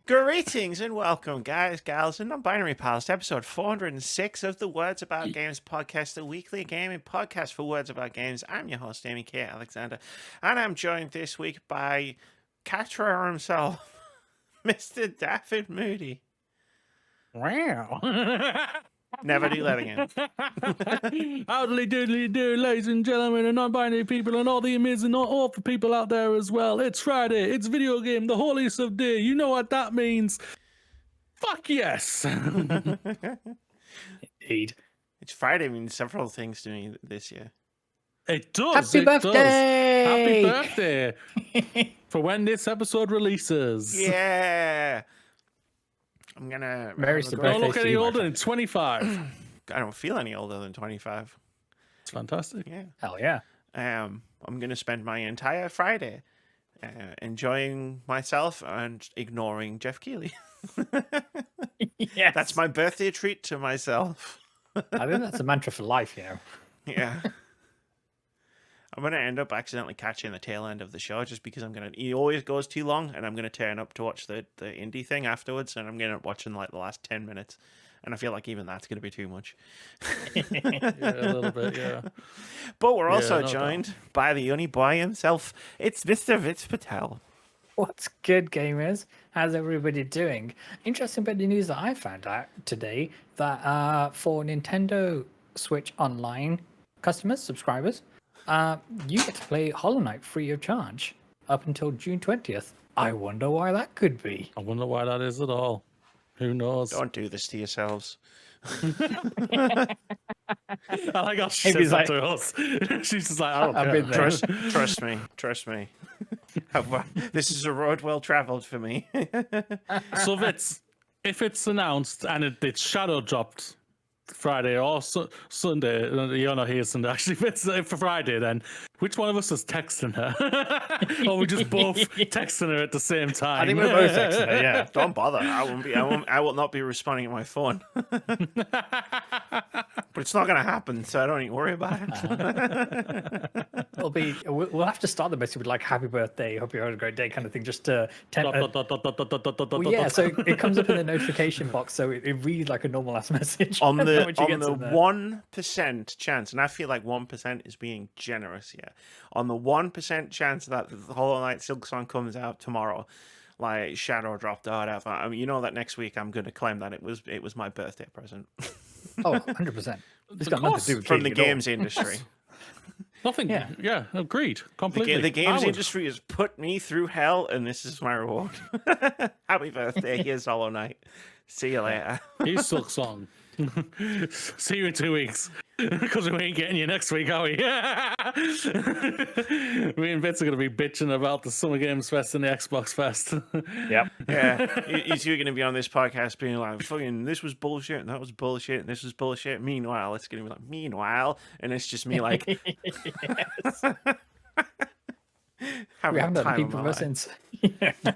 Greetings and welcome, guys, gals, and non-binary pals, to episode 406 of the Words About Games podcast, the weekly gaming podcast for Words About Games. I'm your host, Amy K. Alexander, and I'm joined this week by Caterer himself, Mr. Daffyd Moody. Wow. Never do that again. Howdly doodly do, ladies and gentlemen, and non-binary people, and all the amazing awful people out there as well. It's Friday. It's video game, the holiest of day. You know what that means. Fuck yes. Indeed. It's Friday means several things to me this year. It does. Happy birthday! Happy birthday for when this episode releases. Yeah. I'm gonna. Mary's the Don't birthday look to any you, my older friend. than 25. I don't feel any older than 25. It's fantastic. Yeah. Hell yeah. I'm gonna spend my entire Friday enjoying myself and ignoring Geoff Keighley. Yes. That's my birthday treat to myself. I think that's a mantra for life, you know. Yeah. I'm gonna end up accidentally catching the tail end of the show just because he always goes too long, and I'm gonna turn up to watch the indie thing afterwards, and I'm gonna watch in like the last 10 minutes, and I feel like even that's gonna be too much. Yeah, a little bit, yeah. But we're also no joined by the only boy himself. It's Mr. Vitz Patel. What's good, gamers? How's everybody doing? Interesting bit of news that I found out today that for Nintendo Switch Online customers, subscribers, you get to play Hollow Knight free of charge up until June 20th. I wonder why that could be. I wonder why that is at all. Who knows? Don't do this to yourselves. I like how she Maybe says that like- to us. She's just like, I don't I've care. been there. Trust me. This is a road well traveled for me. So if it's announced and it's shadow dropped Friday or Sunday, you're not here Sunday. Actually, if it's for Friday, then which one of us is texting her? Or we just both texting her at the same time? I think we're both texting her, yeah. Don't bother. I will not be responding to my phone. But it's not going to happen, so I don't need to worry about it. We'll have to start the message with like "Happy birthday, hope you had a great day" kind of thing, just to well, yeah. So it comes up in the notification box, so it reads like a normal ass message. On the Once you get to there. 1% chance, and I feel like 1% is being generous here. On the 1% chance that the Hollow Knight Silksong comes out tomorrow, like shadow dropped or whatever, I mean, you know that next week I'm going to claim that it was my birthday present. Oh, 100%. It's got Of nothing course, to do with From the gaming at all. games industry. Nothing. Yeah. Yeah, agreed. Completely. The games I would- industry has put me through hell, and this is my reward. Happy birthday. Here's Hollow Knight. See you later. Here's Silk Song. See you in 2 weeks. Because we ain't getting you next week, are we? Me and Vitz are going to be bitching about the Summer Games Fest and the Xbox Fest. Yep. Yeah, you two are going to be on this podcast being like, fucking, this was bullshit, and that was bullshit, and this was bullshit. Meanwhile, it's going to be like, meanwhile, and it's just me like, Yes. having We a haven't done time of people my life. since.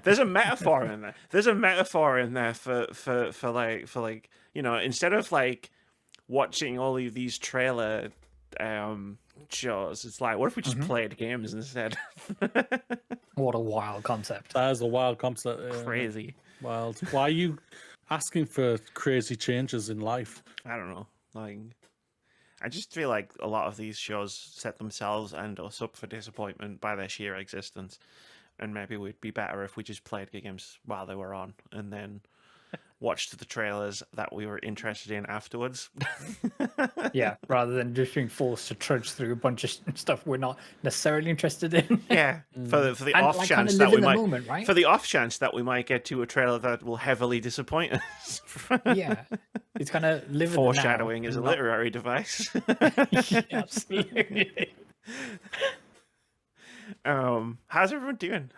There's a metaphor in there. There's a metaphor in there for like, you know, instead of like watching all of these trailer shows, it's like, what if we just played games instead? What a wild concept. That is a wild concept. Crazy. Wild. Why are you asking for crazy changes in life? I don't know. Like, I just feel like a lot of these shows set themselves and us up for disappointment by their sheer existence. And maybe we'd be better if we just played games while they were on and then watched the trailers that we were interested in afterwards. Yeah, rather than just being forced to trudge through a bunch of stuff we're not necessarily interested in. Yeah, for the And off like chance kinda that live we in the might, moment, right? for the off chance that we might get to a trailer that will heavily disappoint us. Yeah, it's kind of living Foreshadowing is a not... literary device. Yeah, absolutely. How's everyone doing?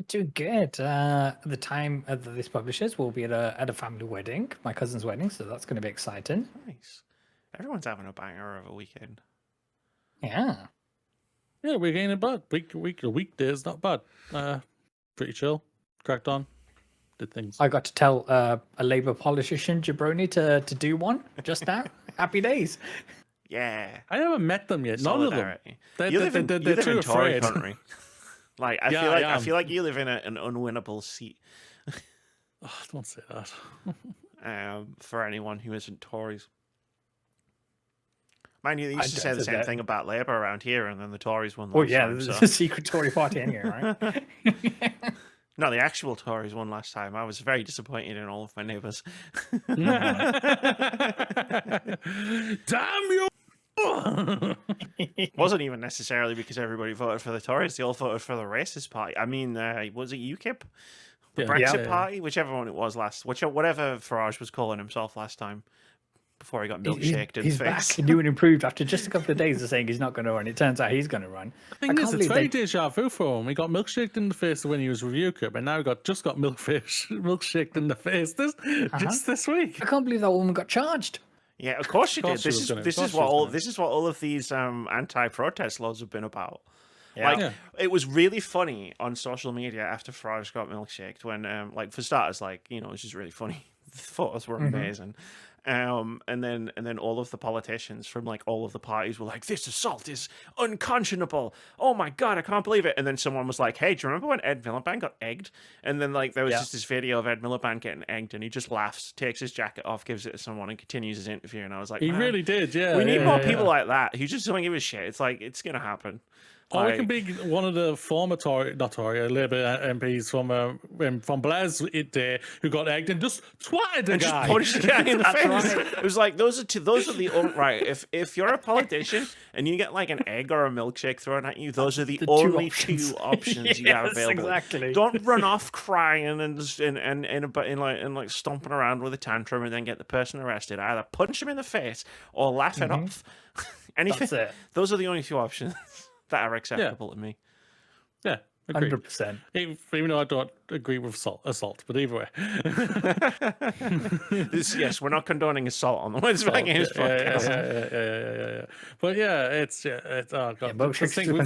Doing good. The time that this publishes, we'll be at a family wedding, my cousin's wedding, so that's going to be exciting. Nice. Everyone's having a banger of a weekend. Yeah. Yeah, we're getting about weekdays, not bad. Pretty chill. Cracked on. Did things. I got to tell a Labour politician, Jabroni, to do one just now. Happy days. Yeah. I haven't met them yet. None of them. Solidarity. They're, You live in they're too Tory afraid. country. Like I feel like you live in an unwinnable seat. Oh, don't say that. For anyone who isn't Tories. Mind you, they used to say the same thing about Labour around here, and then the Tories won last time. There's a secret Tory party anyway, right? No, the actual Tories won last time. I was very disappointed in all of my neighbours. Damn you! It wasn't even necessarily because everybody voted for the Tories. They all voted for the racist party. I mean, was it UKIP? The Brexit Party? Whichever one it was whatever Farage was calling himself last time. Before he got milkshaked in the face. He's back new and improved after just a couple of days of saying he's not going to run. It turns out he's going to run. The thing is, it's very deja vu for him. He got milkshaked in the face when he was with UKIP, and now he just got milkshaked in the face just this week. I can't believe that woman got charged. Yeah, of course she did. This is what all of these anti-protest laws have been about. Yeah. It was really funny on social media after Farage got milkshaked when, for starters, it was just really funny. The photos were amazing. And then all of the politicians from all of the parties were like, this assault is unconscionable. Oh my God, I can't believe it. And then someone was like, hey, do you remember when Ed Miliband got egged? And then there was just this video of Ed Miliband getting egged, and he just laughs, takes his jacket off, gives it to someone, and continues his interview. And I was like, he really did, yeah. We need more people like that who just don't give a shit. It's it's going to happen. Or it can be one of the former Labour MPs from Blair's day who got egged and just twatted the guy. Just punched the guy in the face. Right. It was like those are the right. If you're a politician and you get an egg or a milkshake thrown at you, those are the only two options you have available. Exactly. Don't run off crying and stomping around with a tantrum and then get the person arrested. Either punch him in the face or laugh it off. Anything. That's it. Those are the only two options that are acceptable to me. Yeah, agreed. 100%. Even though I don't agree with assault, but either way. Yes, we're not condoning assault on the Words About Games podcast. Yeah. But it's oh God. We've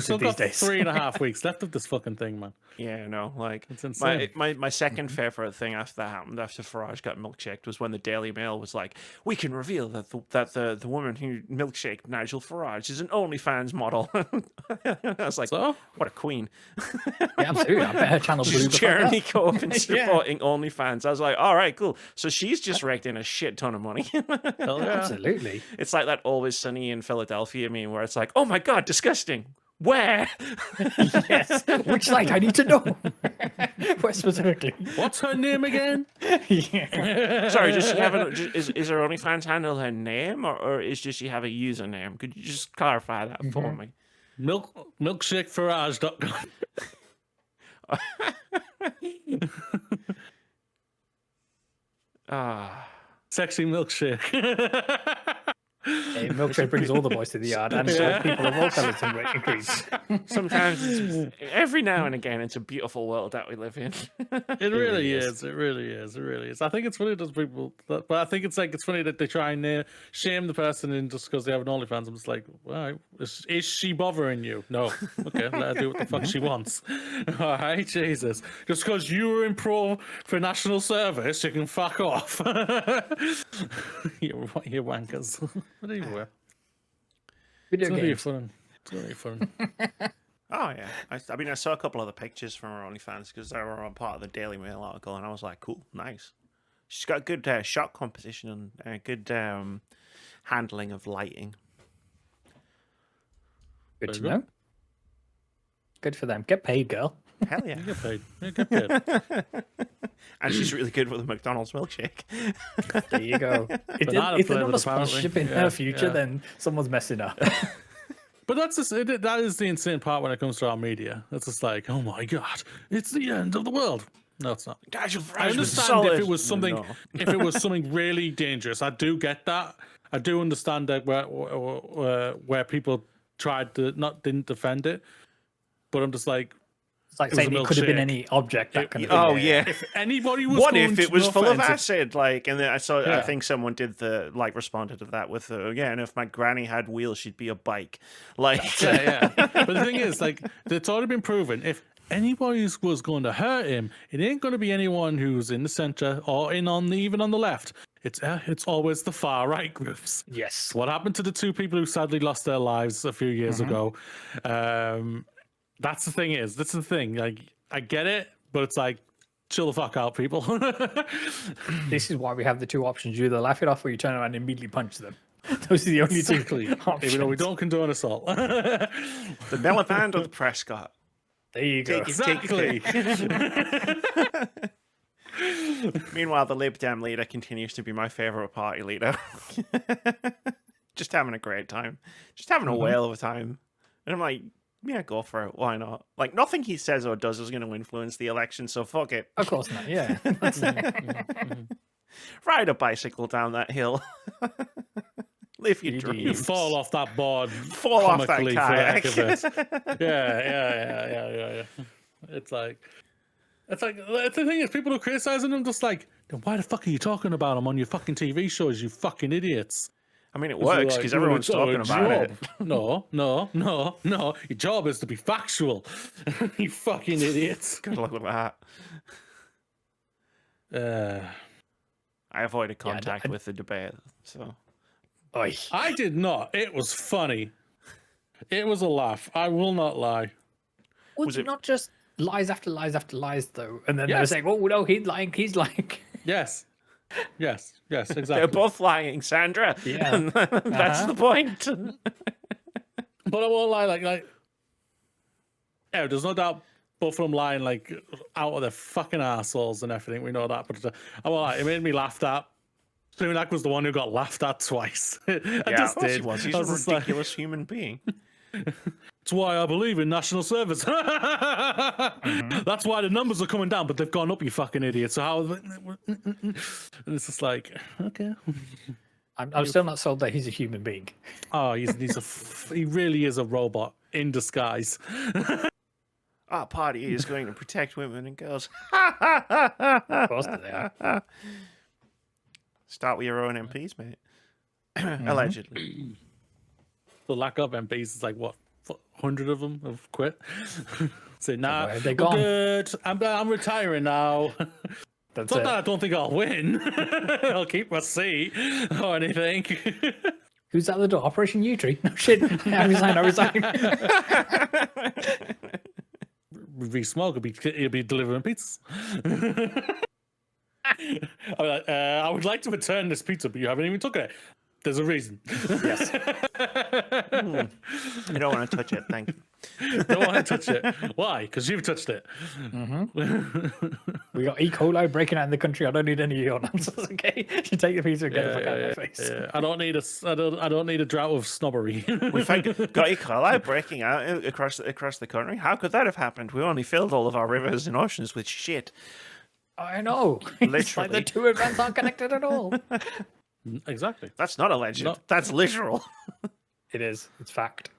still got 3.5 weeks left of this fucking thing, man. Yeah, no, it's insane. My second favorite thing after that happened, after Farage got milkshaked, was when the Daily Mail was like, we can reveal that the woman who milkshaked Nigel Farage is an OnlyFans model. I was like, what a queen. Yeah, absolutely. I bet her channel blew the Jeremy Corbyn supporting OnlyFans. I was like, all right, cool. So she's just raked in a shit ton of money. Absolutely. It's like that Always Sunny in Philadelphia meme where it's like, oh my God, disgusting. Where? Yes. Which site? I need to know. Where specifically? What's her name again? Yeah. Sorry, does she have is her OnlyFans handle her name, or does she have a username? Could you just clarify that for me? Milkshakefarage.com. Sexy milkshake. Hey, milkshake brings all the boys to the yard, and people of all colours and increase. Sometimes, every now and again, it's a beautiful world that we live in. It really is. It really is. I think it's funny those people, but I think it's funny that they try and shame the person in just because they have an OnlyFans. I'm just like, well, is she bothering you? No. Okay, let her do what the fuck she wants. All right, Jesus. Just because you were in pro for national service, you can fuck off. You wankers. But anyway, Video it's games. really fun. Oh yeah, I mean, I saw a couple of the pictures from her OnlyFans because they were on part of the Daily Mail article, and I was like, cool, nice. She's got good shot composition and good handling of lighting. Good to know. Good for them. Get paid, girl. Hell yeah. You get paid. And she's really good with a McDonald's milkshake. There you go. If they're not a sponsorship in her future, then someone's messing up. But that is the insane part when it comes to our media. It's just like, oh my God, it's the end of the world. No, it's not. I understand if it was something, if it was something really dangerous. I do get that. I do understand that where people didn't defend it. But I'm just like, it's like saying it could have been any object that kind of thing. Oh yeah. If anybody was what if it was full of acid? And then I think someone did responded to that with and if my granny had wheels, she'd be a bike. Yeah. But the thing is, it's already been proven. If anybody was going to hurt him, it ain't going to be anyone who's in the center or even on the left. It's always the far right groups. Yes. What happened to the two people who sadly lost their lives a few years ago? That's the thing is, that's the thing. Like, I get it, but it's like, chill the fuck out, people. This is why we have the two options. You either laugh it off or you turn around and immediately punch them. Those are the only two options. Even though we don't condone assault. The Miliband or the Prescott? There you go. Exactly. Meanwhile, the Lib Dem leader continues to be my favourite party leader. Just having a great time. Just having a whale of a time. And I'm like, yeah, go for it. Why not? Like, nothing he says or does is going to influence the election, so fuck it. Of course not, yeah. Ride a bicycle down that hill. Live your You dreams. fall off that board. Fall off that comically for the heck kayak. of it. Yeah. It's like the thing is, people are criticizing him, just like, then why the fuck are you talking about him on your fucking TV shows, you fucking idiots? I mean, it works because everyone's talking about it. No. Your job is to be factual. You fucking idiots. Good luck with that. I avoided contact with the debate, so. Oy. I did not. It was funny. It was a laugh. I will not lie. Was it not just lies after lies after lies, though? And then Yes. they're saying, oh, no, he's lying. Yes, exactly. They're both lying, Sandra. Yeah. That's the point. But I won't lie, like, yeah, there's no doubt both of them lying, like, out of their fucking assholes and everything. We know that, but I won't lie, it made me laughed at. Sunak was the one who got laughed at twice. I just did. He was. He's I a was just like, ridiculous human being. It's why I believe in national service. That's why the numbers are coming down, but they've gone up, you fucking idiot. So how? And it's just like, okay. I'm still not sold that he's a human being. Oh, he really is a robot in disguise. Our party is going to protect women and girls. Of course they are. Start with your own MPs, mate. Allegedly. The lack of MPs is like, what, 100 of them have quit? Say, nah, Where have they I'm gone? good. I'm retiring now. That's It's not it. that I don't think I'll win. I'll keep my seat or anything. Who's at the door? Operation U-Tree? No shit. I resign. Reese-Mogg he'll be delivering pizzas. I would like to return this pizza, but you haven't even took it. There's a reason. Yes. I don't want to touch it, thank you. Don't want to touch it. Why? Because you've touched it. We got E. coli breaking out in the country. I don't need any of your nonsense, okay? You take the pizza and get the fuck out of my face. Yeah. I don't need a drought of snobbery. We've got E. coli breaking out across the country. How could that have happened? We only filled all of our rivers and oceans with shit. I know. It's like the Literally. two events aren't connected at all. Exactly. That's not alleged. That's literal. It is. It's fact.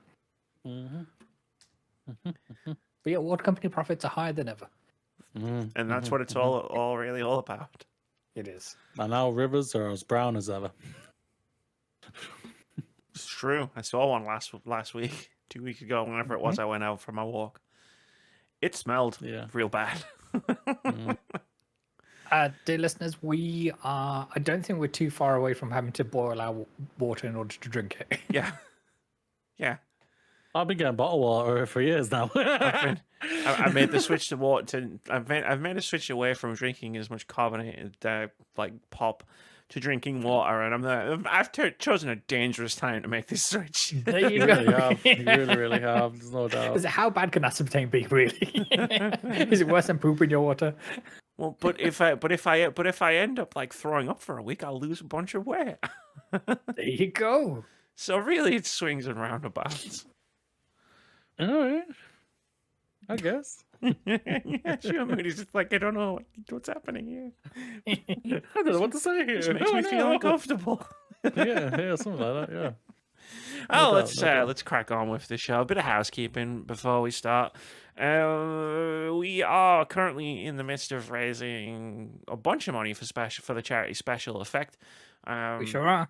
But yeah, water company profits are higher than ever. And that's what it's all really all about. It is. And now rivers are as brown as ever. It's true. I saw one last week, 2 weeks ago, whenever it was I went out for my walk. It smelled real bad. Dear listeners, I don't think we're too far away from having to boil our water in order to drink it. Yeah. I've been getting bottled water for years now. I made the switch to water. I've made a switch away from drinking as much carbonated like pop to drinking water, and I've chosen a dangerous time to make this switch. There you You go. really have. You really, really have. There's no doubt. Is it, how bad can aspartame be, really? Is it worse than poop in your water? Well, but if I end up like throwing up for a week, I'll lose a bunch of weight. There you go. So really, it swings and roundabouts. All right. I guess. Yeah, sure. Moody's just like, I don't know what's happening here. I don't know what to say here. It makes me feel uncomfortable. Yeah, something like that. Yeah. Oh, doubt, let's crack on with the show. A bit of housekeeping before we start. We are currently in the midst of raising a bunch of money for the charity Special Effect. We sure are.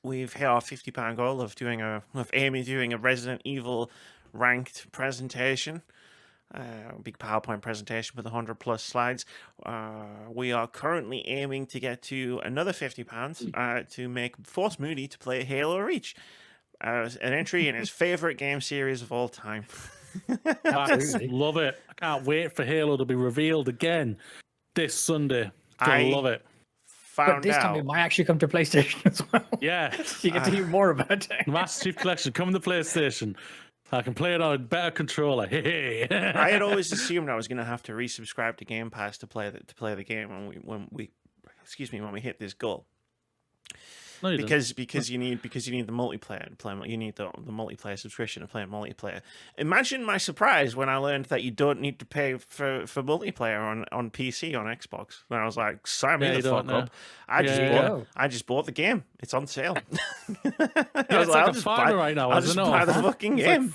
We've hit our £50 goal of Amy doing a Resident Evil ranked presentation. Big PowerPoint presentation with 100+ slides. We are currently aiming to get to another £50 to force Moody to play Halo Reach, an entry in his favorite game series of all time. Absolutely. Love it. I can't wait for Halo to be revealed again this Sunday. I Love it. But found this time it out. might actually come to PlayStation as well. Yeah. You get to hear more about it. Master Chief Collection coming to PlayStation. I can play it on a better controller. Hey. I had always assumed I was going to have to resubscribe to Game Pass to play the game when we hit this goal. No, you didn't. Because you need the multiplayer to play. You need the multiplayer subscription to play multiplayer. Imagine my surprise when I learned that you don't need to pay for multiplayer on PC on Xbox. And I was like, sign me the fuck up. I just bought the game. It's on sale. I was like, I'll just buy the fucking game.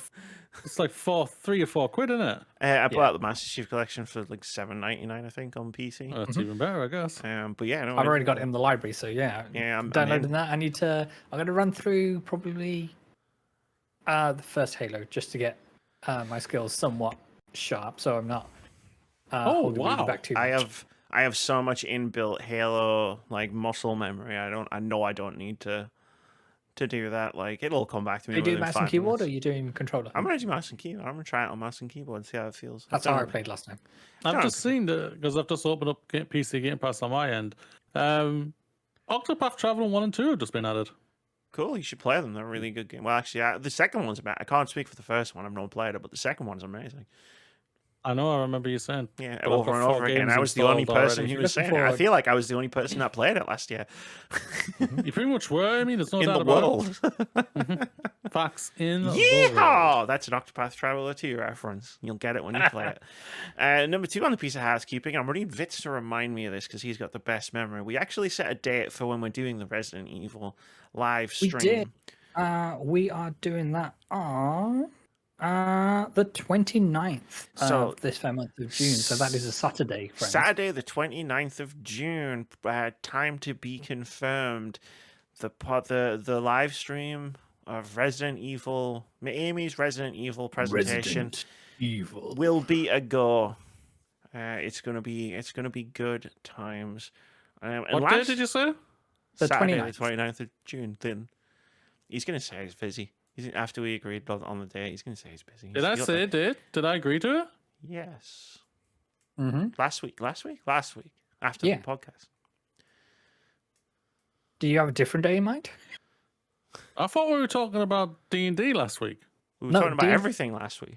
It's like £3 or £4, isn't it? I bought the Master Chief Collection for like $7.99, I think, on PC. Oh, that's even better, I guess. But yeah, no, I've already got it in the library, so yeah. I'm downloading that. I'm going to run through probably the first Halo just to get my skills somewhat sharp, so I'm not. Holding me back too much. I have so much inbuilt Halo like muscle memory. I know I don't need to do that. Like, it'll come back to me. Are you doing mouse and keyboard, or are you doing controller? I'm gonna do mouse and keyboard. I'm gonna try it on mouse and keyboard and see how it feels. That's how I played last time. I've just seen because I've just opened up PC Game Pass on my end. Octopath Traveler 1 and 2 have just been added. Cool, you should play them. They're a really good game. Well, actually, the second one's about. I can't speak for the first one. I've not played it, but the second one's amazing. I know. I remember you saying. Yeah, But over I've and got over 4 again. games I was the only installed person already. who was saying it. I feel like I was the only person that played it last year. You pretty much were. I mean, there's no In doubt the about it. world. Facts in the world. Yeehaw! That's an Octopath Traveler 2 reference. You'll get it when you play it. Number 2 on the piece of housekeeping. I'm running Vitz to remind me of this because he's got the best memory. We actually set a date for when we're doing the Resident Evil live stream. We did. We are doing that on the 29th of this month of June. So that is a Saturday, friends. Saturday, the 29th of June. Time to be confirmed. The live stream of Resident Evil, Amy's Resident Evil presentation will be a go. It's gonna be good times. What day did you say? The Saturday, 29th. the 29th of June. Then he's gonna say he's busy. After we agreed on the day, he's gonna say he's busy. Did I say it did? Did I agree to it? Yes. Mm-hmm. Last week. After the podcast. Do you have a different day in mind? I thought we were talking about D&D last week. We were talking about everything last week.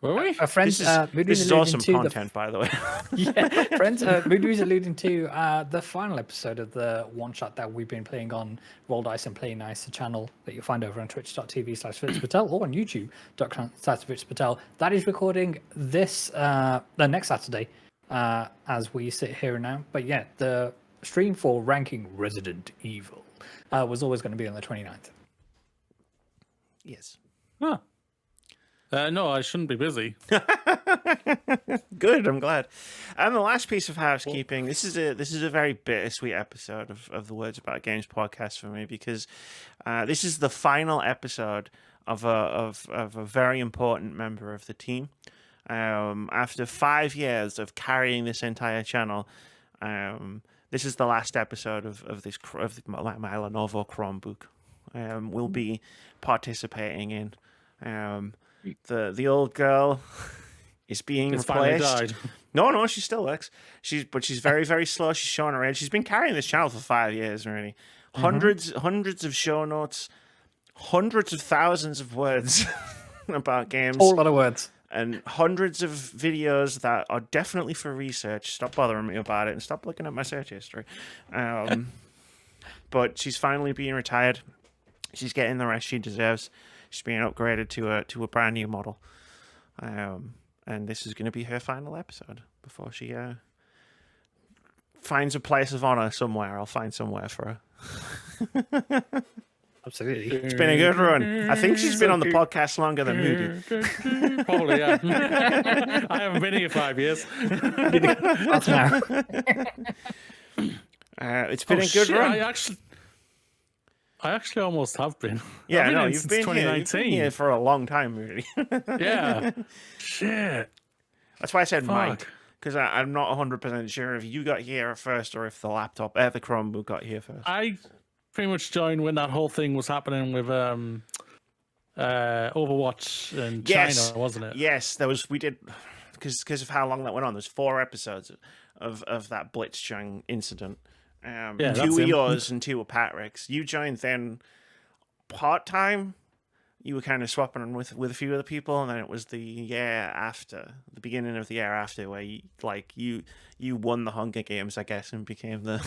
Were we? Friends, This is awesome content, by the way. Yeah, friends, Moody was alluding to the final episode of the one shot that we've been playing on Roll Dice and Play Nice, the channel that you'll find over on twitch.tv/VitzPatel or on youtube.com/VitzPatel. That is recording this the next Saturday as we sit here now. But yeah, the stream for ranking Resident Evil was always going to be on the 29th. Yes. Huh. No, I shouldn't be busy. Good, I'm glad. And the last piece of housekeeping. This is a very bittersweet episode of the Words About Games podcast for me because this is the final episode of a very important member of the team. After 5 years of carrying this entire channel, this is the last episode of my Lenovo Chromebook. We'll be participating in. The old girl is being replaced. Died. No, she still works. She's very, very slow. She's showing her age. She's been carrying this channel for 5 years already. Hundreds of show notes, hundreds of thousands of words about games. A whole lot of words. And hundreds of videos that are definitely for research. Stop bothering me about it and stop looking at my search history. But she's finally being retired. She's getting the rest she deserves. She's being upgraded to a brand new model. And this is going to be her final episode before she finds a place of honor somewhere. I'll find somewhere for her. Absolutely. It's been a good run. I think she's been on the podcast longer than Moody. Probably, yeah. I haven't been here 5 years. That's now. It's been a good run. I actually almost have been. Yeah, I've no, in you've since been 2019. You've been here for a long time, Moody. Yeah. Shit. That's why I said Fuck. Mike, because I'm not 100% sure if you got here first or if the the Chromebook got here first. I pretty much joined when that whole thing was happening with Overwatch in Yes, China, wasn't it? yes, there was. We did because of how long that went on. There's 4 episodes of that Blitzchung incident. Yeah, 2 that's were him. yours and 2 were Patrick's. You joined then part time. You were kind of swapping with a few other people, and then it was the beginning of the year after, where you won the Hunger Games, I guess, and became the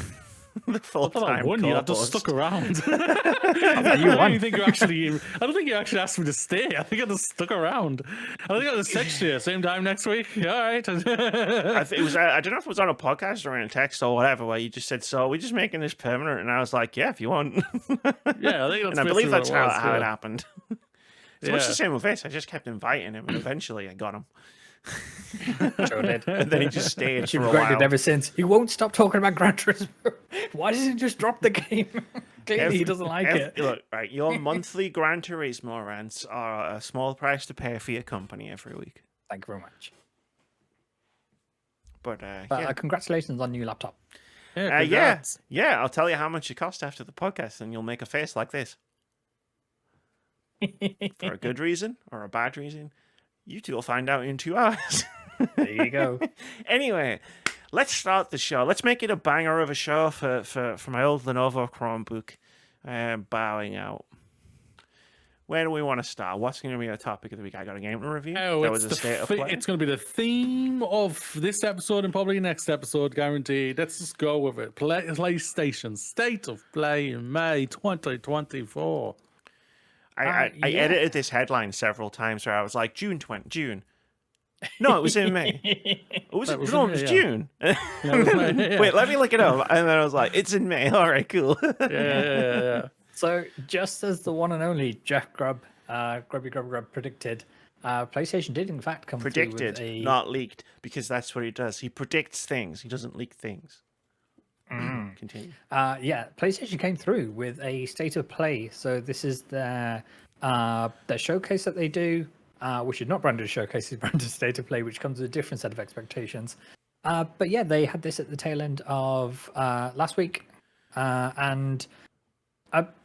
the full I thought I time. won. You just stuck around. You I won. don't think you actually. I don't think you actually asked me to stay. I think I just stuck around. I think I just text you same time next week. All right. I think it was. I don't know if it was on a podcast or in a text or whatever, where you just said, "So we're just making this permanent," and I was like, "Yeah, if you want." Yeah, I think that's and I believe basically that's what it was, how it yeah. happened. It's much the same with Vitz. I just kept inviting him, and eventually I got him. Sure did. And then he just stayed You've for a regretted while. ever since. He won't stop talking about Gran Turismo. Why doesn't he just drop the game? Clearly, he doesn't like it. Look, right, your monthly Gran Turismo rants are a small price to pay for your company every week. Thank you very much. But Congratulations on your new laptop. Yeah, yeah, congrats. yeah. I'll tell you how much it cost after the podcast, and you'll make a face like this. For a good reason or a bad reason, you two will find out in 2 hours. There you go. Anyway, let's start the show. Let's make it a banger of a show for my old Lenovo Chromebook. Bowing out. Where do we want to start? What's going to be our topic of the week? I got a game to review. Oh, There it's was a state of play. It's going to be the theme of this episode and probably next episode, guaranteed. Let's just go with it. PlayStation State of Play in May 2024. I yeah. edited this headline several times where I was like, June. No, it was in May. It was That was no, in it was May, June. it was May, yeah. Wait, let me look it up. And then I was like, it's in May. All right, cool. Yeah. So, just as the one and only Jeff Grubb, Grubby Grub predicted, PlayStation did in fact come Predicted, through with a... not leaked, because that's what he does. He predicts things. He doesn't leak things. Continue. PlayStation came through with a state of play. So this is their showcase that they do, which is not branded showcase, it's branded state of play, which comes with a different set of expectations. But yeah, they had this at the tail end of last week, and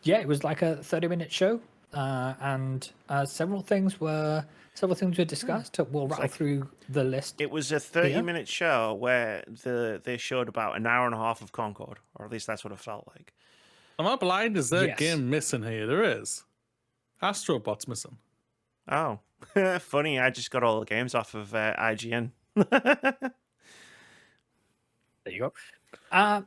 it was like a 30-minute show, and several things were discussed. We'll rattle through the list. It was a 30-minute show where they showed about an hour and a half of Concord, or at least that's what it felt like. Am I blind? Is there Yes. a game missing here? There is. Astrobot's missing. Oh, funny. I just got all the games off of IGN. There you go.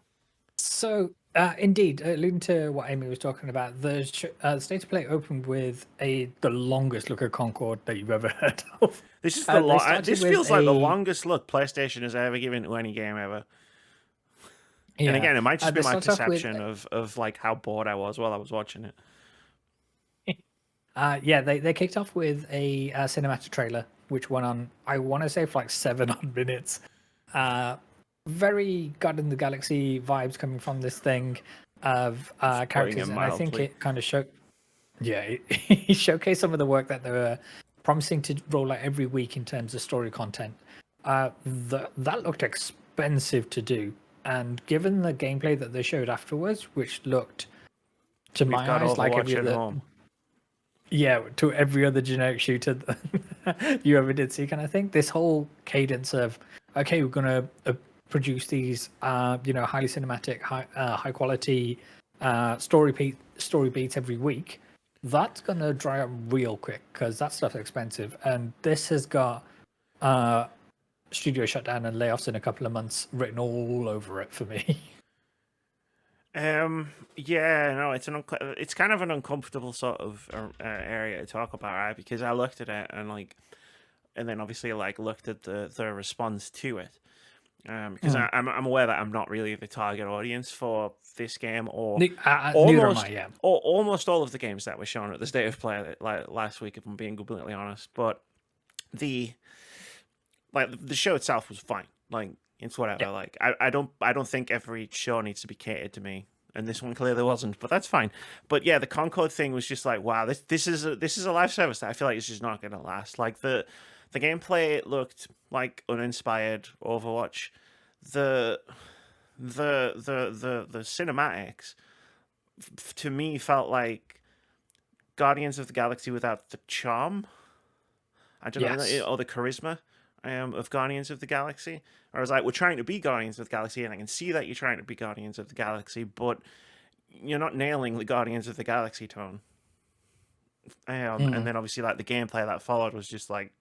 Indeed, alluding to what Amy was talking about, the state of play opened with the longest look at Concord that you've ever heard of. This is They this started feels with like the a- longest look PlayStation has ever given to any game ever. Yeah. And again, it might just They be my start off with- perception of like how bored I was while I was watching it. They kicked off with a cinematic trailer, which went on, I want to say, for like 7 odd minutes. Very Guardian of the Galaxy vibes coming from this thing of characters, and I think mildly. it kind of showed. Yeah, it showcased some of the work that they were promising to roll out every week in terms of story content. That looked expensive to do, and given the gameplay that they showed afterwards, which looked to We've my got eyes like Overwatch every at other. home. Yeah, to every other generic shooter that you ever did see, kind of thing. This whole cadence of, okay, we're gonna produce these, highly cinematic, high quality story beats every week. That's gonna dry up real quick because that stuff's expensive, and this has got studio shutdown and layoffs in a couple of months written all over it for me. It's kind of an uncomfortable sort of area to talk about, right? Because I looked at it and then obviously like looked at the response to it, because I'm aware that I'm not really the target audience for this game or Neither am I, yeah. or almost all of the games that were shown at the State of Play like last week, if I'm being completely honest. But the show itself was fine. Like, it's whatever. Yeah. Like, I don't think every show needs to be catered to me, and this one clearly wasn't. But that's fine. But yeah, the Concord thing was just like, wow, this is a live service that I feel like is just not going to last. Like the gameplay looked like uninspired Overwatch. The cinematics to me felt like Guardians of the Galaxy without the charm. I don't know, Yes. or the charisma of Guardians of the Galaxy. Or I was like, we're trying to be Guardians of the Galaxy, and I can see that you're trying to be Guardians of the Galaxy, but you're not nailing the Guardians of the Galaxy tone. And then obviously, like, the gameplay that followed was just like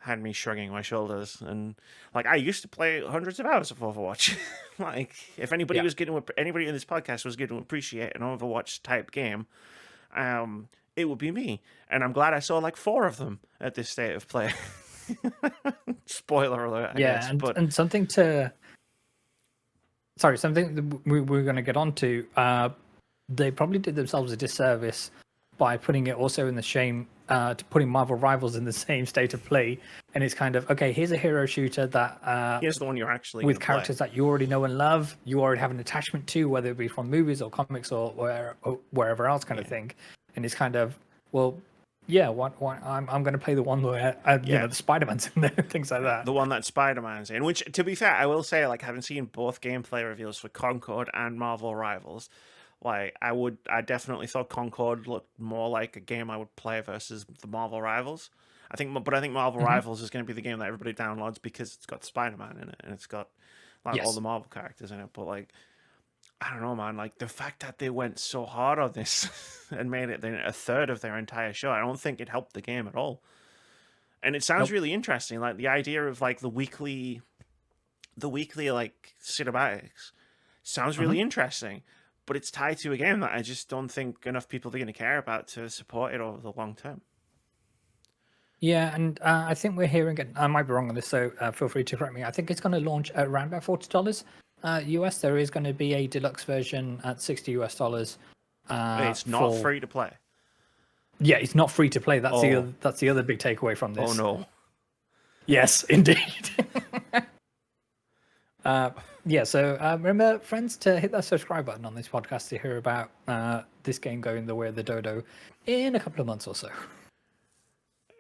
had me shrugging my shoulders. And like, I used to play hundreds of hours of Overwatch. Like, if anybody anybody in this podcast was going to appreciate an Overwatch type game, it would be me. And I'm glad I saw like 4 of them at this state of play. Spoiler alert, I guess. And something that we're going to get onto. They probably did themselves a disservice by putting it also in the to putting Marvel Rivals in the same state of play. And it's kind of, okay, here's a hero shooter that here's the one you're actually with characters that you already know and love, you already have an attachment to, whether it be from movies or comics or wherever else kind of thing. And it's kind of, well, yeah, I'm going to play the one where the Spider-Man's in there, things like that. The one that Spider-Man's in, which, to be fair, I will say, like, having seen both gameplay reveals for Concord and Marvel Rivals, like, I definitely thought Concord looked more like a game I would play versus the Marvel Rivals. I think Marvel Rivals is going to be the game that everybody downloads because it's got Spider-Man in it and it's got like all the Marvel characters in it. But like, I don't know, man. Like, the fact that they went so hard on this and made it a third of their entire show, I don't think it helped the game at all. And it sounds really interesting. Like, the idea of like the weekly like cinematics sounds really interesting. But it's tied to a game that I just don't think enough people are going to care about to support it over the long term. Yeah, and I think we're hearing it. I might be wrong on this, so feel free to correct me. I think it's going to launch at around about $40 US. There is going to be a deluxe version at $60 US. It's not free to play. Yeah, it's not free to play. That's the other big takeaway from this. Oh no. Yes, indeed. So remember, friends, to hit that subscribe button on this podcast to hear about this game going the way of the dodo in a couple of months or so.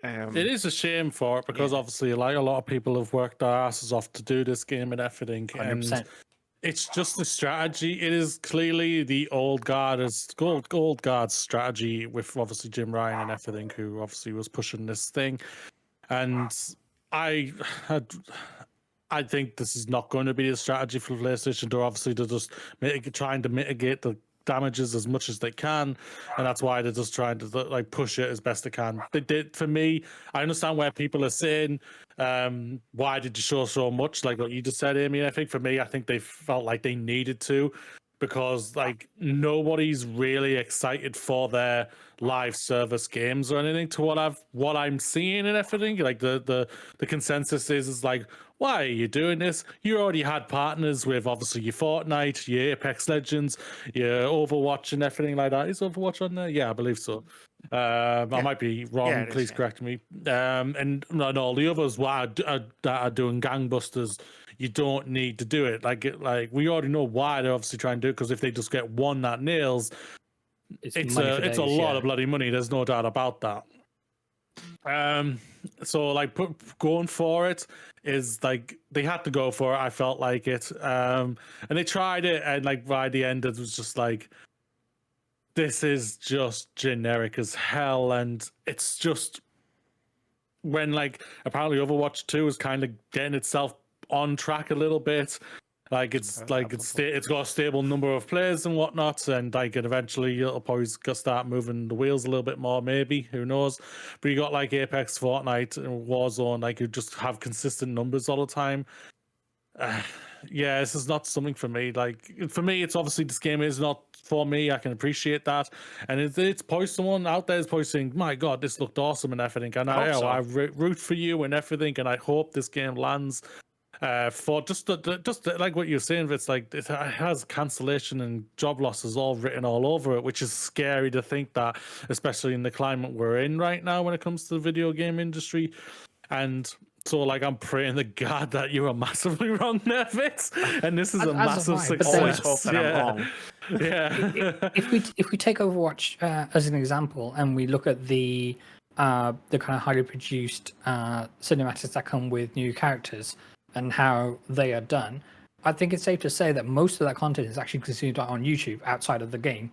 It is a shame for it because obviously, like, a lot of people have worked their asses off to do this game and everything, 100%. and it's just a strategy. It is clearly the old guard strategy with obviously Jim Ryan and everything, who obviously was pushing this thing, and I think this is not going to be a strategy for PlayStation. They're obviously just trying to mitigate the damages as much as they can, and that's why they're just trying to like push it as best they can. They did, for me, I understand where people are saying, why did you show so much, like what you just said, Amy. I think for me, I think they felt like they needed to, because like nobody's really excited for their live service games or anything to what I'm seeing and everything. Like the consensus is like, why are you doing this? You already had partners with obviously your Fortnite, your Apex Legends, your Overwatch and everything like that. Is Overwatch on there? Yeah, I believe so. I might be wrong. Please correct me. And all the others that are doing gangbusters, you don't need to do it. Like we already know why they're obviously trying to do it, because if they just get one that nails, it's a lot of bloody money. There's no doubt about that. So like going for it is like they had to go for it. I felt like it. And they tried it, and like by the end it was just like, this is just generic as hell. And it's just when like apparently Overwatch 2 is kind of getting itself on track a little bit. Like it's got a stable number of players and whatnot, and like eventually it'll probably start moving the wheels a little bit more, maybe, who knows. But you got like Apex, Fortnite, and Warzone, like you just have consistent numbers all the time. This is not something for me. Like for me, it's obviously this game is not for me. I can appreciate that, and it's probably someone out there is probably saying, "My God, this looked awesome and everything," and I root for you and everything, and I hope this game lands. For just like what you're saying, it's like it has cancellation and job losses all written all over it, which is scary to think that, especially in the climate we're in right now when it comes to the video game industry. And so, like, I'm praying to God that you are massively wrong there, Vitz, and this is a massive success. Always hope that I'm wrong. Yeah. If we take Overwatch as an example, and we look at the kind of highly produced cinematics that come with new characters and how they are done, I think it's safe to say that most of that content is actually consumed on YouTube outside of the game.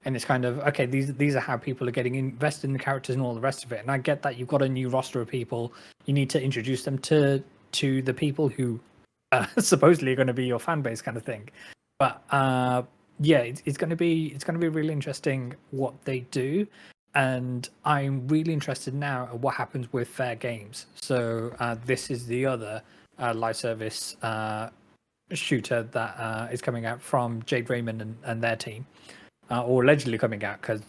And it's kind of okay. These are how people are getting invested in the characters and all the rest of it. And I get that you've got a new roster of people. You need to introduce them to the people who supposedly are going to be your fan base, kind of thing. But yeah, it's going to be really interesting what they do, and I'm really interested now at what happens with Fair Games. So this is the other live service shooter that is coming out from Jade Raymond and their team. Or allegedly coming out, because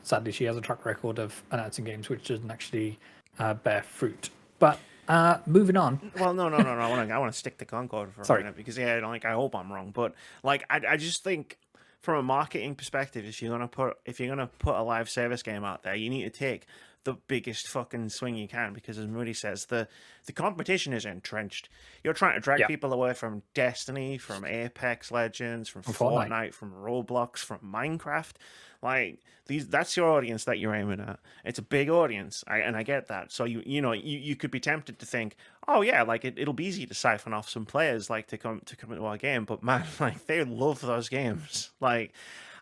sadly she has a track record of announcing games which doesn't actually bear fruit. But moving on. Well, no. I want to stick to Concord for a minute because I hope I'm wrong, but like I just think from a marketing perspective, if you're gonna put a live service game out there, you need to take the biggest fucking swing you can, because as Moody says, the competition is entrenched. You're trying to drag people away from Destiny, from Apex Legends, from Fortnite, from Roblox, from Minecraft. Like that's your audience that you're aiming at. It's a big audience, and I get that. So you could be tempted to think, oh yeah, like it'll be easy to siphon off some players like to come into our game, but man, like they love those games. Like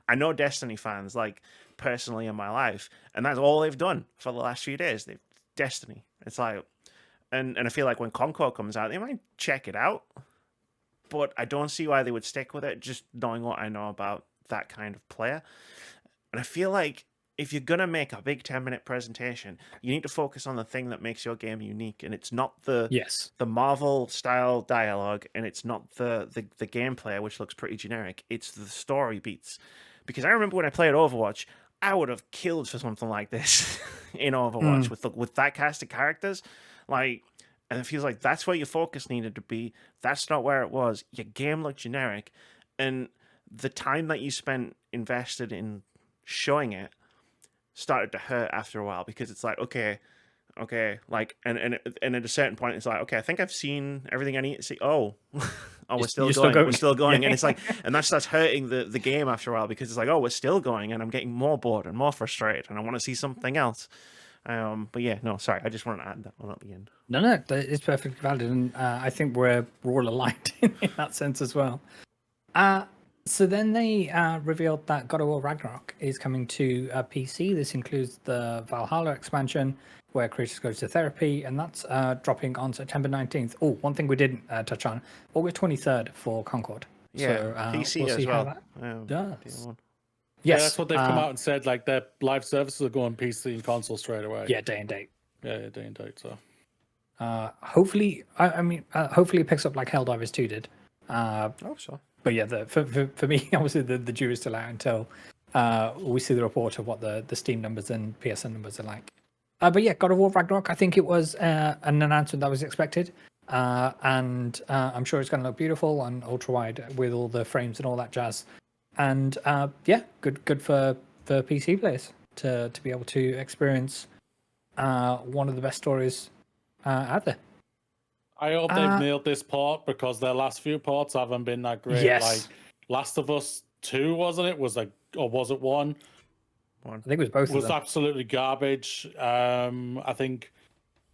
I know Destiny fans, like personally in my life, and that's all they've done for the last few days. They've Destiny. It's like, and I feel like when Concord comes out, they might check it out, but I don't see why they would stick with it, just knowing what I know about that kind of player. And I feel like if you're gonna make a big 10-minute presentation, you need to focus on the thing that makes your game unique, and it's not the Marvel style dialogue, and it's not the gameplay, which looks pretty generic. It's the story beats. Because I remember when I played Overwatch, I would have killed for something like this in Overwatch with that cast of characters. Like, and it feels like that's where your focus needed to be. That's not where it was. Your game looked generic, and the time that you spent invested in showing it started to hurt after a while, because it's like, okay, like, and at a certain point, it's like, okay, I think I've seen everything I need to see. Oh, we're still going. We're still going, and it's like, and that's hurting the game after a while, because it's like, oh, we're still going, and I'm getting more bored and more frustrated, and I want to see something else. But yeah, no, sorry, I just want to add that one at the end. No, it's perfectly valid, and I think we're all aligned in that sense as well. So then they revealed that God of War Ragnarok is coming to PC. This includes the Valhalla expansion, where Kratos goes to therapy, and that's dropping on September 19th. Oh, one thing we didn't touch on, August 23rd for Concord. Yeah, so, PC we'll as well. How that does. Yes, that's what they've come out and said. Like their live services are going PC and console straight away. Yeah, day and date. Yeah, day and date. So hopefully, hopefully it picks up like Helldivers 2 did. So. But yeah, for me, obviously the jury's still out until we see the report of what the Steam numbers and PSN numbers are like. But yeah, God of War Ragnarok, I think it was an announcement that was expected. And I'm sure it's going to look beautiful and ultra wide with all the frames and all that jazz. And yeah, good for PC players to be able to experience one of the best stories out there. I hope they've nailed this port, because their last few ports haven't been that great. Yes. Like Last of Us 2, wasn't it? Or was it 1? I think it was both of them. Was absolutely garbage. I think,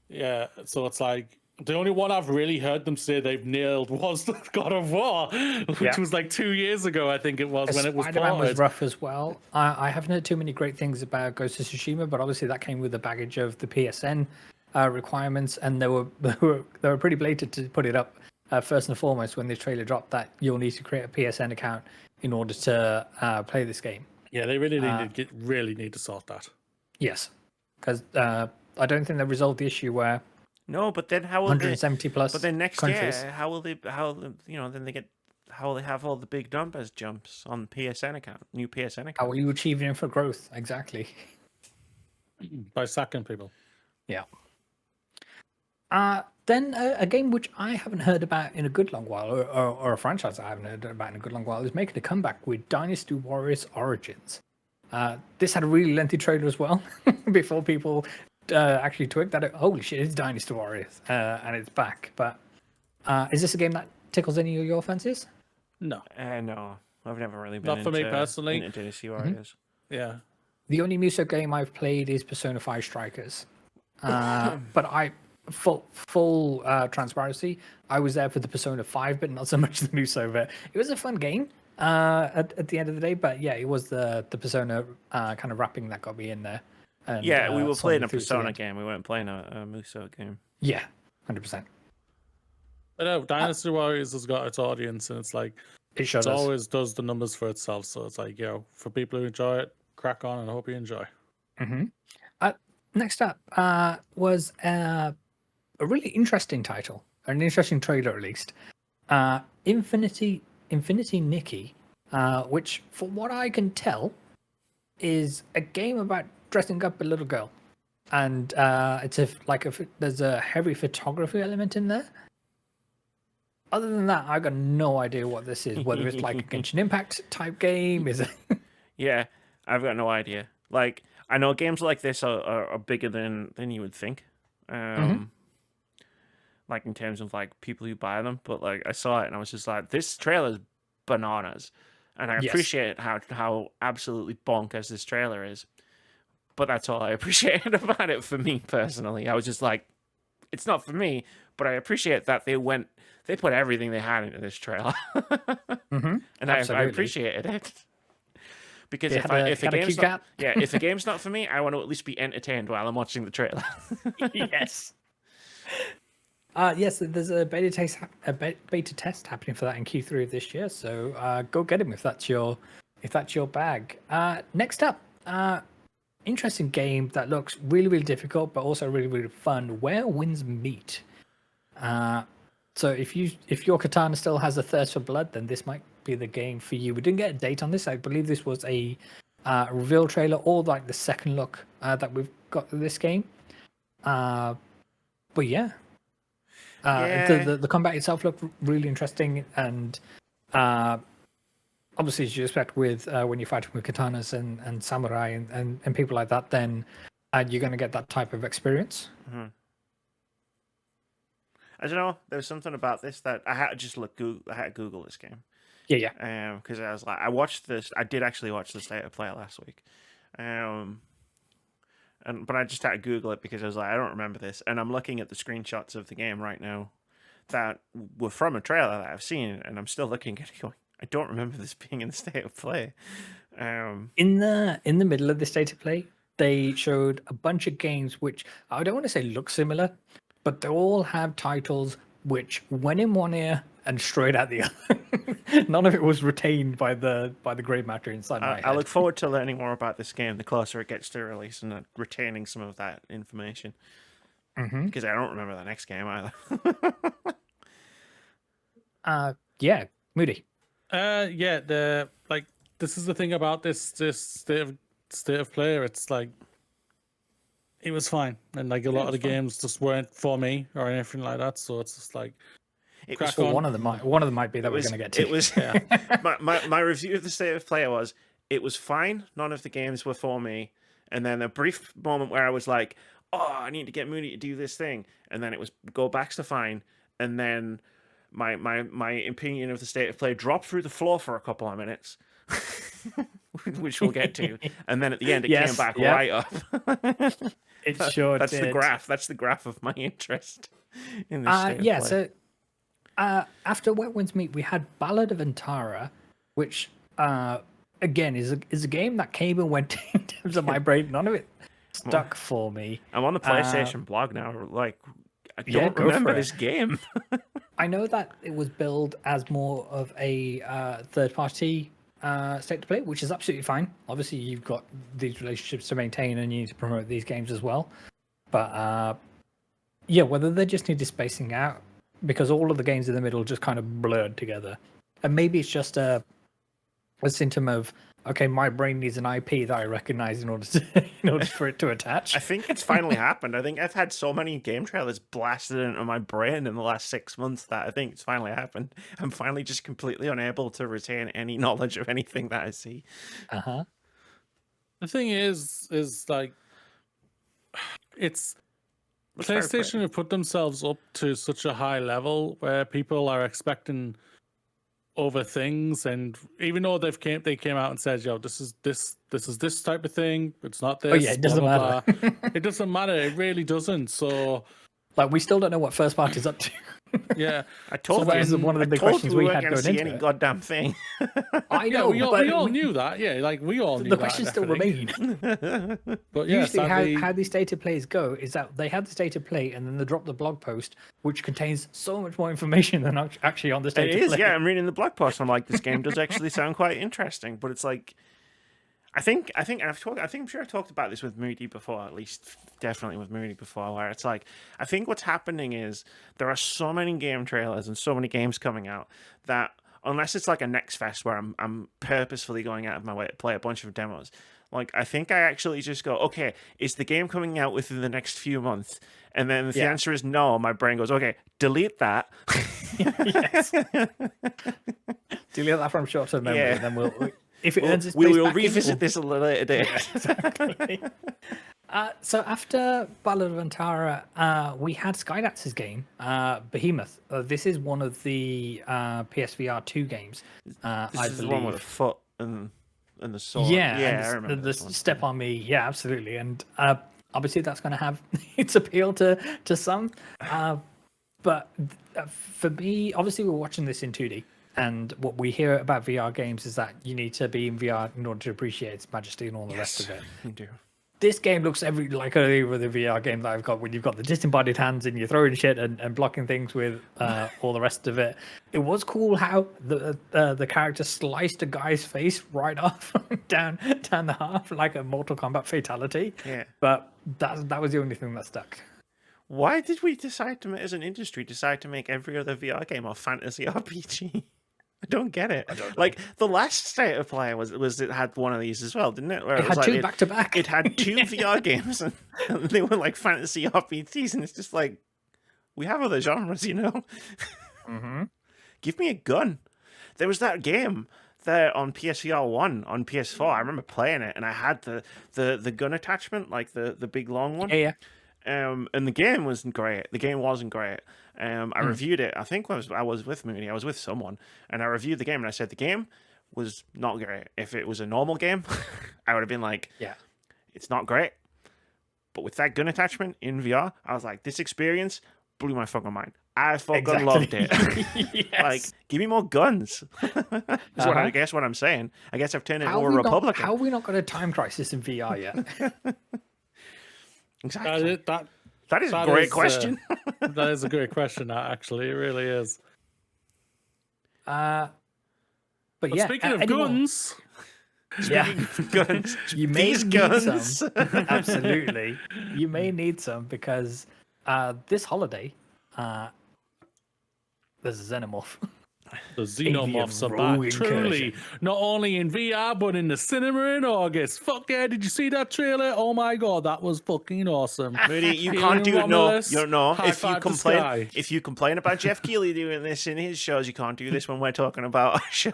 yeah. So it's like the only one I've really heard them say they've nailed was God of War, which was like 2 years ago, I think it was, when it was ported. Spider-Man was rough as well. I haven't heard too many great things about Ghost of Tsushima, but obviously that came with the baggage of the PSN requirements, and they were pretty blatant to put it up first and foremost when the trailer dropped that you'll need to create a PSN account in order to play this game. Yeah, they really need to sort that. Yes, because I don't think they resolved the issue where. No, but then how will 170 plus? But then next countries. year, how will they have all the big numbers jumps on PSN account, new PSN account? How will you achieve info growth exactly? By sacking people. Yeah. Then a game which I haven't heard about in a good long while, or a franchise I haven't heard about in a good long while, is making a comeback with Dynasty Warriors Origins. This had a really lengthy trailer as well before people actually twigged that, holy shit, it's Dynasty Warriors, and it's back. But is this a game that tickles any of your fancies? No. No, I've never really been Not for me personally. into Dynasty Warriors. Yeah. The only Muso game I've played is Persona 5 Strikers. But full transparency, I was there for the Persona 5, but not so much the Muso bit. It was a fun game. at the end of the day. But yeah, it was the Persona kind of wrapping that got me in there. And, Yeah, we were saw playing me a through to the Persona end. game. We weren't playing a Muso game. Yeah, 100%. I know Dynasty Warriors has got its audience, and it's like It sure it does. always does the numbers for itself. So it's like, for people who enjoy it, crack on, and I hope you enjoy. Mm-hmm. Next up was a really interesting title, an interesting trailer at least. Infinity Nikki, which, for what I can tell, is a game about dressing up a little girl, and there's a heavy photography element in there. Other than that, I got no idea what this is. Whether it's like a Genshin Impact type game, is it? Yeah, I've got no idea. Like, I know games like this are bigger than you would think. Like in terms of like people who buy them, but like I saw it and I was just like, this trailer's bananas, and I Yes. appreciate how absolutely bonkers this trailer is. But that's all I appreciated about it for me personally. I was just like, it's not for me, but I appreciate that they put everything they had into this trailer, and I Absolutely. appreciated it. Because They if had a a game's cute not, cat. if a game's not for me, I want to at least be entertained while I'm watching the trailer. Yes. Yes, there's a beta test happening for that in Q3 of this year. So go get him if that's your bag. Next up, interesting game that looks really, really difficult, but also really, really fun. Where Winds Meet. So if your katana still has a thirst for blood, then this might be the game for you. We didn't get a date on this. I believe this was a reveal trailer or like the second look that we've got for this game. But yeah. The combat itself looked really interesting, and obviously, as you expect with when you're fighting with katanas and samurai and people like that, then you're going to get that type of experience. Mm-hmm. I don't know. There was something about this that I had to just I had to Google this game. Yeah. Because I was like, I watched this. I did actually watch the state of play last week. But I just had to Google it because I was like, I don't remember this. And I'm looking at the screenshots of the game right now that were from a trailer that I've seen, and I'm still looking at it going, I don't remember this being in the state of play. In the middle of the state of play, they showed a bunch of games which I don't want to say look similar, but they all have titles which went in one ear and straight out the other. None of it was retained by the great matter inside my head. I look forward to learning more about this game the closer it gets to release and retaining some of that information. Because I don't remember the next game either. Yeah, Moody. This is the thing about this state of play. It's like it was fine, and like a lot of the games just weren't for me or anything like that. So it's just like It was one of them might be that we're going to get to. It was my review of the state of play was it was fine. None of the games were for me, and then a brief moment where I was like, "Oh, I need to get Moody to do this thing," and then it was go back to fine, and then my opinion of the state of play dropped through the floor for a couple of minutes, which we'll get to, and then at the end it came back right up. That's did. The graph. That's the graph of my interest in this state of play. So after Wet Winds Meet, we had Ballad of Antara, which again is a game that came and went in terms of my brain. None of it stuck for me. I'm on the PlayStation blog now. Like, I don't go remember for it. this game. I know that it was billed as more of a third-party state to play, which is absolutely fine. Obviously, you've got these relationships to maintain, and you need to promote these games as well. But whether they just needed spacing out, because all of the games in the middle just kind of blurred together, and maybe it's just a symptom of, okay, my brain needs an IP that I recognize in order for it to attach. I think it's finally happened. I think I've had so many game trailers blasted into my brain in the last 6 months that I think it's finally happened. I'm finally just completely unable to retain any knowledge of anything that I see. Uh-huh. The thing is like it's PlayStation have put themselves up to such a high level where people are expecting over things, and even though they came out and said, "Yo, this is this type of thing. It's not this." Oh yeah, it doesn't matter. It doesn't matter. It really doesn't. So, like, we still don't know what first party's up to. Yeah. I told that was you. one of the big I told questions you we we weren't had going to going see into any it. goddamn thing. I Yeah, know, we but all knew that. Yeah, like we all knew the that. questions still definitely. remain. But yeah, Usually, sadly, how these state of plays go is that they have the state of play and then they drop the blog post, which contains so much more information than actually on the state It of is, play. yeah. I'm reading the blog post. I'm like, this game does actually sound quite interesting, but it's like, I think I'm sure I've talked about this with Moody before, at least definitely with Moody before, where it's like, I think what's happening is there are so many game trailers and so many games coming out that unless it's like a Next Fest where I'm purposefully going out of my way to play a bunch of demos, like I think I actually just go, okay, is the game coming out within the next few months? And then if the answer is no, my brain goes, okay, delete that. Yes. Delete that from short-term memory, Yeah. and then we'll. If it earns its We place will back in, revisit this a later date. Exactly. So after Ballad of Antara, we had Skydax's game, Behemoth. This is one of the PSVR 2 games, I This is believe. the one with a foot and the sword. Yeah, yeah, and I remember the this one. Step on Me. Yeah, absolutely. And obviously that's going to have its appeal to some. But for me, obviously we're watching this in 2D. And what we hear about VR games is that you need to be in VR in order to appreciate its majesty and all the rest of it. You do. This game looks like every other VR game that I've got, when you've got the disembodied hands and you're throwing shit and blocking things with all the rest of it. It was cool how the character sliced a guy's face right off down the half like a Mortal Kombat fatality. Yeah. But that was the only thing that stuck. Why did we decide to, as an industry, decide to make every other VR game a fantasy RPG? I don't get it. Like the last State of Play was it had one of these as well, didn't it? Where It was had two back to back. It had two VR games, and they were like fantasy RPGs, and it's just like we have other genres, you know. Mm-hmm. Give me a gun. There was that game there on PSVR 1 on PS4. I remember playing it, and I had the gun attachment, like the big long one. Yeah. And the game wasn't great. The game wasn't great. I reviewed it. I think I was with Moody. I was with someone, and I reviewed the game, and I said the game was not great. If it was a normal game, I would have been like, Yeah. it's not great. But with that gun attachment in VR, I was like, this experience blew my fucking mind. I fucking loved it. Yes. Like, give me more guns. That's what I guess what I'm saying. I guess I've turned into a Republican. How have we not got a time crisis in VR yet? Exactly. that That is a great is, question. that is a great question. Actually, it really is. But But yeah, speaking of anyone- guns, yeah, Guns. you may These need guns. some. Absolutely, you may need some because this holiday, there's a xenomorph. the xenomorphs are rogue back. Truly, incursion. not only in VR but in the cinema in August. Fuck yeah! Did you see that trailer? Oh my god, that was fucking awesome. Moody, you Alien can't do it. No, Romulus, you know. high If you five to complain, Sky. if you complain about Geoff Keighley doing this in his shows, you can't do this when we're talking about our shows.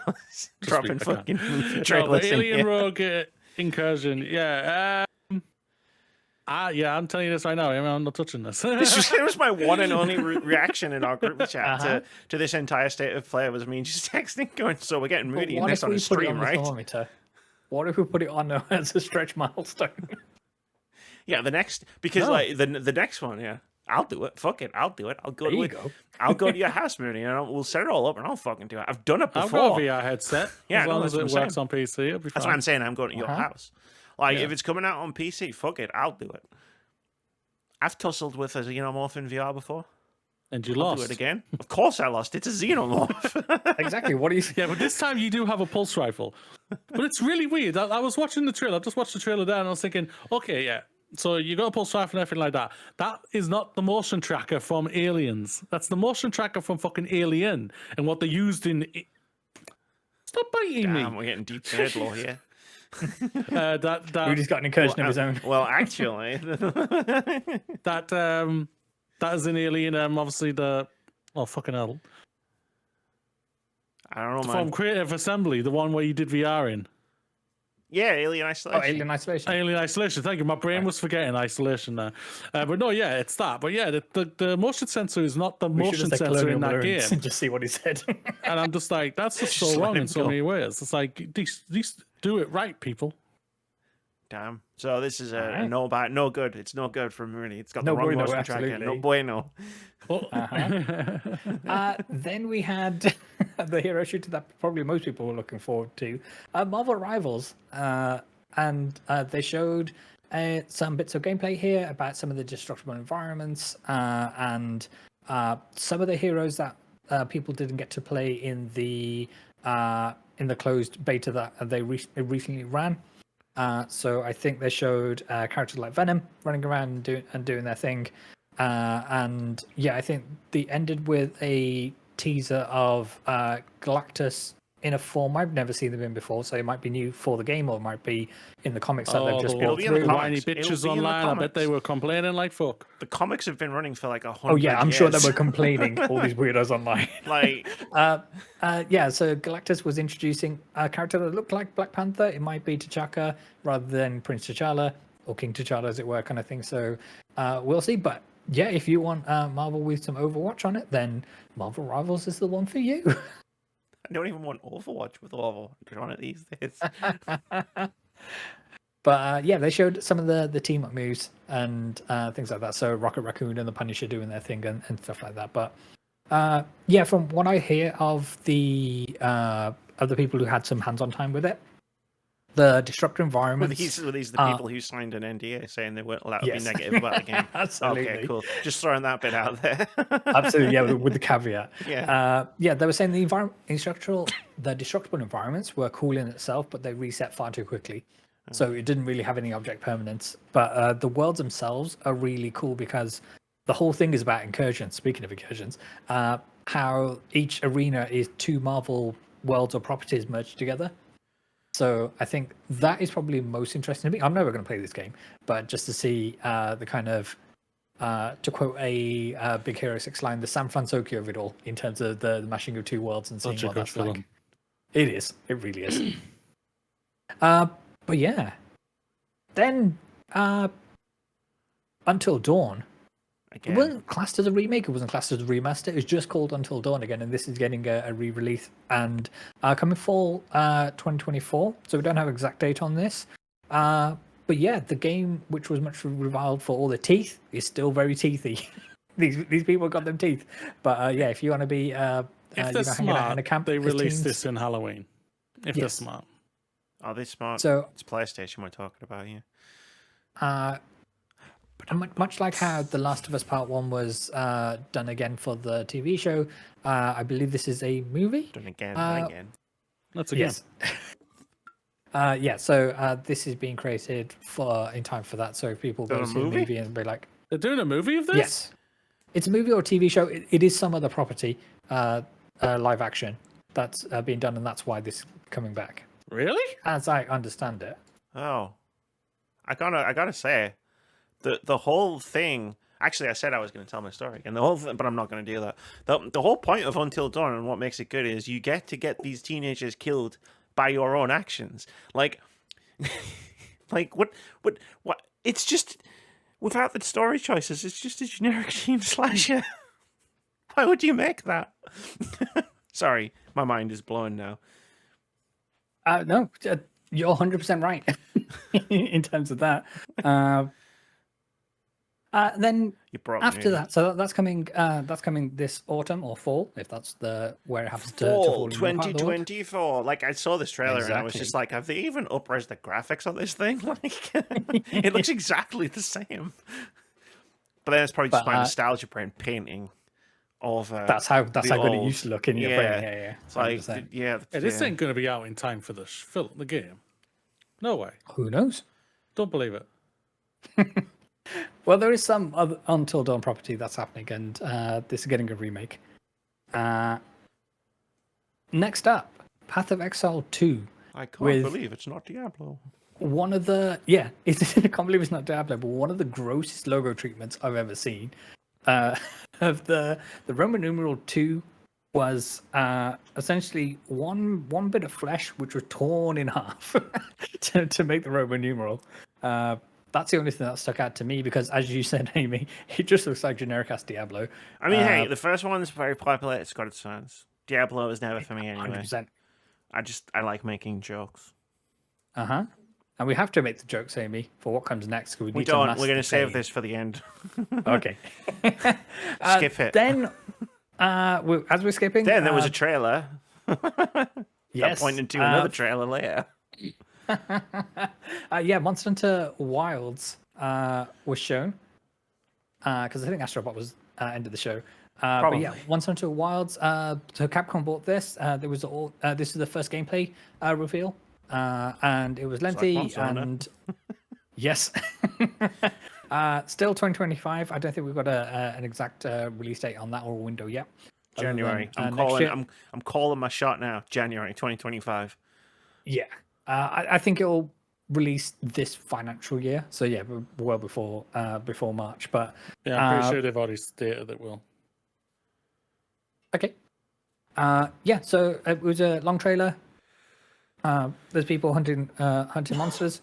Dropping I can't. fucking movie No, trailers but in Alien here. Rogue Incursion, yeah. Yeah, I'm telling you this right now. I'm not touching this. It was my one and only reaction in our group chat to this entire State of Play was me just texting, going, "So we're getting Moody in What this if on we a put it stream, on the right?" thermometer? What if we put it on as a stretch milestone? Yeah, the next because No. like the next one, yeah. I'll do it. Fuck it. I'll do it. I'll go There to you it. go. I'll go to your house, Moody, and we'll set it all up, and I'll fucking do it. I've done it I've before. got a VR headset. Yeah, as no, long that's as what it I'm works saying. on PC, it'll be That's fine. what I'm saying. I'm going to your house. Like, Yeah. if it's coming out on PC, fuck it. I'll do it. I've tussled with a xenomorph in VR before. And you I'll lost. do it again. Of course I lost. It's a xenomorph. Exactly. What do you? Yeah, but this time you do have a pulse rifle. But it's really weird. I was watching the trailer. I just watched the trailer there and I was thinking, okay, yeah. So you got a pulse rifle and everything like that. That is not the motion tracker from Aliens. That's the motion tracker from fucking Alien and what they used in. Stop biting Damn, me. we're getting deep nerd law here. Rudy's got an incursion of his own. Well, actually, that is an Alien. Obviously the fucking hell. I don't know, From man. Creative Assembly, the one where you did VR in. Yeah, Alien Isolation. Oh, Alien Isolation. Alien Isolation. Thank you. My brain was forgetting Isolation there. But no, yeah, it's that. But yeah, the motion sensor is not the We should motion have said sensor in Colonial that Marines game. and just see what he said. And I'm just like, that's just Just so let wrong him in so go. many ways. It's like, these do it right, people. Damn. So this is a Alright. no good. It's no good for Moody. It's got No the wrong bueno, motion tracker. No absolutely. bueno. Then we had the hero shooter that probably most people were looking forward to, Marvel Rivals, and they showed some bits of gameplay here about some of the destructible environments and some of the heroes that people didn't get to play in the closed beta that they recently ran. So I think they showed characters like Venom running around and doing their thing. And yeah, I think they ended with a teaser of Galactus in a form I've never seen them in before, so it might be new for the game or it might be in the comics that they've just built through. Whiny bitches online, I bet they were complaining like fuck. The comics have been running for like 100 Oh yeah, I'm sure they years. were complaining, all these weirdos online. Like, yeah, so Galactus was introducing a character that looked like Black Panther. It might be T'Chaka rather than Prince T'Challa, or King T'Challa as it were, kind of thing. So we'll see. But yeah, if you want Marvel with some Overwatch on it, then Marvel Rivals is the one for you. I don't even want Overwatch with Overwatch on it these days. But yeah, they showed some of the team up moves and things like that. So Rocket Raccoon and the Punisher doing their thing and stuff like that. But yeah, from what I hear of the people who had some hands-on time with it, the disruptive environments. These are the people who signed an NDA saying they weren't allowed to be negative about the game. Absolutely. Okay, cool. Just throwing that bit out there. Absolutely, yeah, with the caveat. Yeah. Yeah, they were saying the destructible environments were cool in itself, but they reset far too quickly. So it didn't really have any object permanence. But the worlds themselves are really cool because the whole thing is about incursions. Speaking of incursions, how each arena is two Marvel worlds or properties merged together. So I think that is probably most interesting to me. I'm never going to play this game, but just to see the kind of, to quote a Big Hero 6 line, the San Francisco of it all in terms of the mashing of two worlds and seeing what that's like. It is. It really is. But yeah. Then Until Dawn. Again. It wasn't classed as a remake. It wasn't classed as a remaster. It was just called Until Dawn again, and this is getting a re-release and coming fall 2024. So we don't have an exact date on this. But yeah, the game, which was much reviled for all the teeth, is still very teethy. these people got them teeth. But yeah, if you want to be if they're smart, in a camp, they release this in Halloween. If they're smart. Are they smart? So it's PlayStation we're talking about here. Much like how The Last of Us Part 1 was done again for the TV show, I believe this is a movie. Done again and again. That's again. Yes. Yeah, so this is being created in time for that. So if people go to see the movie and be like... They're doing a movie of this? Yes. It's a movie or a TV show. It is some other property, live action, that's being done, and that's why this is coming back. Really? As I understand it. Oh. I gotta say... The whole thing. Actually, I said I was going to tell my story again. The whole thing, but I'm not going to do that. The whole point of Until Dawn and what makes it good is you get to get these teenagers killed by your own actions. Like what? It's just without the story choices. It's just a generic teen slasher. Why would you make that? Sorry, my mind is blown now. No, you're 100% right in terms of that. Then after that, so that's coming this autumn or fall, if that's where it happens to fall. 2024. Like I saw this trailer and I was just like, have they even up-res the graphics on this thing? Like it looks exactly the same. But then it's probably just my nostalgia brain painting of that's how good it used to look in your brain. Yeah. It's like this ain't going to be out in time for the game. No way. Who knows? Don't believe it. Well, there is some other Until Dawn property that's happening, and this is getting a remake. Next up, Path of Exile 2. I can't believe it's not Diablo. One of the I can't believe it's not Diablo, but one of the grossest logo treatments I've ever seen. Of the Roman numeral 2 was essentially one bit of flesh which was torn in half to make the Roman numeral. That's the only thing that stuck out to me because, as you said, Amy, it just looks like generic ass Diablo. I mean, hey, the first one's very popular. It's got its fans. Diablo is never for me anyway. 100%. I like making jokes. And we have to make the jokes, Amy, for what comes next. We We need don't. To We're going to save master this for the end. the okay. Skip it. Then, as we're skipping, Then there was a trailer. yes, That pointed to another trailer later. yeah, Monster Hunter Wilds was shown because I think Astrobot was end of the show. But yeah, Monster Hunter Wilds. So Capcom bought this. There was this is the first gameplay reveal, and it was lengthy and yes, still 2025. I don't think we've got an exact release date on that or window yet. January. Than, I'm calling my shot now. January 2025. Yeah, I think it'll release this financial year. So yeah, well before March. But yeah, I'm pretty sure they've already stated it will. Okay. Yeah. So it was a long trailer. There's people hunting monsters.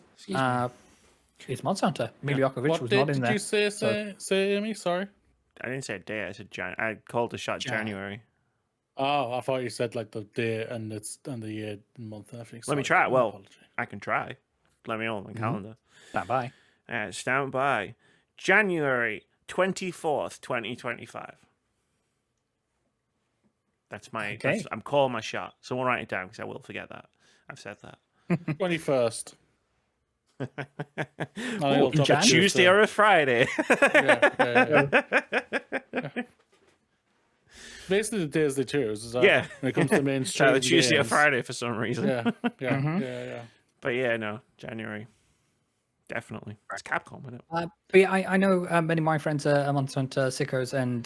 It's Monster Hunter. Miliokovic was not in there. What did you say, Amy? Sorry. I didn't say day. I said I called the shot January. Oh, I thought you said like the day and the year and month. I think. Let me try it. Well, I can try. Let me on my calendar. Stand by. Stand by. January 24th, 2025. That's my. Okay. I'm calling my shot. Someone write it down because I will forget that. I've said that. 21st. Ooh, a Tuesday or a Friday. yeah. Basically, the days they choose. Yeah. When it comes to mainstream. Either Tuesday or Friday for some reason. Yeah. But yeah, no, January. Definitely. It's Capcom, isn't it? But yeah, I know many of my friends are Monster Hunter sickos, and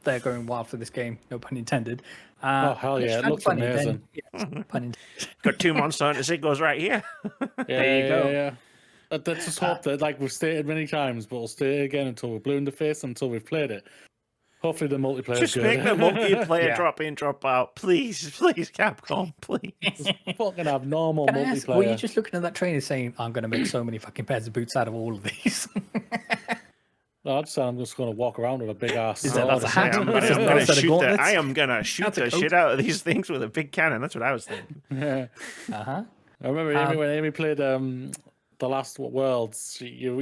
they're going wild for this game. No pun intended. Oh hell yeah! It looks amazing. Pun intended. Got 2 Monster Hunters. It goes right here. There you go. Yeah. Let's just hope that, like we've stated many times, but we'll stay again until we're blue in the face until we've played it. Hopefully the multiplayer is Just good. make the multiplayer drop in, drop out. Please, Capcom, please. Fucking have normal Can I ask, multiplayer. were you just looking at that trailer saying, I'm going to make so many fucking pairs of boots out of all of these? No, I'm just going to walk around with a big ass. Is that that's a hat? I'm That's gonna a set of shoot gauntlets? I am gonna shoot the shit out of these things with a big cannon. That's what I was thinking. Yeah. Uh-huh. I remember Amy, when Amy played the last Worlds. You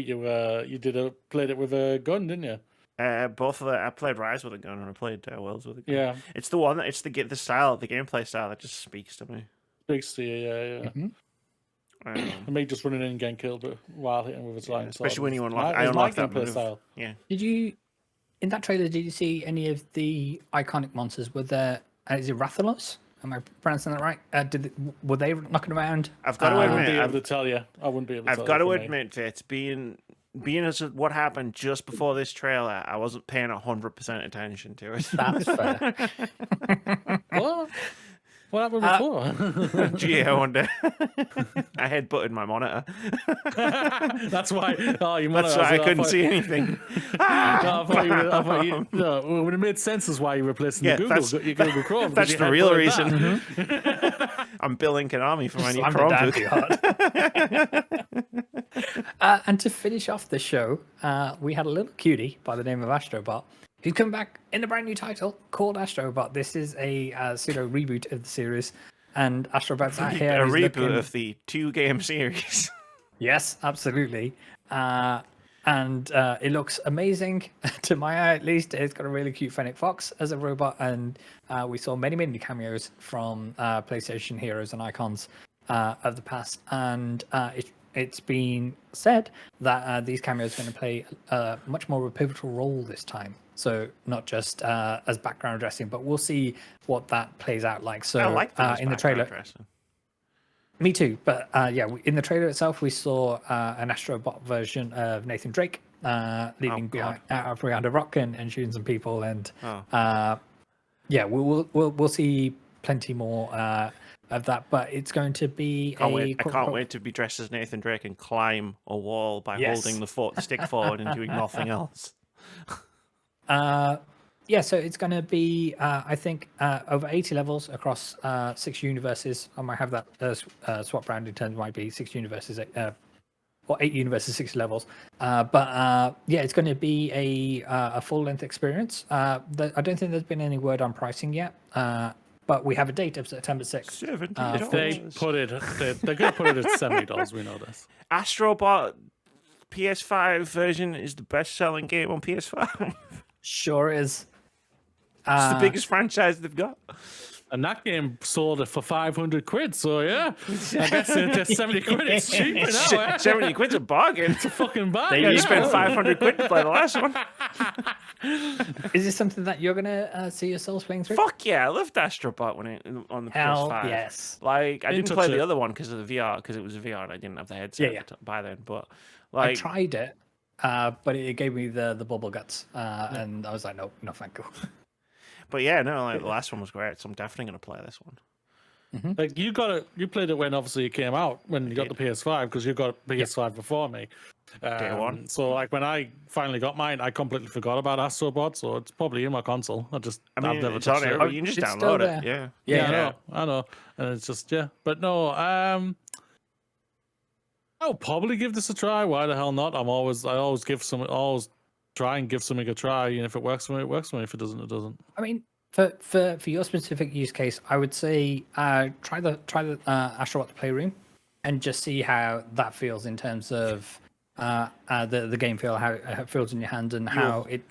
played it with a gun, didn't you? Both of I played Rise with a gun and I played Worlds with a gun. Yeah. It's the one. It's the style, the gameplay style that just speaks to me. Speaks to you, yeah. Mm-hmm. And me just running in and getting killed while hitting with his line. Especially when you unlock. I unlocked that gameplay move. style. Yeah. Did you, in that trailer, did you see any of the iconic monsters? Were there, is it Rathalos? Am I pronouncing that right? Were they knocking around? I've got to I wouldn't admit, be able to tell you. I wouldn't be able to I've tell got you to for me. admit, Vitz, being as what happened just before this trailer, I wasn't paying 100% attention to it. That's fair. What happened before? Gee, I wonder. I headbutted my monitor. That's why. Oh, you That's why I couldn't see anything. I thought you, no, well, it made sense as why you're replacing Yeah, your Google Chrome. That's because the you real headbutted reason. I'm billing Konami for my new Slammed it Chromebook. down too hard. And to finish off the show, we had a little cutie by the name of Astrobot, who's come back in a brand new title called Astrobot. This is a pseudo reboot of the series, and Astrobot's out here. A reboot of the 2-game series. Yes, absolutely. And it looks amazing to my eye, at least. It's got a really cute Fennec Fox as a robot, and we saw many cameos from PlayStation heroes and icons of the past. And it's been said that these cameos are going to play much more of a pivotal role this time. So not just as background dressing, but we'll see what that plays out like. So I like them as in the trailer. dressing. Me too, but yeah, in the trailer itself, we saw an Astrobot version of Nathan Drake leaving behind a rock and shooting some people, and yeah, we'll see plenty more of that. But it's going to be I can't wait to be dressed as Nathan Drake and climb a wall by holding the stick forward and doing nothing else. Yeah, so it's going to be, I think, over 80 levels across 6 universes. I might have that swap round in terms of might be 6 universes, or 8 universes, 6 levels. But yeah, it's going to be a full-length experience. I don't think there's been any word on pricing yet. but we have a date of September 6th. $70. They put it. They're going to put it at $70. We know this. Astrobot PS5 version is the best-selling game on PS5. Sure is. It's the biggest franchise they've got. And that game sold it for 500 quid. So yeah, I guess it's 70 quid. It's cheaper now. Eh? 70 quid's a bargain. It's a fucking bargain. You spent 500 quid to play the last one. Is this something that you're gonna see yourselves playing through? Fuck yeah, I loved Astrobot on the Hell PS5. yes. Like I didn't touch play the it. other one because of the VR, because it was a VR and I didn't have the headset Yeah. by then. But I like, tried it, but it gave me the bubble guts, and I was like, no, thank you. but yeah, no, like the last one was great, so I'm definitely gonna play this one. Like you played it when obviously it came out when you got the PS5 because you got PS5 before me. Day one. So like when I finally got mine, I completely forgot about Astrobot, so it's probably in my console. I I've mean, never it's on touched it. it. But you can just It's still download it. there. Yeah. I know, and it's just but no. I'll probably give this a try. Why the hell not? I always try and give something a try, and if it works for me, it works for me. If it doesn't, it doesn't. I mean, for your specific use case, I would say try the Astrobot Playroom, and just see how that feels in terms of the game feel, how it feels in your hand, and how it.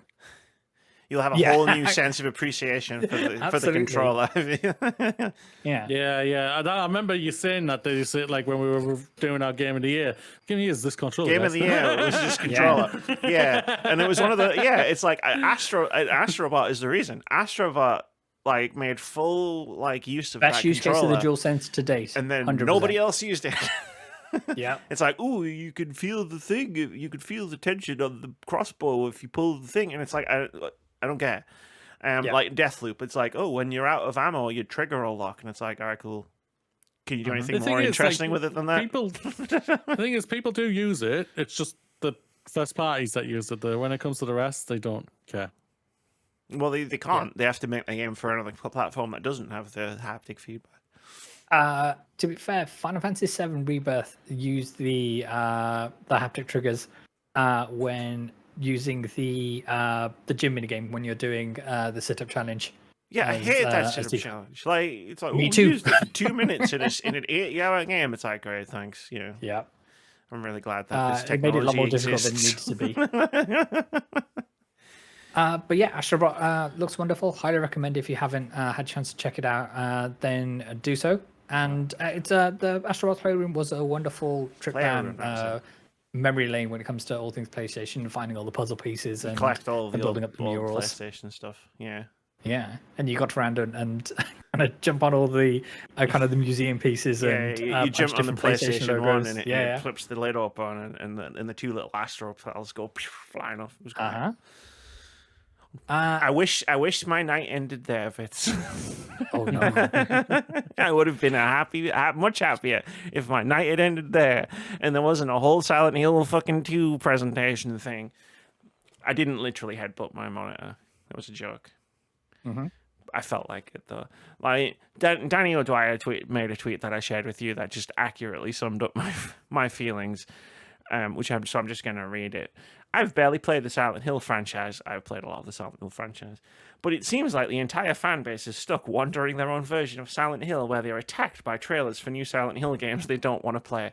You'll have a whole new sense of appreciation for the controller. Yeah. I remember you saying that. You said like when we were doing our game of the year. Game of the year is this controller. Game of the year it was this controller. Yeah, and it was one of the It's like Astrobot is the reason. Astrobot like made full like use of Best that use case controller, of the DualSense to date, and then 100%. nobody else used it. Yeah. It's like, oh, you can feel the thing. You could feel the tension on the crossbow if you pull the thing, and it's like I don't get it. Like Deathloop, it's like, oh, when you're out of ammo, your trigger will lock, and it's like, all right, cool. Can you do anything more interesting with it than that? The thing is, people do use it. It's just the first parties that use it. When it comes to the rest, they don't care. Well, they can't. Yeah. They have to make the game for another platform that doesn't have the haptic feedback. To be fair, Final Fantasy VII Rebirth used the haptic triggers when using the gym minigame when you're doing the sit-up challenge. Yeah, I hate that sit-up challenge. Like it's like me too. Used it for 2 minutes in an 8-hour game. It's like, great, thanks. Yeah. I'm really glad that this technology it made it a lot more exists. difficult than it needs to be. But yeah, Astrobot looks wonderful. Highly recommend if you haven't had a chance to check it out, then do so. And it's the Astrobot Playroom was a wonderful trip down memory lane when it comes to all things PlayStation and finding all the puzzle pieces and collect all the building up the murals. PlayStation stuff. Yeah, and you got around and kind of jump on all the kind of the museum pieces and you jump on the PlayStation one and it flips the lid open and the two little Astro pals go flying off. It was great. I wish my night ended there, Vitz. Oh no! I would have been much happier if my night had ended there, and there wasn't a whole Silent Hill fucking 2 presentation thing. I didn't literally headbutt my monitor. That was a joke. Mm-hmm. I felt like it though. Like Danny O'Dwyer made a tweet that I shared with you that just accurately summed up my feelings. I'm just gonna read it. I've barely played the Silent Hill franchise. I've played a lot of the Silent Hill franchise. But it seems like the entire fan base is stuck wandering their own version of Silent Hill where they're attacked by trailers for new Silent Hill games they don't want to play.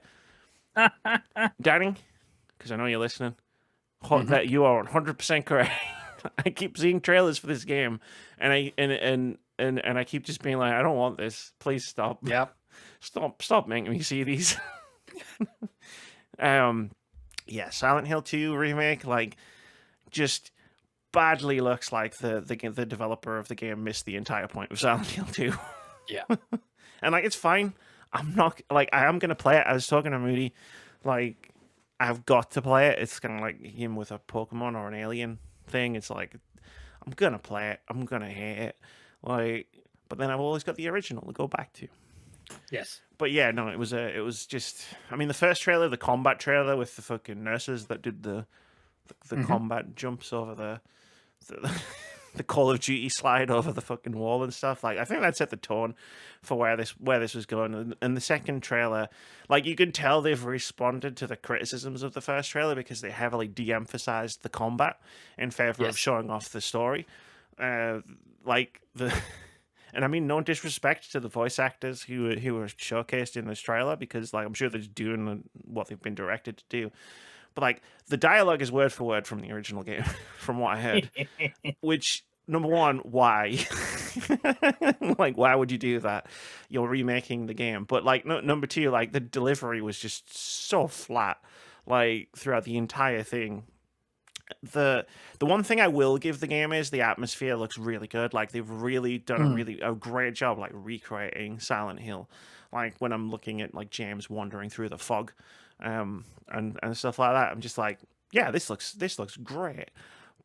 Danny, because I know you're listening, that you are 100% correct. I keep seeing trailers for this game and I keep just being like, I don't want this. Please stop. Yep. Stop making me see these. Yeah, Silent Hill 2 remake, like, just badly looks like the developer of the game missed the entire point of Silent Hill 2. Yeah. And, like, it's fine. I'm not, like, I am going to play it. I was talking to Moody, like, I've got to play it. It's kind of like him with a Pokemon or an Alien thing. It's like, I'm going to play it. I'm going to hate it. Like, but then I've always got the original to go back to. Yes. But yeah, no, it was just. I mean, the first trailer, the combat trailer with the fucking nurses that did the combat jumps over the Call of Duty slide over the fucking wall and stuff. Like, I think that set the tone for where this was going. And the second trailer, like, you can tell they've responded to the criticisms of the first trailer because they heavily de-emphasized the combat in favor of showing off the story. And I mean, no disrespect to the voice actors who were showcased in this trailer, because like I'm sure they're doing what they've been directed to do. But like the dialogue is word for word from the original game, from what I heard. Which, number one, why? Like, why would you do that? You're remaking the game. But like, number two, like the delivery was just so flat, like throughout the entire thing. The one thing I will give the game is the atmosphere looks really good. Like they've really done a great job like recreating Silent Hill. Like when I'm looking at like James wandering through the fog, and stuff like that, I'm just like, yeah, this looks great.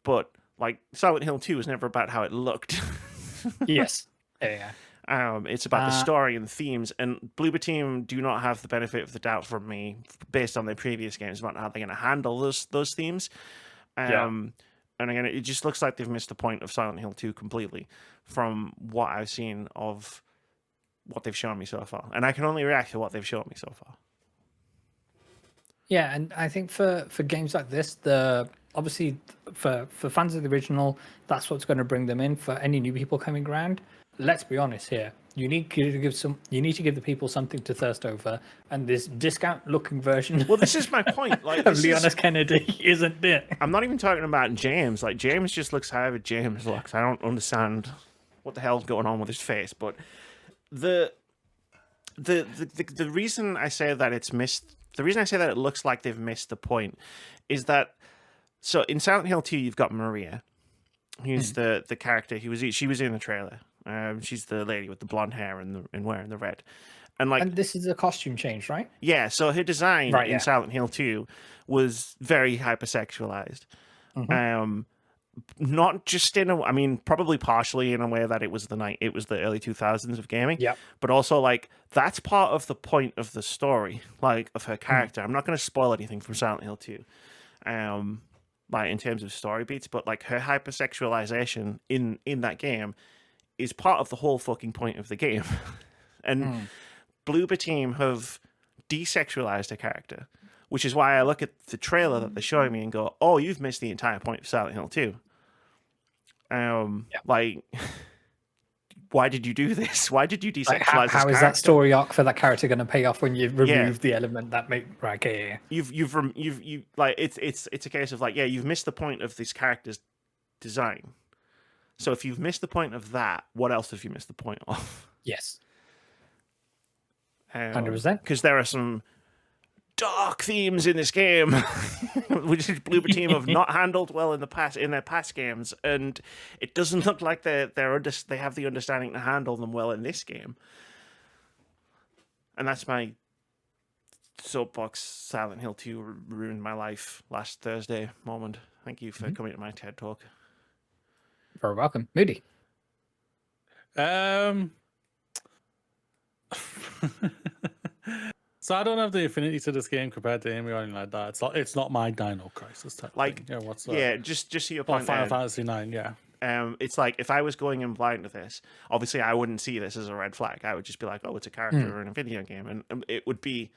But like Silent Hill 2 was never about how it looked. Yes. Yeah. It's about the story and the themes, and Bloober Team do not have the benefit of the doubt from me based on their previous games about how they're going to handle those themes. And again, it just looks like they've missed the point of Silent Hill 2 completely from what I've seen of what they've shown me so far. And I can only react to what they've shown me so far. Yeah, and I think for games like this, obviously for fans of the original, that's what's going to bring them in. For any new people coming around, let's be honest here. You need to give the people something to thirst over, and this discount-looking version. Well, this is my point. Like of Leon Kennedy isn't it? I'm not even talking about James. Like James just looks however James looks. I don't understand what the hell's going on with his face. But the reason I say that it's missed, the reason I say that it looks like they've missed the point, is that so in Silent Hill 2 you've got Maria, who's the character she was in the trailer. She's the lady with the blonde hair and wearing the red. And this is a costume change, right? Yeah, so her design in Silent Hill 2 was very hypersexualized. Not just I mean, probably partially in a way that it was the early 2000s of gaming. Yeah. But also, like, that's part of the point of the story, like, of her character. I'm not going to spoil anything from Silent Hill 2, like, in terms of story beats, but, like, her hypersexualization in that game is part of the whole fucking point of the game. And Bloober Team have desexualized her character, which is why I look at the trailer that they're showing me and go, oh, you've missed the entire point of Silent Hill 2. Like, why did you do this? Why did you desexualize this how is that story arc for that character going to pay off when you remove the element that make right? Okay, You've like it's a case of like, yeah, you've missed the point of this character's design. So if you've missed the point of that, what else have you missed the point of? Yes. 100%. Because there are some dark themes in this game, which Bloober Team have not handled well in their past games, and it doesn't look like they have the understanding to handle them well in this game. And that's my soapbox. Silent Hill 2 ruined my life last Thursday moment. Thank you for coming to my TED Talk. Very welcome, Moody. So I don't have the affinity to this game compared to Amy or anything like that. It's not my Dino Crisis type like thing. Yeah, what's that? Yeah, just to your point. Final Fantasy 9, yeah. It's like if I was going in blind to this, obviously I wouldn't see this as a red flag. I would just be like, oh, it's a character in a video game, and it would be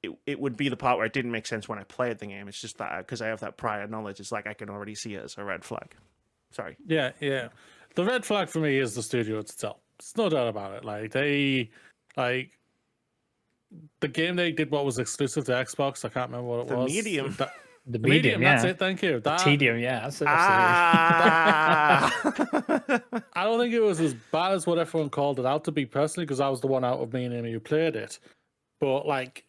the part where it didn't make sense when I played the game. It's just that because I have that prior knowledge, it's like I can already see it as a red flag. Sorry. Yeah. The red flag for me is the studio itself. There's no doubt about it. Like the game they did what was exclusive to Xbox. I can't remember what it was. Medium. The medium, yeah. That's it. Thank you. The tedium, yeah. Absolutely. I don't think it was as bad as what everyone called it out to be personally, because I was the one out of me and Amy who played it. But like,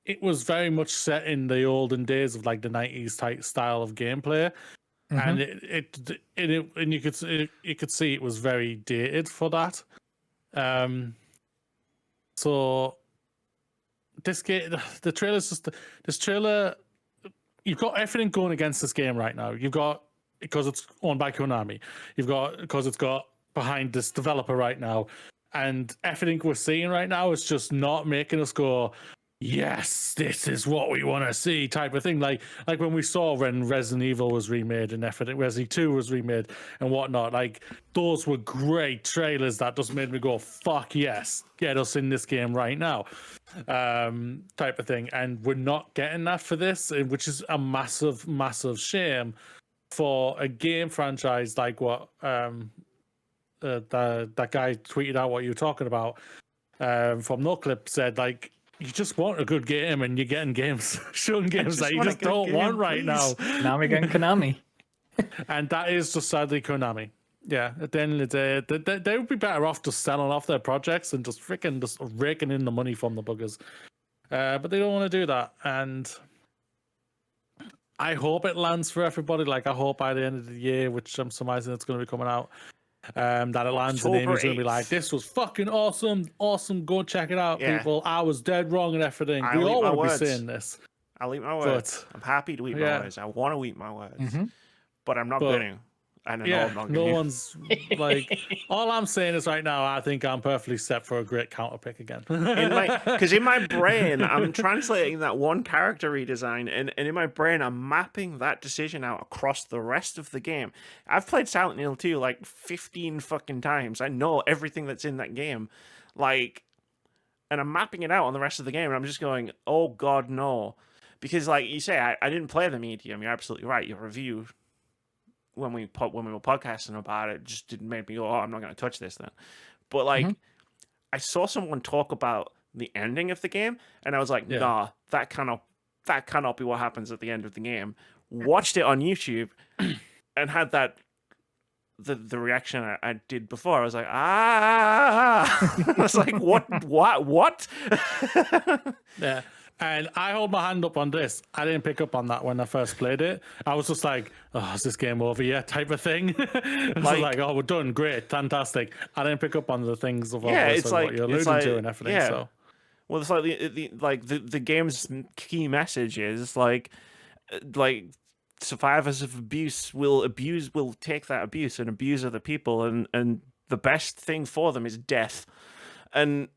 it was very much set in the olden days of like the 90s type style of gameplay. And and you could see it was very dated for that. So this game, the trailer's just this trailer. You've got everything going against this game right now. You've got, because it's owned by Konami. You've got, because it's got behind this developer right now, and everything we're seeing right now is just not making us go, yes, this is what we want to see type of thing. Like when we saw when Resident Evil was remade and everything, Resident 2 was remade and whatnot, like those were great trailers that just made me go, fuck yes, get us in this game right now, type of thing. And we're not getting that for this, which is a massive shame for a game franchise like what that guy tweeted out what you were talking about from NoClip said like you just want a good game and you're getting games, shooting games that you just don't want right now. Konami going Konami. And that is just sadly Konami. Yeah, at the end of the day, they would be better off just selling off their projects and just freaking just raking in the money from the buggers. But they don't want to do that. And I hope it lands for everybody. Like, I hope by the end of the year, which I'm surmising it's going to be coming out, that it lands and Amy's going to be like, this was fucking awesome. Awesome. Go check it out, people. I was dead wrong and everything. We all want to be saying this. I'll eat my words. I'm happy to eat my words. I want to eat my words. But I'm not going to. And no one's like. All I'm saying is right now, I think I'm perfectly set for a great counter pick again. Because in my brain, I'm translating that one character redesign, and in my brain, I'm mapping that decision out across the rest of the game. I've played Silent Hill 2 like 15 fucking times. I know everything that's in that game, like, and I'm mapping it out on the rest of the game, and I'm just going, oh god, no, because like you say, I didn't play the medium. You're absolutely right. Your review, when we were podcasting about it, just didn't make me go, oh, I'm not going to touch this then. But like, I saw someone talk about the ending of the game, and I was like, nah, that cannot be what happens at the end of the game. Watched it on YouTube, and had that the reaction I did before. I was like, I was like, what? Yeah. And I hold my hand up on this. I didn't pick up on that when I first played it. I was just like, oh, is this game over yet? Type of thing. like, oh, we're done. Great. Fantastic. I didn't pick up on the things of it's like, what you're alluding to and everything. Yeah. So. Well, it's like the game's key message is like survivors of abuse will take that abuse and abuse other people, and the best thing for them is death. And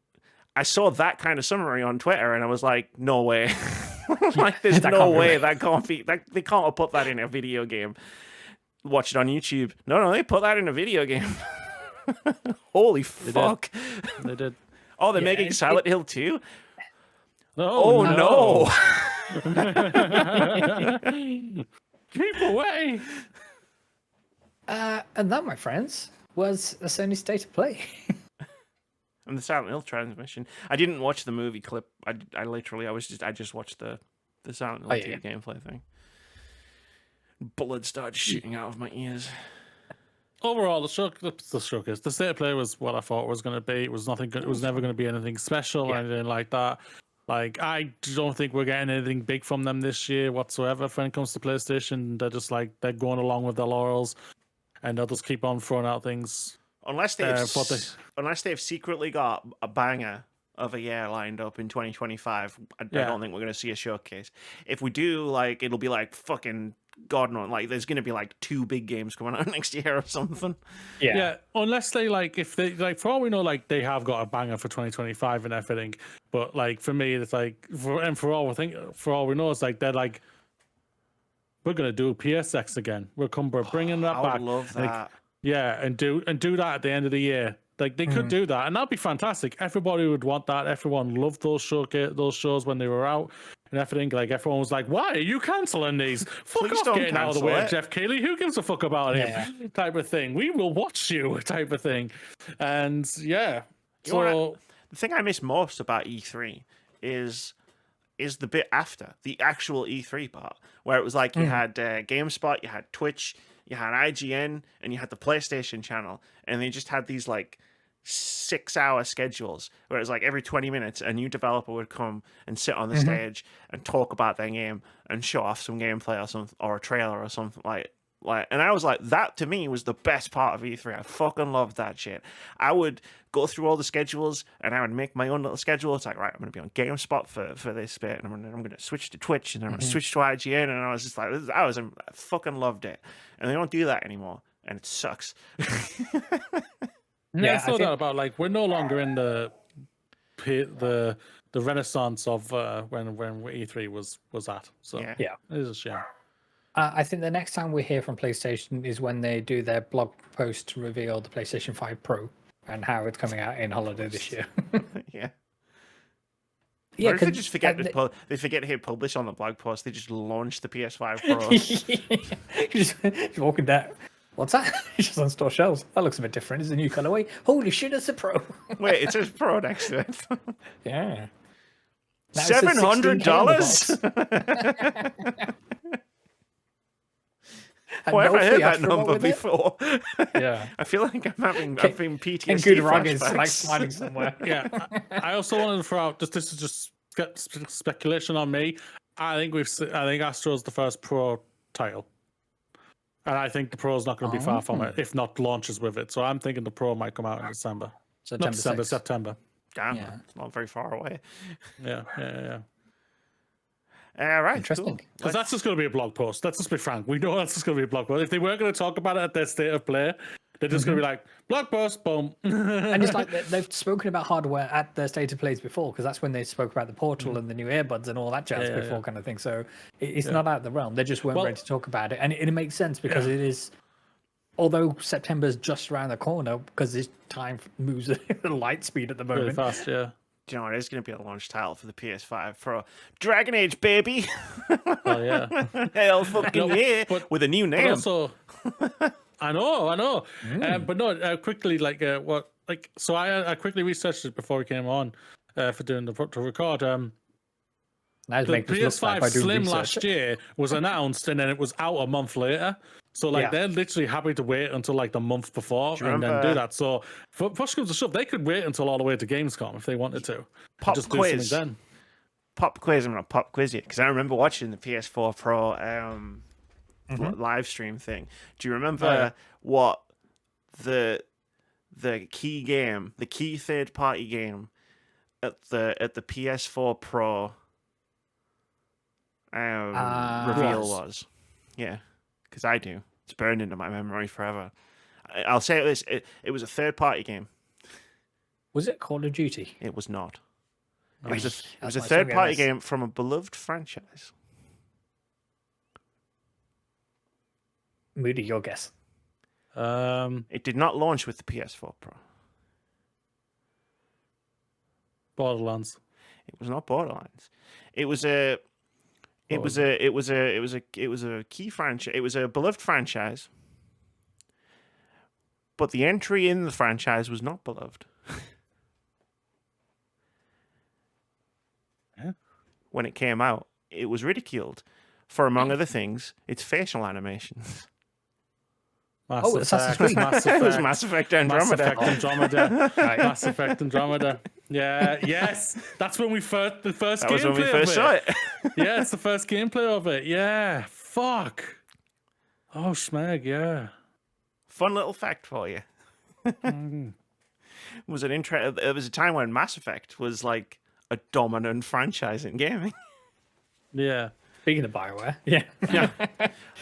I saw that kind of summary on Twitter, and I was like, no way. Like, there's no way that can't be. They can't have put that in a video game. Watch it on YouTube. No, they put that in a video game. Holy fuck. They did. Oh, they're making Silent Hill 2? Oh no. Keep away. And that, my friends, was a Sony State of Play. And the Silent Hill transmission. I didn't watch the movie clip. I just watched the Silent Hill 2 gameplay thing. Blood started shooting out of my ears. Overall, the State of Play was what I thought it was going to be. It was nothing good. It was never going to be anything special or anything like that. Like, I don't think we're getting anything big from them this year whatsoever when it comes to PlayStation. They're just like, they're going along with their laurels, and they'll just keep on throwing out things. Unless they've secretly got a banger of a year lined up in 2025, I don't think we're going to see a showcase. If we do, like, it'll be like fucking God knows, like there's going to be like 2 big games coming out next year or something. Yeah. Unless they if they for all we know, like they have got a banger for 2025 and everything. But like for me, it's like for all we know, it's like they're like, we're going to do PSX again. We're bringing that back. I would love that. Like, yeah, and do that at the end of the year. Like they could do that, and that'd be fantastic. Everybody would want that. Everyone loved those shows when they were out and everything. Like everyone was like, "Why are you canceling these? Fuck off, getting out of the way, Geoff Keighley. Who gives a fuck about him?" Type of thing. We will watch you, type of thing. And the thing I miss most about E3 is the bit after the actual E3 part, where it was like you had GameSpot, you had Twitch, you had IGN, and you had the PlayStation channel, and they just had these like 6-hour schedules where it was like every 20 minutes a new developer would come and sit on the stage and talk about their game and show off some gameplay or something, or a trailer or something like. And I was like, that to me was the best part of E3. I fucking loved that shit. I would go through all the schedules and I would make my own little schedule. It's like, right, I'm going to be on GameSpot for this bit, and I'm going to switch to Twitch, and then I'm going to switch to IGN, and I was just like, I fucking loved it. And they don't do that anymore, and it sucks. It's no doubt about, like, we're no longer in the renaissance of when E3 was at. So it is a shame. I think the next time we hear from PlayStation is when they do their blog post to reveal the PlayStation 5 Pro and how it's coming out in holiday this year. Or if they just forget they forget to hit publish on the blog post, they just launch the PS5 Pro. just walking down What's that? It's just on store shelves. That looks a bit different. It's a new colorway. Holy shit, it's a Pro. Wait, it says Pro next to it. Yeah. Now it says $700? And Why have no I heard free that extra number with it? before? Yeah. I feel like I'm having PTSD And good Rog is like flashbacks. smiling somewhere. Yeah, I also wanted to throw out. This is just speculation on me. I think Astro's the first Pro title, and I think the Pro's not going to be far from it, if not launches with it. So I'm thinking the Pro might come out in December. Not December, 6th. September. Damn, Yeah. it's not very far away. Yeah. Right, Interesting. cool. Because that's just going to be a blog post. Let's just be frank. We know that's just going to be a blog post. If they weren't going to talk about it at their state of play, they're just going to be like, blog post, boom. And it's like they've spoken about hardware at their state of plays before, because that's when they spoke about the Portal and the new earbuds and all that jazz before, kind of thing. So it's not out of the realm. They just weren't ready to talk about it. And it makes sense because it is, although September's just around the corner, because this time moves at light speed at the moment. Really fast, yeah. Do you know what? It's going to be a launch title for the PS5 Pro. Dragon Age, baby! Oh, yeah. Hell fucking yeah! With a new But name. also, I know. But no, quickly, so I quickly researched it before we came on for doing to record. Now The PS5 Slim last year was announced, and then it was out a month later. So they're literally happy to wait until the month before and then do that. So for push comes to shove, they could wait until all the way to Gamescom if they wanted to. Pop just quiz. do something then. Pop quiz. I'm going to pop quiz you because I remember watching the PS4 Pro live stream thing. Do you remember what the key game, the key third party game at the PS4 Pro reveal was? Yeah, because I do. It's burned into my memory forever. I'll say this: it was a third party game. Was it Call of Duty? It was not. It Nice. was a third party game from a beloved franchise. Moody, your guess. It did not launch with the PS4 Pro. Borderlands. It was not Borderlands. It was a key franchise. It was a beloved franchise. But the entry in the franchise was not beloved. When it came out, it was ridiculed for, among other things, its facial animations. Assassin's Creed. It was Mass Effect Andromeda. Mass Effect Andromeda. Yeah, yes. That's when the first That was when we first saw it. Yeah, it's the first gameplay of it. Yeah. Fuck. Oh, schmeg, yeah. Fun little fact for you. It was a time when Mass Effect was like a dominant franchise in gaming. Yeah. Speaking of BioWare, yeah.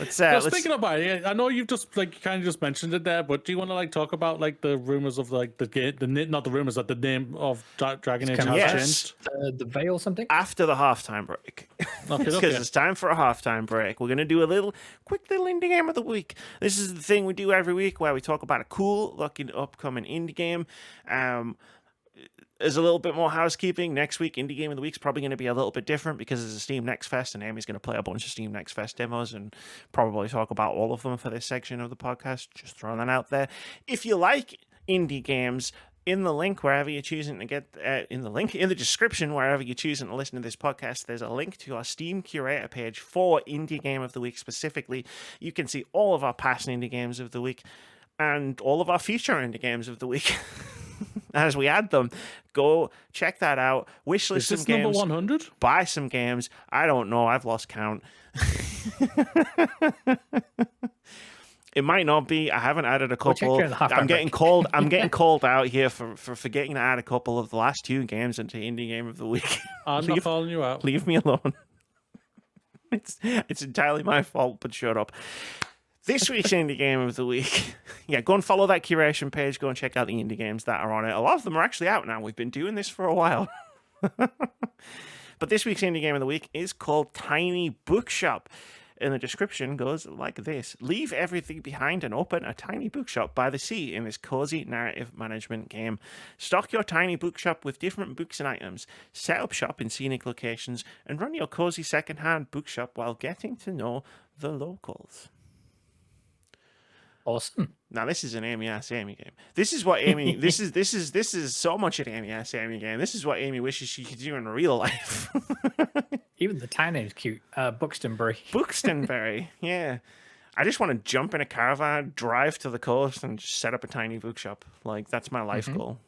Speaking of BioWare, I know you've just kind of just mentioned it there, but do you want to talk about the rumors of the game, not the rumors, that the name of Dragon Age has changed? The Veil something? After the halftime break. Because it's time for a halftime break. We're going to do a quick little indie game of the week. This is the thing we do every week where we talk about a cool looking upcoming indie game. There's a little bit more housekeeping. Next week, Indie Game of the Week's probably going to be a little bit different because there's a Steam Next Fest, and Amy's going to play a bunch of Steam Next Fest demos and probably talk about all of them for this section of the podcast. Just throwing that out there. If you like indie games, in the link wherever you're choosing to get in the description wherever you're choosing to listen to this podcast, there's a link to our Steam curator page for Indie Game of the Week specifically. You can see all of our past indie games of the week and all of our future indie games of the week. As we add them, go check that out. Wishlist some games. Number 100? Buy some games. I don't know. I've lost count. It might not be. I haven't added a couple. I'm getting called. I'm getting called out here for forgetting to add a couple of the last two games into Indie Game of the Week. I'm not calling you out. Leave me alone. It's entirely my fault. But shut up. This week's Indie Game of the Week. Yeah, go and follow that curation page. Go and check out the indie games that are on it. A lot of them are actually out now. We've been doing this for a while. But this week's Indie Game of the Week is called Tiny Bookshop. And the description goes like this. Leave everything behind and open a tiny bookshop by the sea in this cozy narrative management game. Stock your tiny bookshop with different books and items. Set up shop in scenic locations and run your cozy secondhand bookshop while getting to know the locals. Awesome. Now this is an Amy Ass Amy game. This is what Amy. this is so much an Amy Ass Amy game. This is what Amy wishes she could do in real life. Even the town name's cute. Buxtonbury. Buxtonbury, yeah. I just want to jump in a caravan, drive to the coast, and just set up a tiny bookshop. Like that's my life goal.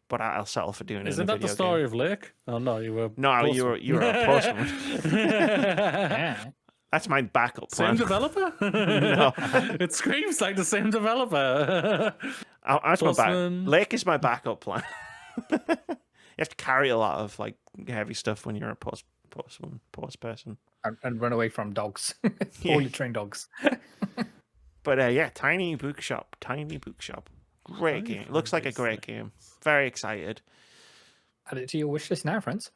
But I'll settle for doing it. Isn't that the story of Lake? Oh no, you were. No, postman. you were a postman. Yeah. That's my backup plan. Same developer? No. It screams like the same developer. That's my Postman. Lake is my backup plan. You have to carry a lot of like heavy stuff when you're a post person. And run away from dogs. Yeah. Poorly trained dogs. But yeah, tiny bookshop. Great game. Looks like a great game. Very excited. Add it to your wish list now, friends.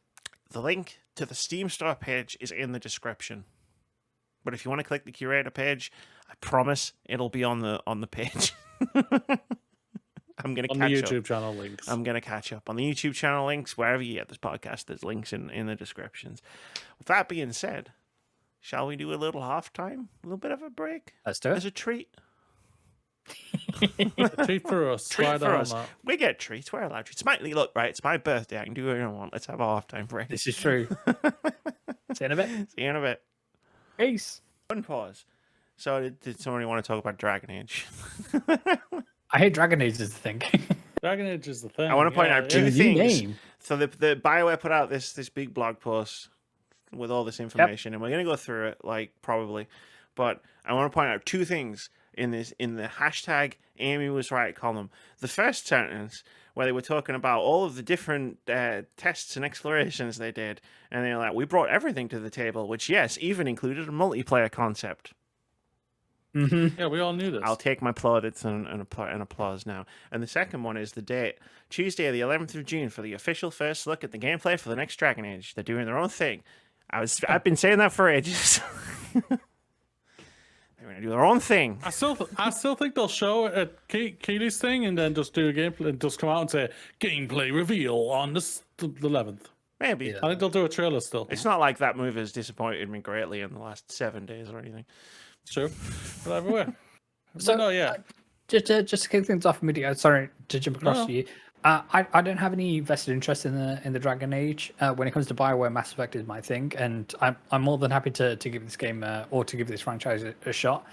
The link to the Steam store page is in the description. But if you want to click the curator page, I promise it'll be on the page. I'm gonna On catch the up. YouTube channel links. I'm gonna catch up on the YouTube channel links, wherever you get this podcast. There's links in the descriptions. With that being said, shall we do a little halftime? A little bit of a break Let's do it. as a treat. A treat for us. Treat Right for on us. that. We get treats. We're allowed treats. Look, right? It's my birthday. I can do whatever I want. Let's have a halftime break. This is true. See you in a bit. See you in a bit. Peace. One pause. So, did somebody want to talk about Dragon Age? I hate Dragon Age is the thing. Dragon Age is the thing. I want to point out two New things. name. So the BioWare put out this big blog post with all this information, and we're gonna go through it, like probably. But I want to point out two things in the hashtag Amy was right column. The first sentence where they were talking about all of the different tests and explorations they did, and they're like, we brought everything to the table, which yes, even included a multiplayer concept. Mm-hmm. Yeah, we all knew this. I'll take my plaudits and applause now. And the second one is the date, Tuesday, the 11th of June, for the official first look at the gameplay for the next Dragon Age. They're doing their own thing. I've been saying that for ages. They're going to do their own thing. I still think they'll show it at Keighley's thing and then just do a gameplay and just come out and say gameplay reveal on the 11th. Maybe. Yeah. I think they'll do a trailer still. It's not like that movie has disappointed me greatly in the last 7 days or anything. It's true. But everywhere. So, But no, yeah. Just to kick things off, Moody, sorry to jump across No. to you. I don't have any vested interest in the Dragon Age. When it comes to BioWare, Mass Effect is my thing, and I'm more than happy to give this game or to give this franchise a shot.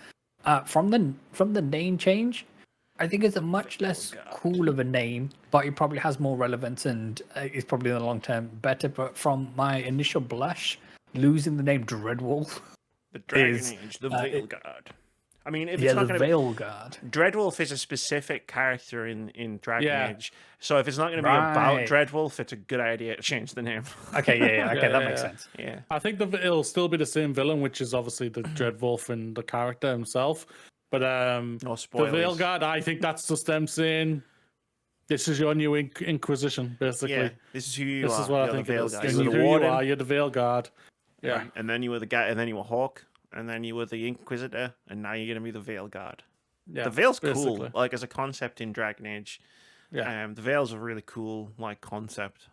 From the name change, I think it's a much less cool of a name, but it probably has more relevance and is probably in the long term better. But from my initial blush, losing the name Dreadwolf. The Dragon Is, Age, the Veilguard. I mean, if Yeah, it's not the going to be... Veilguard. Dreadwolf is a specific character in Dragon Yeah. Age. So if it's not going to be about Right. Dreadwolf, it's a good idea to change the name. Okay, yeah, okay, that Yeah, makes yeah. sense. Yeah. I think it'll still be the same villain, which is obviously the Dreadwolf and the character himself. But No the spoilers. Veilguard, I think that's just them saying, "This is your new Inquisition, basically. Yeah, this is who you This are. is what I You're think the it is. Veilguard. This You is were who the you Warden, are. You're the Veilguard. Yeah. and then you were the guy, and then you were Hawk, and then you were the Inquisitor, and now you're going to be the Veilguard. Yeah, The Veil's basically. cool, like as a concept in Dragon Age. Yeah. The Veil's a really cool like concept.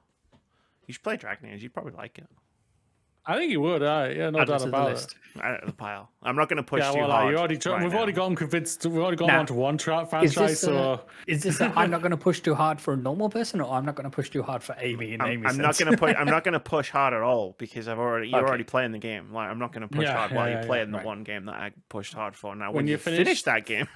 You should play Dragon Age. You'd probably like it. I think you would. Yeah, no Add it doubt to the about it. list. Out of the pile. I'm not going to push Yeah, too well, hard. we've right already now. gone convinced. We've already gone Now, on to one Is franchise. this, So is this I'm not going to push too hard for a normal person, or I'm not going to push too hard for Amy and Amy's I'm not sense? going to push. I'm not going to push hard at all because you're Okay. already playing the game. Like I'm not going to push Yeah, hard while yeah, you're yeah, playing the right. one game that I pushed hard for. Now, When when you you finish- finish that game,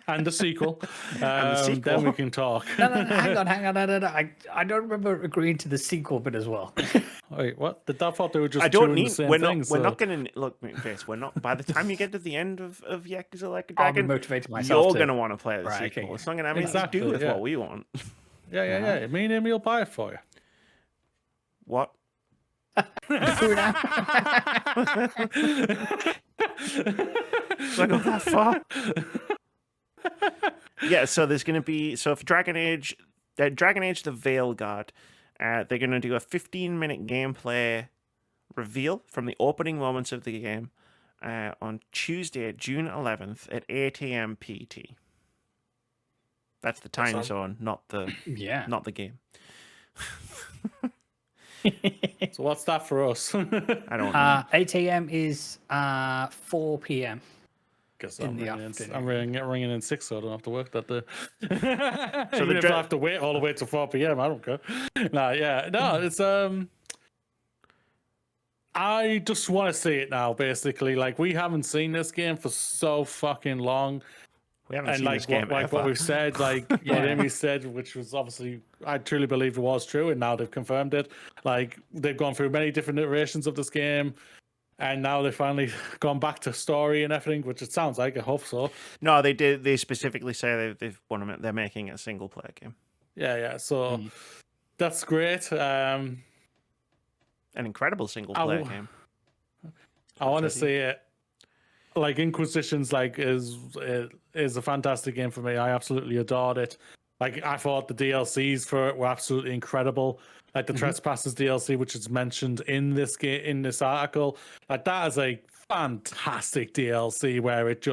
and the sequel. the sequel. Then we can talk. No, hang on. No. I don't remember agreeing to the sequel bit as well. Wait, what? I thought they were just I don't doing need. the same We're thing. not. We're not going to look, Vince. We're not. By the time you get to the end of Yakuza Like a I'll be Dragon, motivating myself you're to- going to want to play the Right, okay, sequel. yeah. It's not going to have anything to Exactly, do with yeah. what we want. Yeah. Me and Amy will buy it for you. What? Do I go that far? Yeah, so there's going to be... So for Dragon Age the Veilguard, they're going to do a 15-minute gameplay reveal from the opening moments of the game on Tuesday, June 11th at 8 a.m. PT. That's the time zone, not the Yeah. not the game. So what's that for us? I don't know. 8 a.m. is 4 p.m. Guess In I'm the ringing in, afternoon. I'm ringing in 6, so I don't have to work that day. So Even if I have to wait all the way to 4 p.m., I don't care. No, it's I just want to see it now. Basically, like we haven't seen this game for so fucking long. We haven't And seen like this game what ever. we've said, like what Amy said, which was obviously I truly believed it was true, and now they've confirmed it. Like they've gone through many different iterations of this game, and now they've finally gone back to story and everything, which it sounds like. I hope so. No, they did. They specifically say they're making a single player game. Yeah. So that's great. An incredible single player game. I want to see it. Like Inquisition's is a fantastic game for me. I absolutely adored it. Like I thought the DLCs for it were absolutely incredible. Like the Trespassers DLC, which is mentioned in this game in this article, like that is a fantastic DLC where it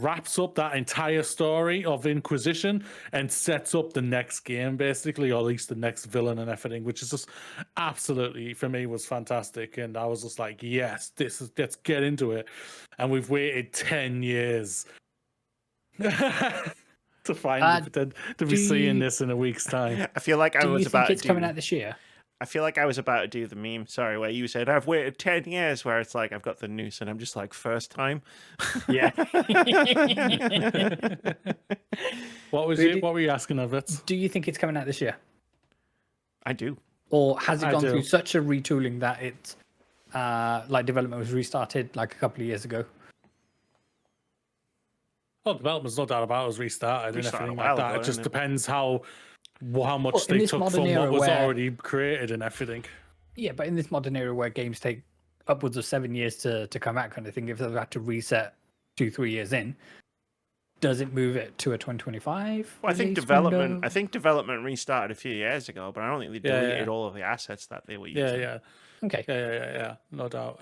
wraps up that entire story of Inquisition and sets up the next game basically, or at least the next villain and everything, which is just absolutely for me was fantastic. And I was just like, yes, let's get into it. And we've waited 10 years to find to be seeing this in a week's time. I feel like I was about to do... Do you think it's coming out this year? I feel like I was about to do the meme, sorry, where you said, I've waited 10 years, where it's like, I've got the noose, and I'm just like, first time? Yeah. What were you asking of it? Do you think it's coming out this year? I do. Or has it gone through such a retooling that it's, like development was restarted like a couple of years ago? Well, development's no doubt about it was restarted and everything like that. It just depends how much they took from what was already created and everything. Yeah, but in this modern era where games take upwards of 7 years to come out kind of thing, if they've had to reset 2-3 years in, does it move it to a 2025? Well, I think development restarted a few years ago, but I don't think they deleted all of the assets that they were using. Yeah. Okay. Yeah, no doubt.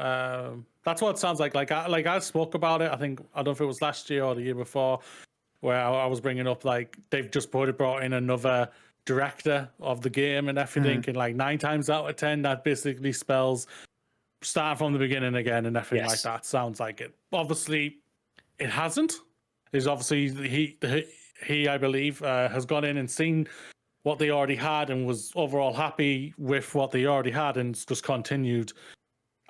That's what it sounds like. Like I spoke about it. I don't know if it was last year or the year before, where I was bringing up like they've just brought in another director of the game and everything, and like 9 times out of 10 that basically spells start from the beginning again and everything like that. Sounds like it. Obviously, it hasn't. Is obviously he I believe has gone in and seen what they already had and was overall happy with what they already had and just continued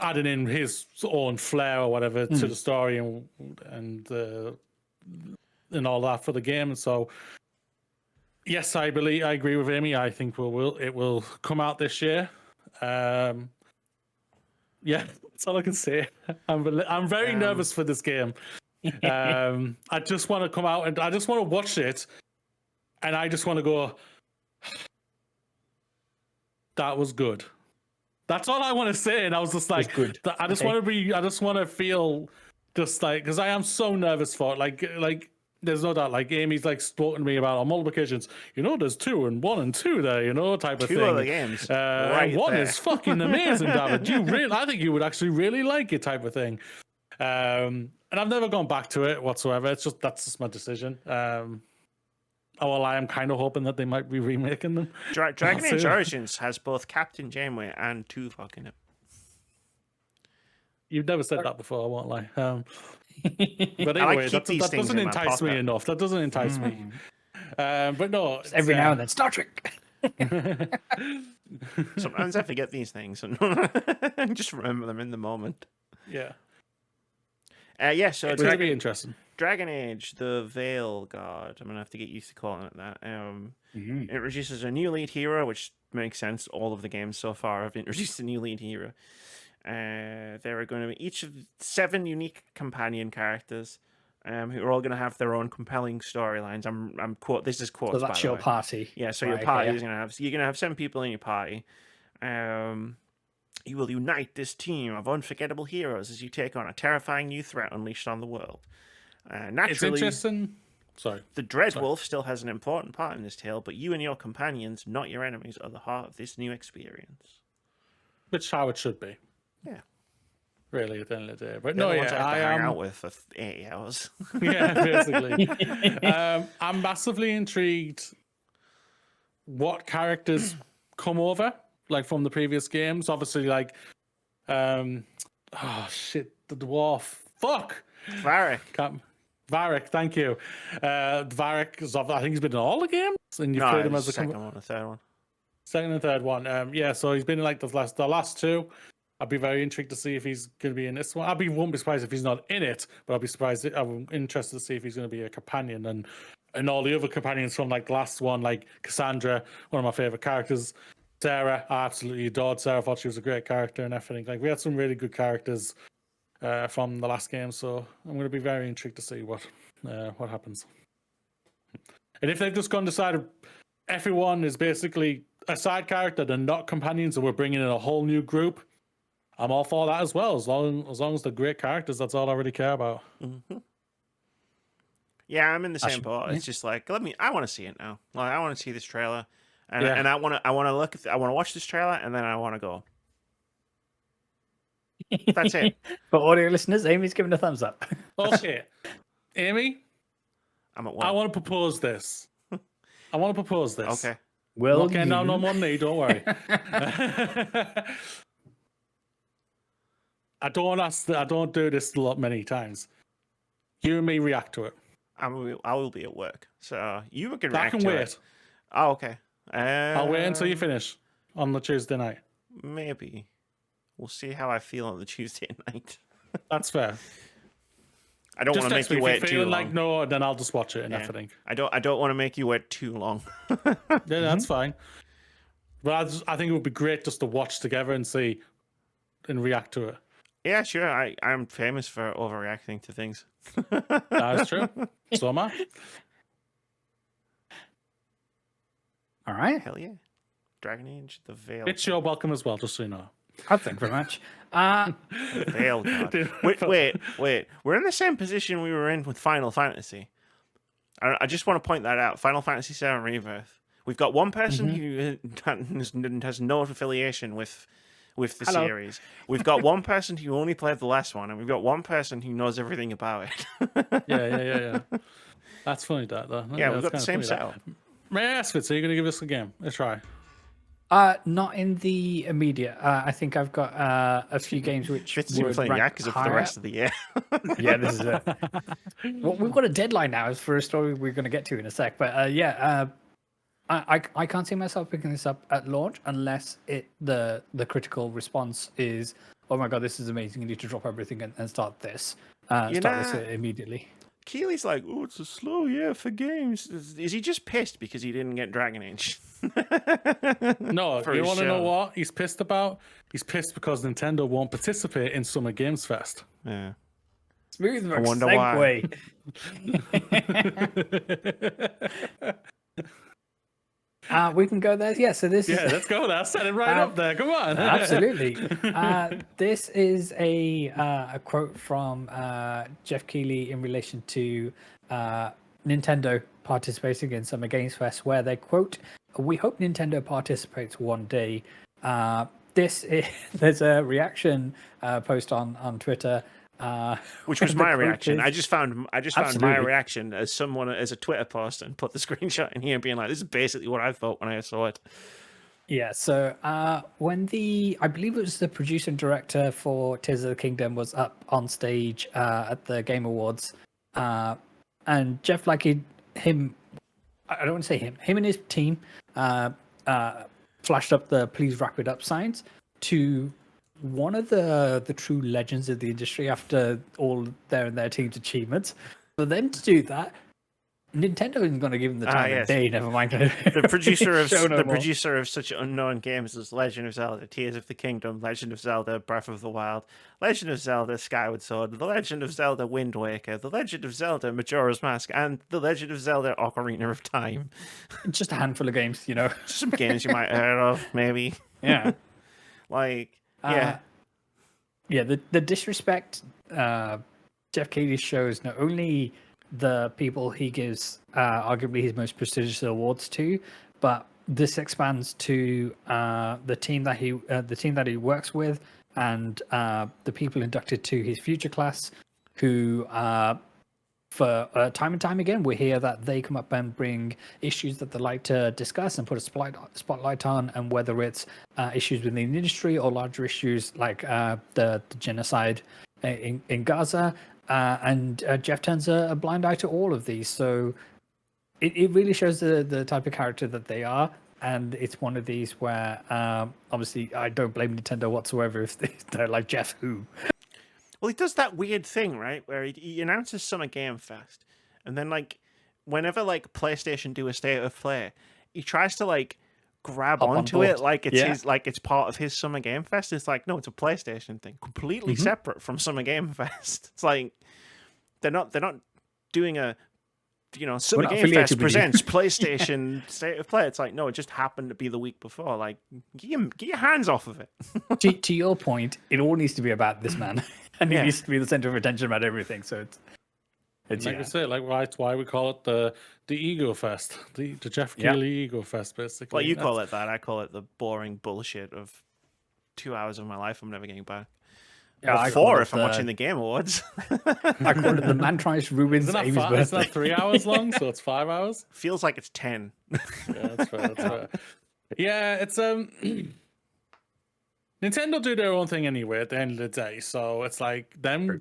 adding in his own flair or whatever to the story and all that for the game. And so yes, I agree with Amy. I think it will come out this year. Yeah, that's all I can say. I'm very nervous for this game. I just want to come out and I just want to watch it, and I just want to go, that was good. That's all I want to say. And I was just like, good. I just want to feel just like, because I am so nervous for it. Like there's no doubt, like Amy's like spoken to me about on multiple occasions, there's 2 and 1 and 2 there, type of thing. 2 other games. Right one there. is fucking amazing, David. I think you would actually really like it, type of thing. And I've never gone back to it whatsoever. That's just my decision. I am kind of hoping that they might be remaking them. Dragon Age Origins has both Captain Janeway and Tuvok in it. You've never said that before, I won't lie. But anyway, that doesn't entice me enough. That doesn't entice me. But no. Every now and then, Star Trek. Sometimes I forget these things and just remember them in the moment. Yeah. So it's going to be interesting. Dragon Age, the Veilguard. I'm going to have to get used to calling it that. It introduces a new lead hero, which makes sense. All of the games so far have introduced a new lead hero. There are going to be each of 7 unique companion characters who are all going to have their own compelling storylines. This is quotes. So that's your party. Yeah, so your party is going to have... You're going to have 7 people in your party. You will unite this team of unforgettable heroes as you take on a terrifying new threat unleashed on the world. Naturally, it's interesting. Sorry. The Dreadwolf still has an important part in this tale, but you and your companions, not your enemies, are the heart of this new experience. Which is how it should be. Yeah. Really, at the end of the day. But I have to hang out with for 80 hours. Yeah, basically. I'm massively intrigued what characters come over, like from the previous games. Obviously, like, the dwarf Fuck. Varric. Varric, thank you. Varric is, I think he's been in all the games, and you've played him as the a second one, the third one. Second and third one. Yeah, so he's been in like the last two. I'd be very intrigued to see if he's going to be in this one. Won't be surprised if he's not in it, but I'll be surprised. I'm interested to see if he's going to be a companion and all the other companions from like the last one, like Cassandra, one of my favorite characters. Sarah, I absolutely adored Sarah. I thought she was a great character and everything. Like we had some really good characters from the last game, so I'm going to be very intrigued to see what happens. And if they've just decided everyone is basically a side character, they're not companions, and we're bringing in a whole new group, I'm all for that as well. As long as they're great characters, that's all I really care about. Mm-hmm. Yeah, I'm in the same boat. It's just like I want to see it now. Like I want to see this trailer, and I want to watch this trailer, and then I want to go. That's it. For audio listeners, Amy's giving a thumbs up. Okay, Amy, I'm at one. I want to propose this. Okay. Well, okay, no more need. Don't worry. I don't do this a lot many times. You and me react to it. I will be at work, so you can react I can to wait. it. Oh, okay. I'll wait until you finish on the Tuesday night. Maybe. We'll see how I feel on the Tuesday night. That's fair. I don't want to make you wait too long. Like no, then I'll just watch it and everything. I don't want to make you wait too long. Yeah, that's fine. But I think it would be great just to watch together and see and react to it. Yeah, sure. I'm famous for overreacting to things. That's true. So am I. All right. Hell yeah. Dragon Age, the Veil. It's your welcome as well, just so you know. Oh, thank you very much. Veilguard. Wait. We're in the same position we were in with Final Fantasy. I just want to point that out. Final Fantasy VII Rebirth. We've got one person who has no affiliation with the series. We've got one person who only played the last one, and we've got one person who knows everything about it. Yeah. That's funny, that though. Yeah, we've got the same setup. May I ask, Vitz, are you going to give us a game? A try? Not in the immediate. I think I've got a few games which Vitz is playing Yakuza for the rest of the year. Yeah, this is it. Well, we've got a deadline now for a story we're going to get to in a sec. But I can't see myself picking this up at launch unless the critical response is, oh my god, this is amazing, you need to drop everything and start this. This immediately. Keighley's like, oh, it's a slow year for games. Is he just pissed because he didn't get Dragon Age? No, you want to know what he's pissed about? He's pissed because Nintendo won't participate in Summer Games Fest. Yeah. Smooth I wonder segue. We can go there. Yeah, so this is... let's go there. Set it right up there. Come on. Absolutely. This is a quote from Geoff Keighley in relation to Nintendo participating in Summer Games Fest, where they quote, "We hope Nintendo participates one day." There's a reaction post on Twitter. Which was my reaction. I just found Absolutely. my reaction as a Twitter post and put the screenshot in here, being like, "This is basically what I thought when I saw it." Yeah. So when I believe it was the producer and director for Tears of the Kingdom was up on stage at the Game Awards, and Geoff, I don't want to say him and his team flashed up the "Please wrap it up" signs to one of the true legends of the industry after all their team's achievements. For them to do that, Nintendo isn't going to give them the time of day. Never mind. The producer of such unknown games as Legend of Zelda: Tears of the Kingdom, Legend of Zelda: Breath of the Wild, Legend of Zelda: Skyward Sword, The Legend of Zelda: Wind Waker, The Legend of Zelda: Majora's Mask, and The Legend of Zelda: Ocarina of Time. Just a handful of games, Just some games you might have heard of, maybe. Yeah. The disrespect Geoff Keighley shows not only the people he gives arguably his most prestigious awards to, but this expands to the team that he works with and the people inducted to his future class, who for time and time again we hear that they come up and bring issues that they like to discuss and put a spotlight on, and whether it's issues within the industry or larger issues like the genocide in Gaza, and Geoff turns a blind eye to all of these. So it really shows the type of character that they are. And it's one of these where, obviously, I don't blame Nintendo whatsoever if they're like, Geoff, who? Well, he does that weird thing, right, where he announces Summer Game Fest, and then, like, whenever, like, PlayStation do a State of Play, he tries to, like, grab onto it like it's his, like it's part of his Summer Game Fest. It's like, no, it's a PlayStation thing, completely separate from Summer Game Fest. It's like they're not doing a Summer Game Fest presents PlayStation State of Play. It's like, no, it just happened to be the week before. Like, get your hands off of it. to your point, it all needs to be about this man, and he needs to be the center of attention about everything. So it's like I say, like that's why we call it the Ego Fest, the Geoff Keighley Ego Fest, basically. Well, you call it that. I call it the boring bullshit of 2 hours of my life I'm never getting back. Yeah, or 4 if I'm watching the Game Awards. I call it the man tries ruins Amy's birthday. Isn't that 3 hours long? So it's 5 hours. Feels like it's 10. Yeah, that's fair. That's fair. Yeah, it's Nintendo do their own thing anyway at the end of the day. So it's like them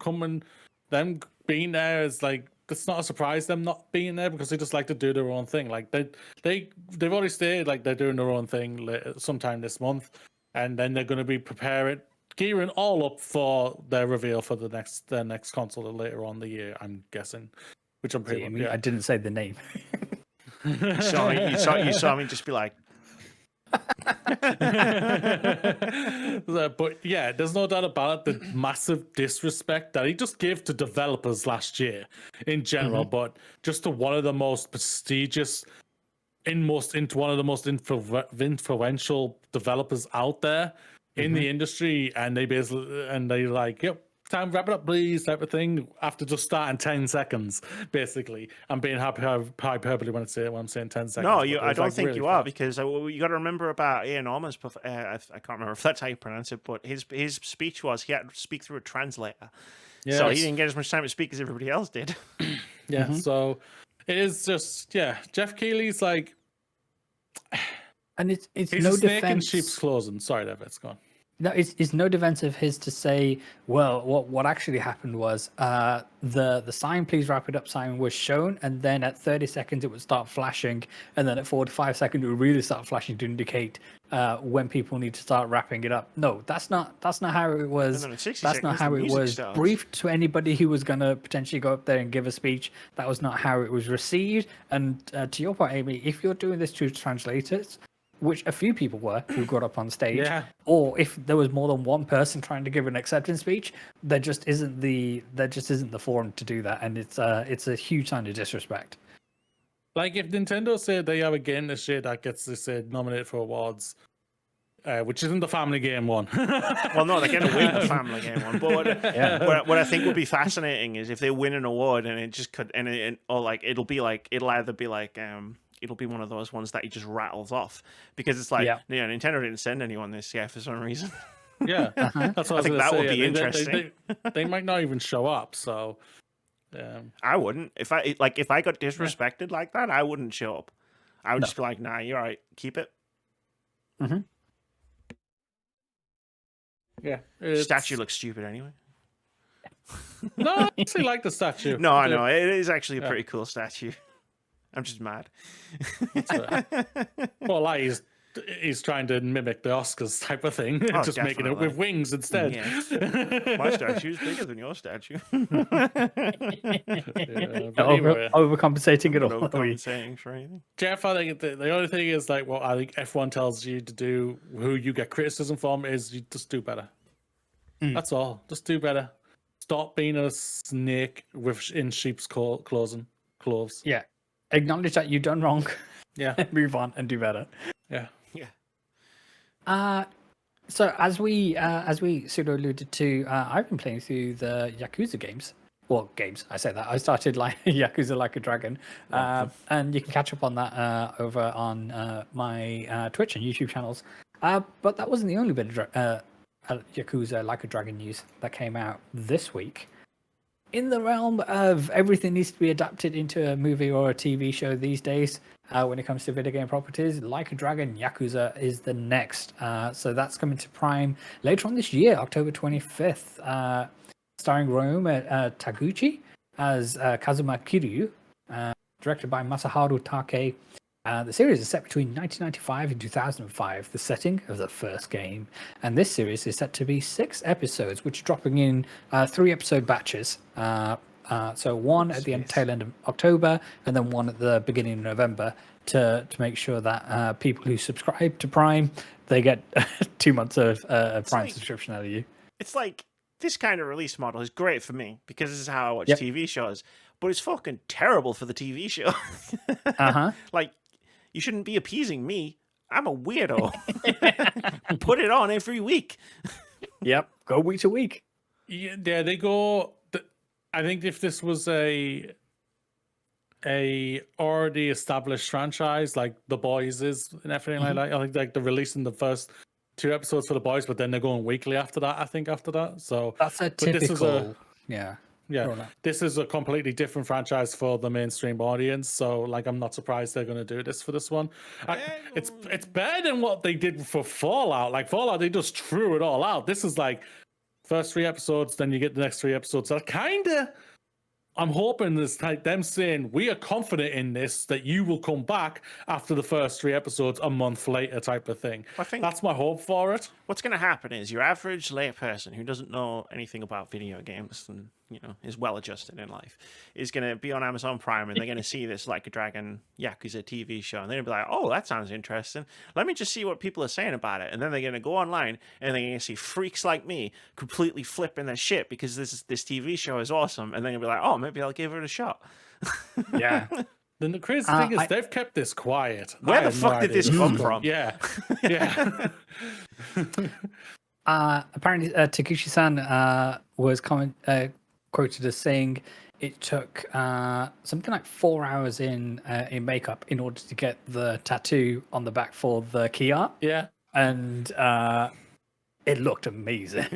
being there is like, it's not a surprise them not being there, because they just like to do their own thing. Like they've already stated like they're doing their own thing sometime this month, and then they're going to be gearing all up for their reveal for their next console later on the year, I'm guessing. Which I'm pretty much. I didn't say the name. You saw me just be like. But yeah, there's no doubt about it, the massive disrespect that he just gave to developers last year in general, but just to one of the most prestigious into one of the most influential developers out there in the industry, and they like, yep, time to wrap it up, please, type of thing, after just starting 10 seconds, basically. I'm being hyperbole when I'm saying 10 seconds. No, I don't think really you are, because you got to remember about Ian Orman's, I can't remember if that's how you pronounce it, but his speech was he had to speak through a translator. Yes. So he didn't get as much time to speak as everybody else did. Yeah, so it is just, Geoff Keighley's like... And it's he's no a snake in defense. sheep's clothing. Sorry, David, go on. No, it's no defense of his to say, well, what actually happened was the sign, please wrap it up sign was shown, and then at 30 seconds it would start flashing, and then at 45 seconds it would really start flashing to indicate when people need to start wrapping it up. No, that's not how it was. That's not how it was briefed to anybody who was going to potentially go up there and give a speech. That was not how it was received. And to your point, Amy, if you're doing this to translators, which a few people were who got up on stage, or if there was more than one person trying to give an acceptance speech, there just isn't the forum to do that, and it's a huge sign of disrespect. Like if Nintendo said they have a game this year that gets nominated for awards, which isn't the Family Game one. Well, no, they're going to win the Family Game one. But what I think would be fascinating is if they win an award and it just could, it'll either be like it'll be one of those ones that he just rattles off, because it's like, Nintendo didn't send anyone this year for some reason. Yeah, that's what I think that would be interesting. They might not even show up, so I wouldn't. If I got disrespected like that, I wouldn't show up. I would just be like, nah, you're right, keep it. Yeah, statue looks stupid anyway. No, I actually like the statue. No, I know, it is actually a pretty cool statue. I'm just mad. Well, like he's trying to mimic the Oscars type of thing, just making it with wings instead. Yeah. My statue's bigger than your statue. Overcompensating it all. Overcompensating for anything. Geoff, I think the only thing is like what I think F1 tells you to do, who you get criticism from, is you just do better. That's all. Just do better. Stop being a snake in sheep's clothing. Yeah. Acknowledge that you've done wrong. Yeah. Move on and do better. Yeah. So as we sort of alluded to, I've been playing through the Yakuza games. Well, games. I say that. I started like Yakuza Like a Dragon, and you can catch up on that over on my Twitch and YouTube channels. But that wasn't the only bit of Yakuza Like a Dragon news that came out this week. In the realm of everything needs to be adapted into a movie or a TV show these days, when it comes to video game properties, Like a Dragon Yakuza is the next. So that's coming to Prime later on this year, October 25th. starring Ryoma Taguchi as Kazuma Kiryu, directed by Masaharu Take. The series is set between 1995 and 2005, the setting of the first game. And this series is set to be 6 episodes, which are dropping in 3-episode batches. So one at the tail end of October, and then one at the beginning of November, to make sure that people who subscribe to Prime, they get 2 months of Prime subscription out of you. It's like, this kind of release model is great for me, because this is how I watch TV shows, but it's fucking terrible for the TV show. Like, you shouldn't be appeasing me. I'm a weirdo. Put it on every week. Yep, go week to week. Yeah, they go. I think if this was a already established franchise like The Boys is and everything like that, I think like they're releasing the first 2 episodes for The Boys, but then they're going weekly after that. I think after that, so that's a typical. Yeah, this is a completely different franchise for the mainstream audience. So, like, I'm not surprised they're going to do this for this one. It's better than what they did for Fallout. Like Fallout, they just threw it all out. This is like first 3 episodes, then you get the next 3 episodes. So I'm hoping this like them saying we are confident in this that you will come back after the first 3 episodes a month later, type of thing. I think that's my hope for it. What's going to happen is your average lay person who doesn't know anything about video games and is well adjusted in life is going to be on Amazon Prime, and they're going to see this Like a Dragon Yakuza TV show, and they're going to be like, oh, that sounds interesting. Let me just see what people are saying about it. And then they're going to go online and they're going to see freaks like me completely flipping their shit because this TV show is awesome, and they're going to be like, oh, maybe I'll give it a shot. Yeah. Then the crazy thing is they've kept this quiet. Where the fuck did this come from? Yeah. Apparently, Takushi-san was quoted as saying it took something like 4 hours in makeup in order to get the tattoo on the back for the key art. Yeah. And it looked amazing.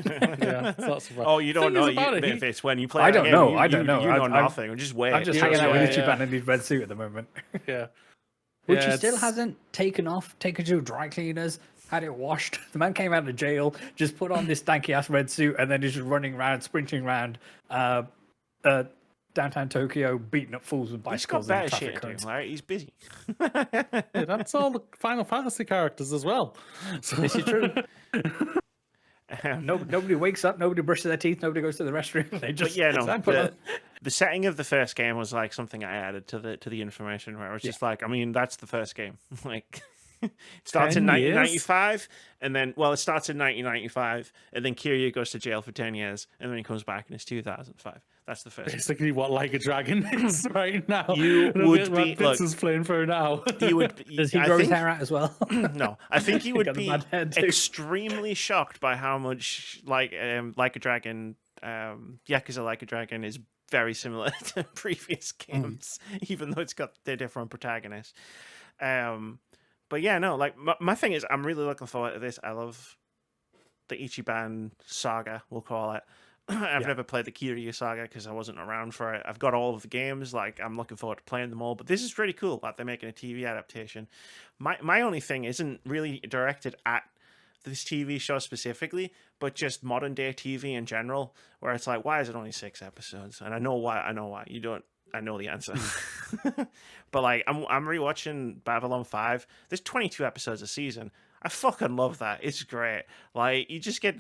Oh, you don't know if it's when you play. I don't know. You know nothing. Just wait. I'm just hanging out with Ichiban in his red suit at the moment. Which he still hasn't taken to dry cleaners, had it washed. The man came out of jail, just put on this stanky ass red suit, and then he's just running around, sprinting around downtown Tokyo, beating up fools with bicycles. He's got better shit to do, right? He's busy. That's all the Final Fantasy characters as well. So. This is true. Nobody wakes up, nobody brushes their teeth, nobody goes to the restroom. They just the setting of the first game was like something I added to the information where it was just like, I mean, that's the first game. Like it starts in 1995, and then it starts in 1995, and then Kiryu goes to jail for 10 years, and then he comes back and it's 2005. That's the first. Basically, what Like a Dragon is right now. You would be. Vitz is playing for now. You would. Does he grow his hair out as well? No, I think you would be extremely shocked by how much like a Dragon, Yakuza Like a Dragon is very similar to previous games, even though it's got their different protagonists. But yeah, no, like my thing is, I'm really looking forward to this. I love the Ichiban saga, we'll call it. I've never played the Kiryu saga because I wasn't around for it. I've got all of the games. Like, I'm looking forward to playing them all. But this is pretty cool that they're making a TV adaptation. My only thing isn't really directed at this TV show specifically, but just modern day TV in general, where it's like, why is it only 6 episodes? And I know why. You don't. I know the answer. But like, I'm rewatching Babylon 5. There's 22 episodes a season. I fucking love that. It's great. Like you just get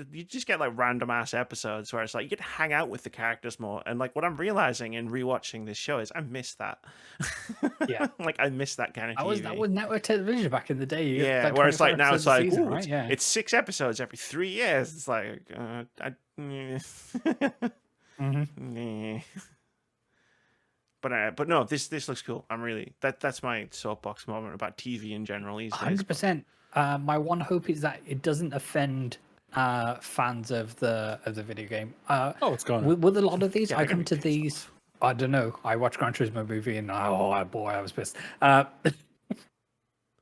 like random ass episodes where it's like you get to hang out with the characters more. And like what I'm realizing in rewatching this show is I miss that. Yeah. Like I miss that kind of TV. That was network television back in the day. Yeah. Where it's like now it's like season, right? it's 6 episodes every 3 years. It's like But no, this looks cool. I'm really that's my soapbox moment about TV in general these days. 100%. My one hope is that it doesn't offend fans of the video game. It's gone. With a lot of these, I come to these. I don't know. I watched Gran Turismo movie and boy, I was pissed.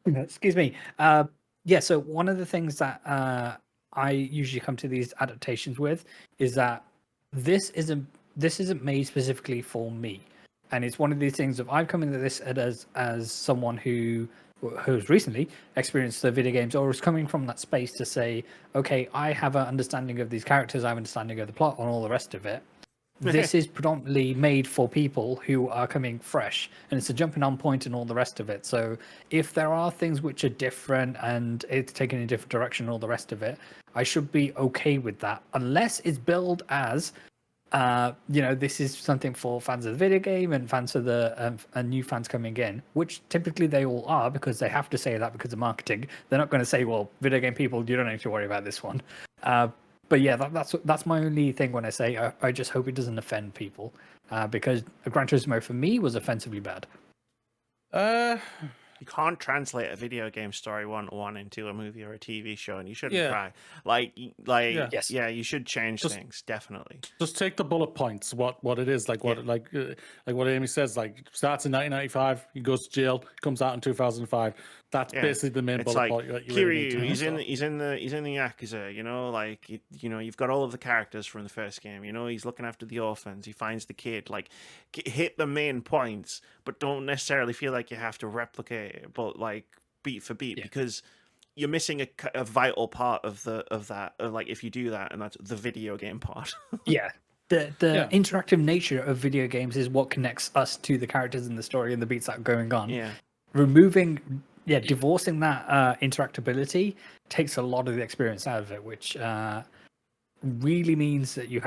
Excuse me. So one of the things that I usually come to these adaptations with is that this isn't made specifically for me, and it's one of these things of I've come into this as someone who's recently experienced the video games or is coming from that space to say, okay, I have an understanding of these characters, I have an understanding of the plot and all the rest of it. this is predominantly made for people who are coming fresh, and it's a jumping on point and all the rest of it. So if there are things which are different and it's taken in a different direction and all the rest of it, I should be okay with that, unless it's billed as this is something for fans of the video game and fans of the and new fans coming in, which typically they all are, because they have to say that because of marketing. They're not going to say, well, video game people, you don't need to worry about this one. But yeah, that's my only thing when I say I just hope it doesn't offend people, because Gran Turismo for me was offensively bad. You can't translate a video game story 1-to-1 into a movie or a TV show, and you shouldn't Yeah. try. Yes. Yeah, you should change things, definitely. Just take the bullet points. What it is like what Amy says. Like starts in 1995. He goes to jail. Comes out in 2005. That's basically the main It's bullet like point. That you Kiryu, really need to he's know. in the Yakuza, you've got all of the characters from the first game, he's looking after the orphans, he finds the kid, hit the main points, but don't necessarily feel like you have to replicate it, but beat for beat, because you're missing a vital part of that, if you do that, and that's the video game part. Yeah. The interactive nature of video games is what connects us to the characters in the story and the beats that are going on. Yeah. Divorcing that interactability takes a lot of the experience out of it, which really means that you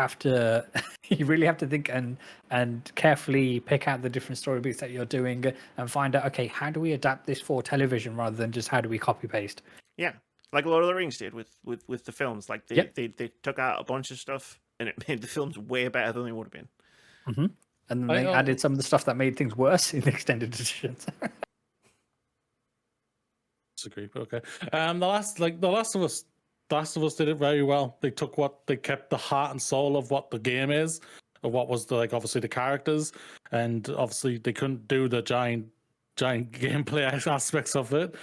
really have to think and carefully pick out the different story beats that you're doing and find out, okay, how do we adapt this for television rather than just how do we copy paste? Yeah, like Lord of the Rings did with the films. They took out a bunch of stuff and it made the films way better than they would have been. Mm-hmm. And then they added some of the stuff that made things worse in the extended editions. Disagree, but okay. The Last of Us did it very well. They kept the heart and soul of what the game is, of what was obviously the characters, and obviously they couldn't do the giant gameplay aspects of it,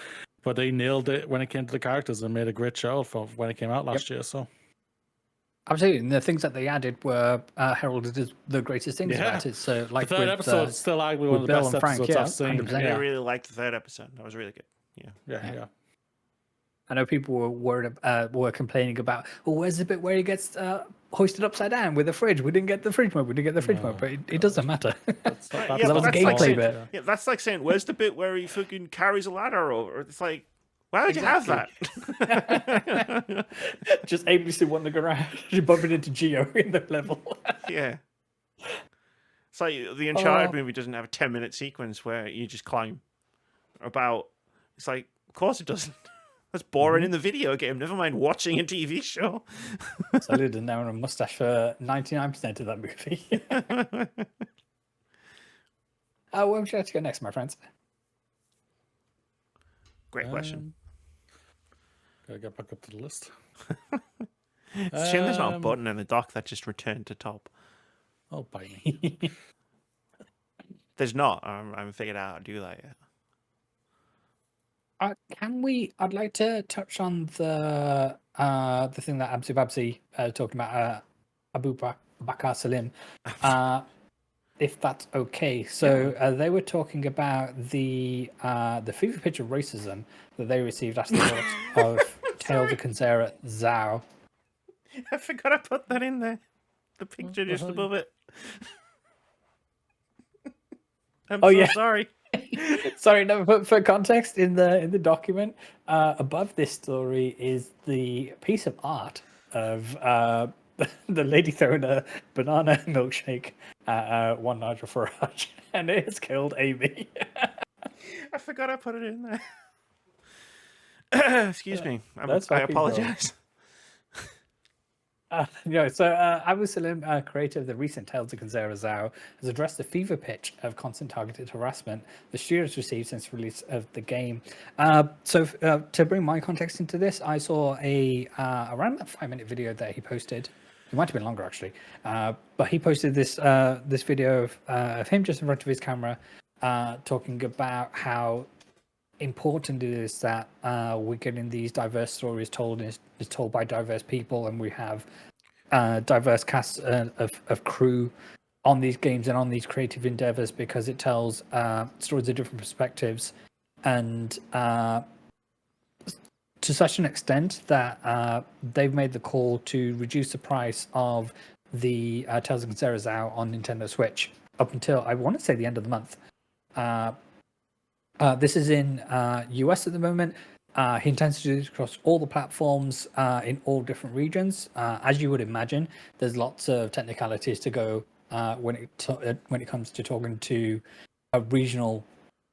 but they nailed it when it came to the characters and made a great show for when it came out last year. So absolutely, and the things that they added were heralded as the greatest things about it. So the third episode is still arguably one of the best episodes I've seen. I really liked the third episode. That was really good. Yeah. I know people were complaining about, where's the bit where he gets hoisted upside down with a fridge? We didn't get the fridge mode. But it doesn't matter. That's that was a gameplay bit. Yeah, that's like saying, where's the bit where he fucking carries a ladder over? It's like, why would you have that? Just aimlessly wandering around, bumping into Geo in the level. Yeah. It's like the Uncharted movie doesn't have a 10-minute sequence where you just climb about. It's like, of course it doesn't. That's boring in the video game. Never mind watching a TV show. Salud and now a mustache for 99% of that movie. Where would you like to go next, my friends? Great question. Gotta get back up to the list. It's a shame there's not a button in the dock that just returned to top. Oh, bite me. There's not. I haven't figured out how to do that yet. I'd like to touch on the thing that Babsy talking about, Abubakar Salim, if that's okay. So they were talking about the fever pitch of racism that they received after the launch of Tales of Kenzera Zhao. I forgot I put that in there. The picture just above it. I'm so sorry. Sorry, no, for context, in the document above this story is the piece of art of the lady throwing a banana milkshake at one Nigel Farage, and it has killed Amy. I forgot I put it in there. Excuse me. I apologize. Abu Salim, creator of the recent Tales of Kenzera Zhao, has addressed the fever pitch of constant targeted harassment the studios received since release of the game. To bring my context into this, I saw around that 5-minute video that he posted. It might have been longer actually, but he posted this video of him just in front of his camera, talking about how important it is that we're getting these diverse stories told by diverse people, and we have diverse casts of crew on these games and on these creative endeavors, because it tells stories of different perspectives, and to such an extent that they've made the call to reduce the price of the Tales of Kenzera is out on Nintendo Switch up until, I want to say, the end of the month. This is in US at the moment. He intends to do this across all the platforms in all different regions. As you would imagine, there's lots of technicalities to go when it comes to talking to regional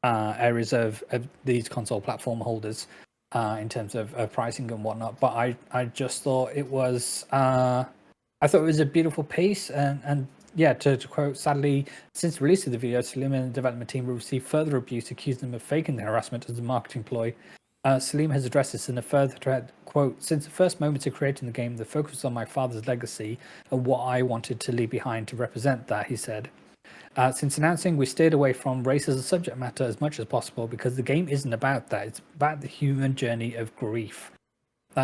areas of these console platform holders in terms of pricing and whatnot. But I just thought it was I thought it was a beautiful piece, and yeah, to quote, sadly, since the release of the video, Salim and the development team will receive further abuse, accusing them of faking the harassment as a marketing ploy. Salim has addressed this in a further thread, quote, since the first moment of creating the game, the focus was on my father's legacy and what I wanted to leave behind to represent that, he said. Since announcing, we steered away from race as a subject matter as much as possible because the game isn't about that. It's about the human journey of grief.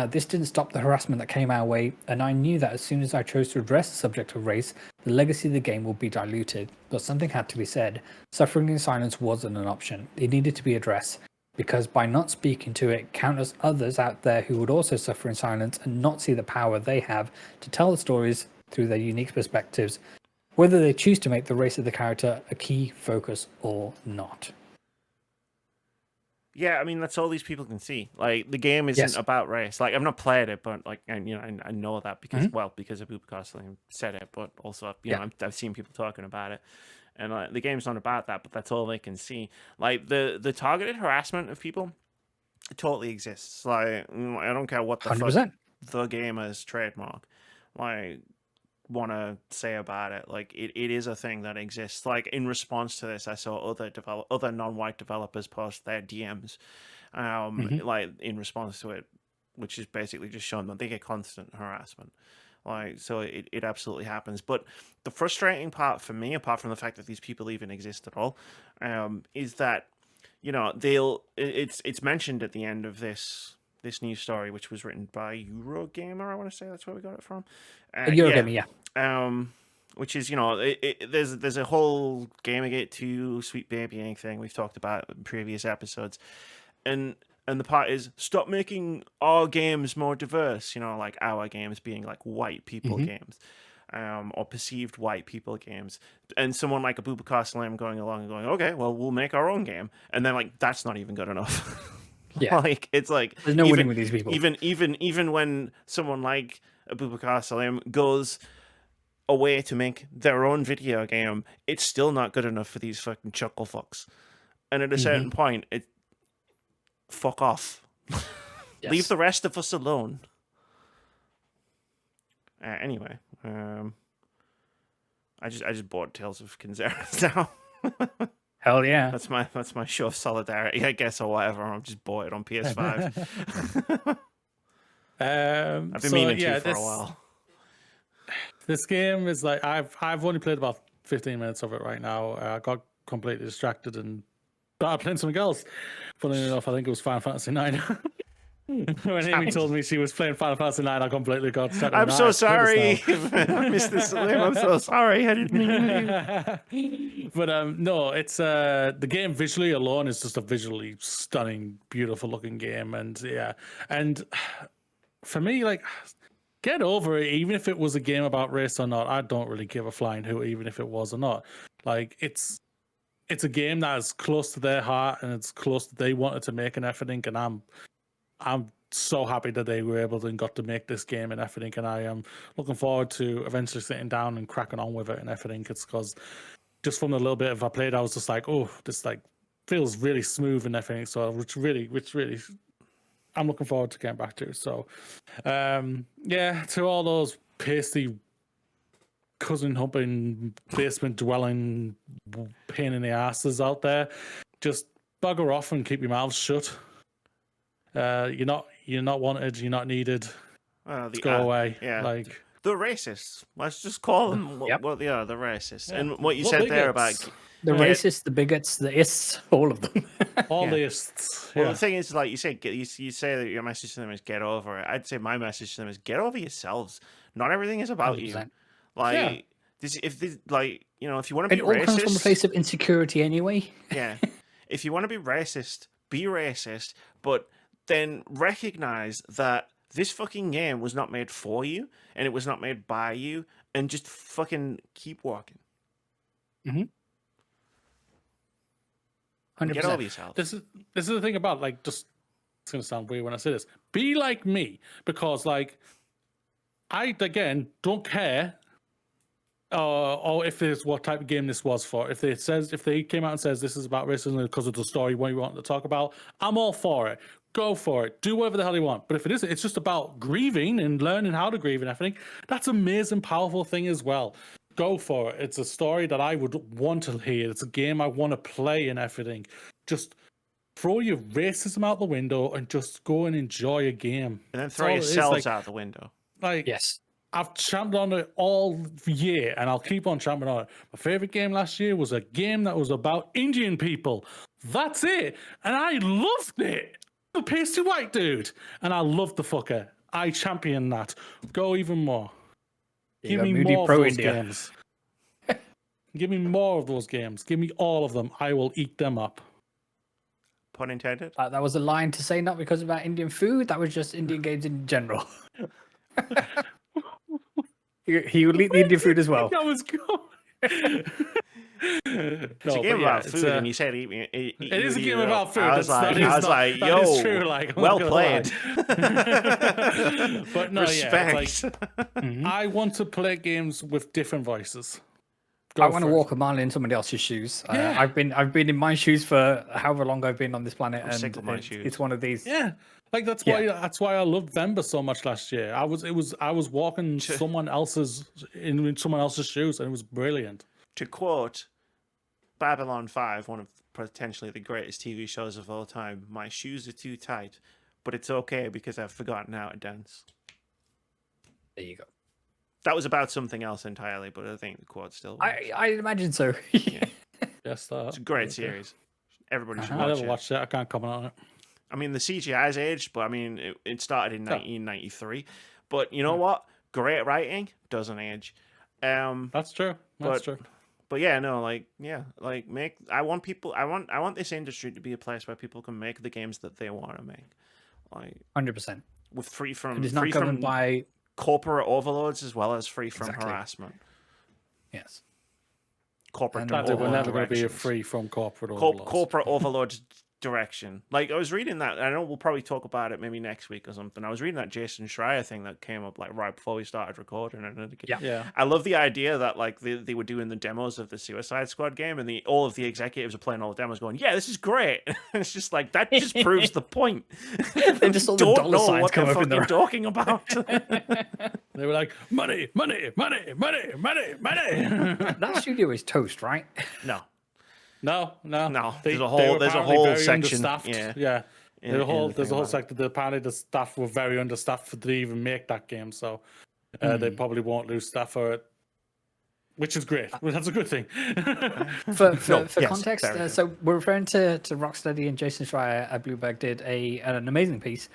This didn't stop the harassment that came our way, and I knew that as soon as I chose to address the subject of race, the legacy of the game would be diluted. But something had to be said. Suffering in silence wasn't an option. It needed to be addressed, because by not speaking to it, countless others out there who would also suffer in silence and not see the power they have to tell the stories through their unique perspectives, whether they choose to make the race of the character a key focus or not. Yeah, I mean, that's all these people can see. Like, the game isn't about race. Like, I've not played it, but like, I know that because because Abubakar Salim said it, but also I've seen people talking about it, and like, the game's not about that, but that's all they can see. Like, the targeted harassment of people totally exists. Like, I don't care what the 100%. fuck the gamer's trademark want to say about it. Like, it is a thing that exists. Like, in response to this, I saw other non-white developers post their DMs like in response to it, which is basically just showing that they get constant harassment. Like, so it absolutely happens. But the frustrating part for me, apart from the fact that these people even exist at all, is that it's mentioned at the end of this news story, which was written by Eurogamer. I want to say that's where we got it from. Eurogamer, yeah. Which is, there's a whole Gamergate 2 sweet babying thing we've talked about in previous episodes, and the part is stop making our games more diverse. Like our games being like white people games, or perceived white people games, and someone like Abubakar Salim going along and going, okay, well, we'll make our own game, and then like that's not even good enough. Yeah, like it's like there's no winning with these people. Even when someone like Abubakar Salim goes away to make their own video game, it's still not good enough for these fucking chuckle fucks. And at a certain point, fuck off. Yes. Leave the rest of us alone. Anyway, I just bought Tales of Kenzera now. Hell yeah. That's my show of solidarity, I guess, or whatever. I'm just bought it on PS5. I've been meaning to for a while. This game is like I've only played about 15 minutes of it right now. I got completely distracted and started playing something else. Funnily enough, I think it was Final Fantasy 9. When Amy told me she was playing Final Fantasy 9, I completely got distracted. I'm so sorry. I missed this. I'm so sorry. I didn't mean. But no, it's the game visually alone is just a visually stunning, beautiful looking game, and and for me, like, get over it. Even if it was a game about race or not, I don't really give a flying hoot, even if it was or not. Like, it's a game that is close to their heart and it's close that they wanted to make and everything. And I'm so happy that they were able to and got to make this game and everything. And I am looking forward to eventually sitting down and cracking on with it and everything. It's because just from the little bit of I played, I was just like, oh, this like feels really smooth and everything. So which really I'm looking forward to getting back to. So to all those pasty cousin humping basement dwelling pain in the asses out there, just bugger off and keep your mouths shut. You're not wanted, you're not needed. Go away. Yeah, like the racists. Let's just call them what they are, the racists. Yeah. And what you said there about the racists, the bigots, the ists, all of them. All the ists. Well, the thing is, like you say, you say that your message to them is get over it. I'd say my message to them is get over yourselves. Not everything is about 100%. You. Like if you want to be racist, it all comes from a place of insecurity anyway. Yeah, if you want to be racist, but then recognize that this fucking game was not made for you, and it was not made by you, and just fucking keep walking. 100%. Get over yourself. This is the thing about like just. It's gonna sound weird when I say this. Be like me, because like I again don't care. Or if it's what type of game this was for. If they came out and says this is about racism because of the story what you want to talk about, I'm all for it. Go for it. Do whatever the hell you want. But if it isn't, it's just about grieving and learning how to grieve and everything. That's an amazing, powerful thing as well. Go for it. It's a story that I would want to hear. It's a game I want to play and everything. Just throw your racism out the window and just go and enjoy a game. And then throw yourselves out the window. Like, Yes. I've championed on it all year, and I'll keep on championing on it. My favorite game last year was a game that was about Indian people. That's it, and I loved it. I'm a pasty white dude, and I loved the fucker. I champion that. Go even more. Give me Moody more Pro of those India. games. Give me more of those games. Give me all of them. I will eat them up. Pun intended. That was a line to say, not because about Indian food. That was just Indian games in general. He will eat the Indian food as well. That was good. It's a game about food, and you said eat it is a game about food. I was like, yo, true, like, well played. But no, respect. Yeah, like, I want to play games with different voices. I want to walk a mile in somebody else's shoes. Yeah. I've been in my shoes for however long I've been on this planet, I'm sick of my and shoes. it's one of these. Yeah, like that's why I loved Vember so much last year. I was walking someone else's in someone else's shoes, and it was brilliant. To quote Babylon 5, one of potentially the greatest TV shows of all time, my shoes are too tight, but it's okay because I've forgotten how to dance. There you go. That was about something else entirely, but I think the quote still works. I imagine so. Yeah. Yes, It's a great series. Everybody should I watch never it. watched it. I can't comment on it. I mean, the CGI's aged, but I mean, it started in 1993. But you know what? Great writing doesn't age. That's true. That's true. But yeah, no, like I want this industry to be a place where people can make the games that they want to make, like 100%. with free from It is not governed by corporate overlords as well as free from harassment. yes. Corporate And We're never going to be directions. free from corporate overlords. Corporate overlords direction. Like I was reading that. I know we'll probably talk about it maybe next week or something. I was reading that Jason Schreier thing that came up like right before we started recording. And Yeah. I love the idea that like they were doing the demos of the Suicide Squad game, and all of the executives are playing all the demos, going, "Yeah, this is great." And it's just like that just proves the point. They just saw the don't dollar know signs what come they're up in fucking their talking about. They were like, money, money, money, money, money, money. That studio is toast, right? No. No. There's a they whole were apparently whole very section. understaffed. Yeah. There's a whole thing about it. sector. Apparently, the staff were very understaffed to even make that game, so they probably won't lose staff for it, which is great. Well, that's a good thing. For yes, context, very good. so we're referring to Rocksteady, and Jason Schreier at Bloomberg did an amazing piece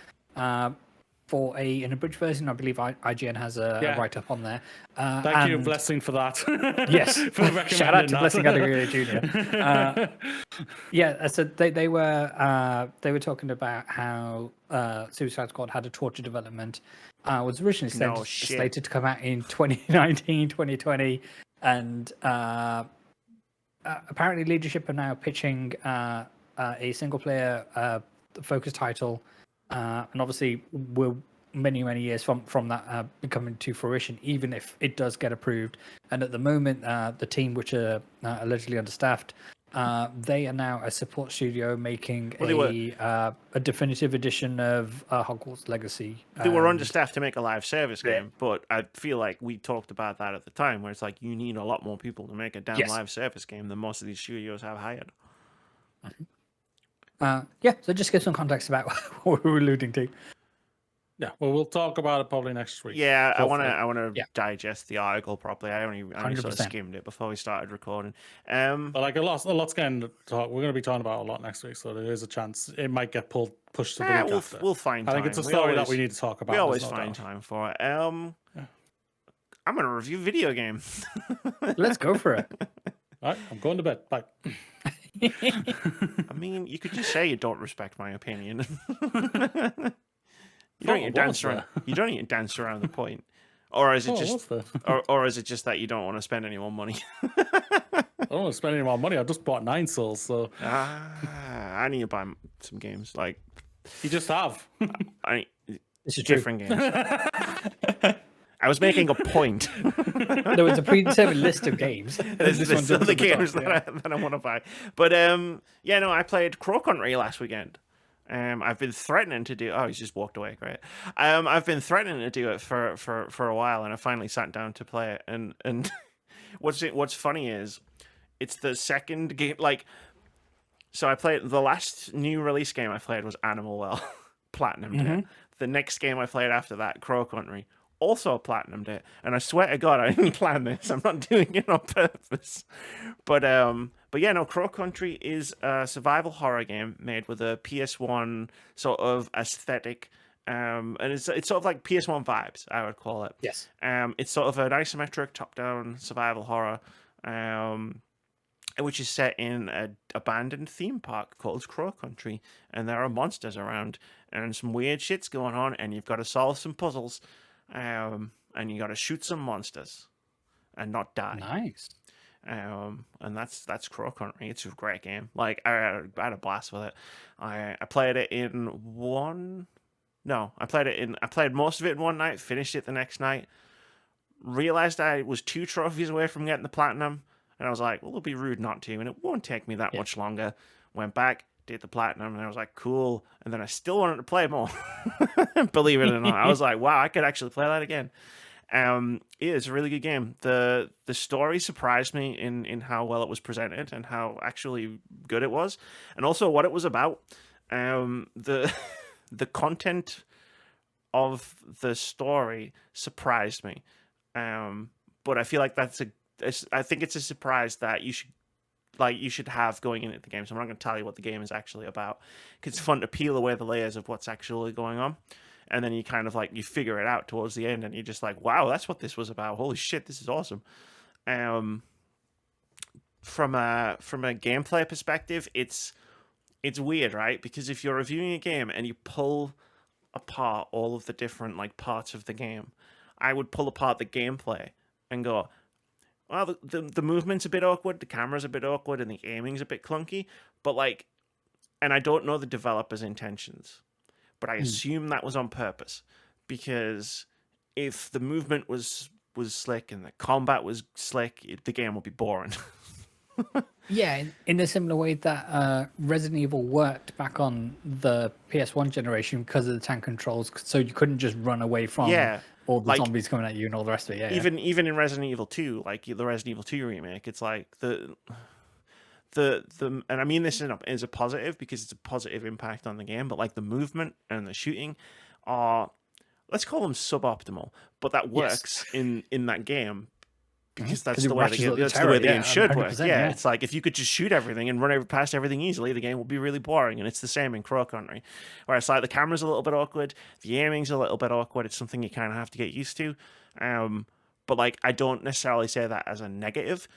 for an abridged version. I believe IGN has a write-up on there. Thank you, Blessing, for that. Yes, for recommending shout out to that. Blessing Adegoye Jr. So they were talking about how Suicide Squad had a torture development, was originally slated to come out in 2019, 2020, and apparently leadership are now pitching a single-player focus title, and obviously we're many years from that coming to fruition, even if it does get approved. And at the moment, the team, which are allegedly understaffed, they are now a support studio making a definitive edition of Hogwarts Legacy. They were understaffed to make a live service game, but I feel like we talked about that at the time, where it's like you need a lot more people to make a damn live service game than most of these studios have hired. So just give some context about what we were alluding to. Yeah, well, we'll talk about it probably next week. Yeah, I Hopefully. want to digest the article properly. I only sort of 100%. skimmed it before we started recording. But like a lot's going to talk. We're going to be talking about a lot next week, so there is a chance it might get pushed to the week after. We'll find I time. think it's a story that we need to talk about. We always there's no find doubt. time for it. I'm going to review video games. Let's go for it. All right, I'm going to bed. Bye. I mean, you could just say you don't respect my opinion. You don't need to dance around the point. Or is it Oh, just, what's that? or is it just that you don't want to spend any more money? I don't want to spend any more money. I just bought 9 souls, so I need to buy some games. Like, you just have. I This is true. different games. I was making a point. There was a predetermined list of games. There's This one still jumps the at the top, games that I want to buy. But yeah, no, I played Crow Country last weekend. I've been threatening to do. Oh, he's just walked away. Great. I've been threatening to do it for a while, and I finally sat down to play it. And what's funny is it's the second game. Like, so I played the last new release game I played was Animal Well, platinumed it. The next game I played after that, Crow Country, also platinumed it. And I swear to God, I didn't plan this. I'm not doing it on purpose. But yeah, no, Crow Country is a survival horror game made with a PS1 sort of aesthetic. And it's sort of like PS1 vibes, I would call it. Yes. It's sort of an isometric top-down survival horror, which is set in an abandoned theme park called Crow Country, and there are monsters around, and some weird shit's going on, and you've got to solve some puzzles, and you got to shoot some monsters, and not die. Nice. And that's Crow Country. It's a great game. Like, I had a blast with it. I played it in one. No, I played most of it in one night, finished it the next night, realized I was 2 trophies away from getting the platinum, and I was like, well, it'll be rude not to, and it won't take me that much longer. Went back, did the platinum, and I was like, cool. And then I still wanted to play more. Believe it or not. I was like, wow, I could actually play that again. It's a really good game. The story surprised me in how well it was presented and how actually good it was, and also what it was about. The content of the story surprised me, but I feel like I think it's a surprise that you should have going into the game. So I'm not going to tell you what the game is actually about, because it's fun to peel away the layers of what's actually going on, and then you kind of like you figure it out towards the end, and you're just like, wow, that's what this was about. Holy shit, this is awesome. From a gameplay perspective, it's weird, right? Because if you're reviewing a game and you pull apart all of the different like parts of the game, I would pull apart the gameplay and go, well, the movement's a bit awkward, the camera's a bit awkward, and the aiming's a bit clunky. But like, and I don't know the developer's intentions, but I assume that was on purpose, because if the movement was slick and the combat was slick, the game would be boring. Yeah, in a similar way that Resident Evil worked back on the PS1 generation because of the tank controls, so you couldn't just run away from all the zombies coming at you and all the rest of it. Yeah, even in Resident Evil 2, like the Resident Evil 2 remake, it's like the and I mean this is a positive because it's a positive impact on the game, but like the movement and the shooting are, let's call them suboptimal, but that works in that game. Because that's the way the game should work. Yeah, it's like if you could just shoot everything and run past everything easily, the game will be really boring. And it's the same in Crow Country, where it's like the camera's a little bit awkward, the aiming's a little bit awkward. It's something you kind of have to get used to. But like, I don't necessarily say that as a negative,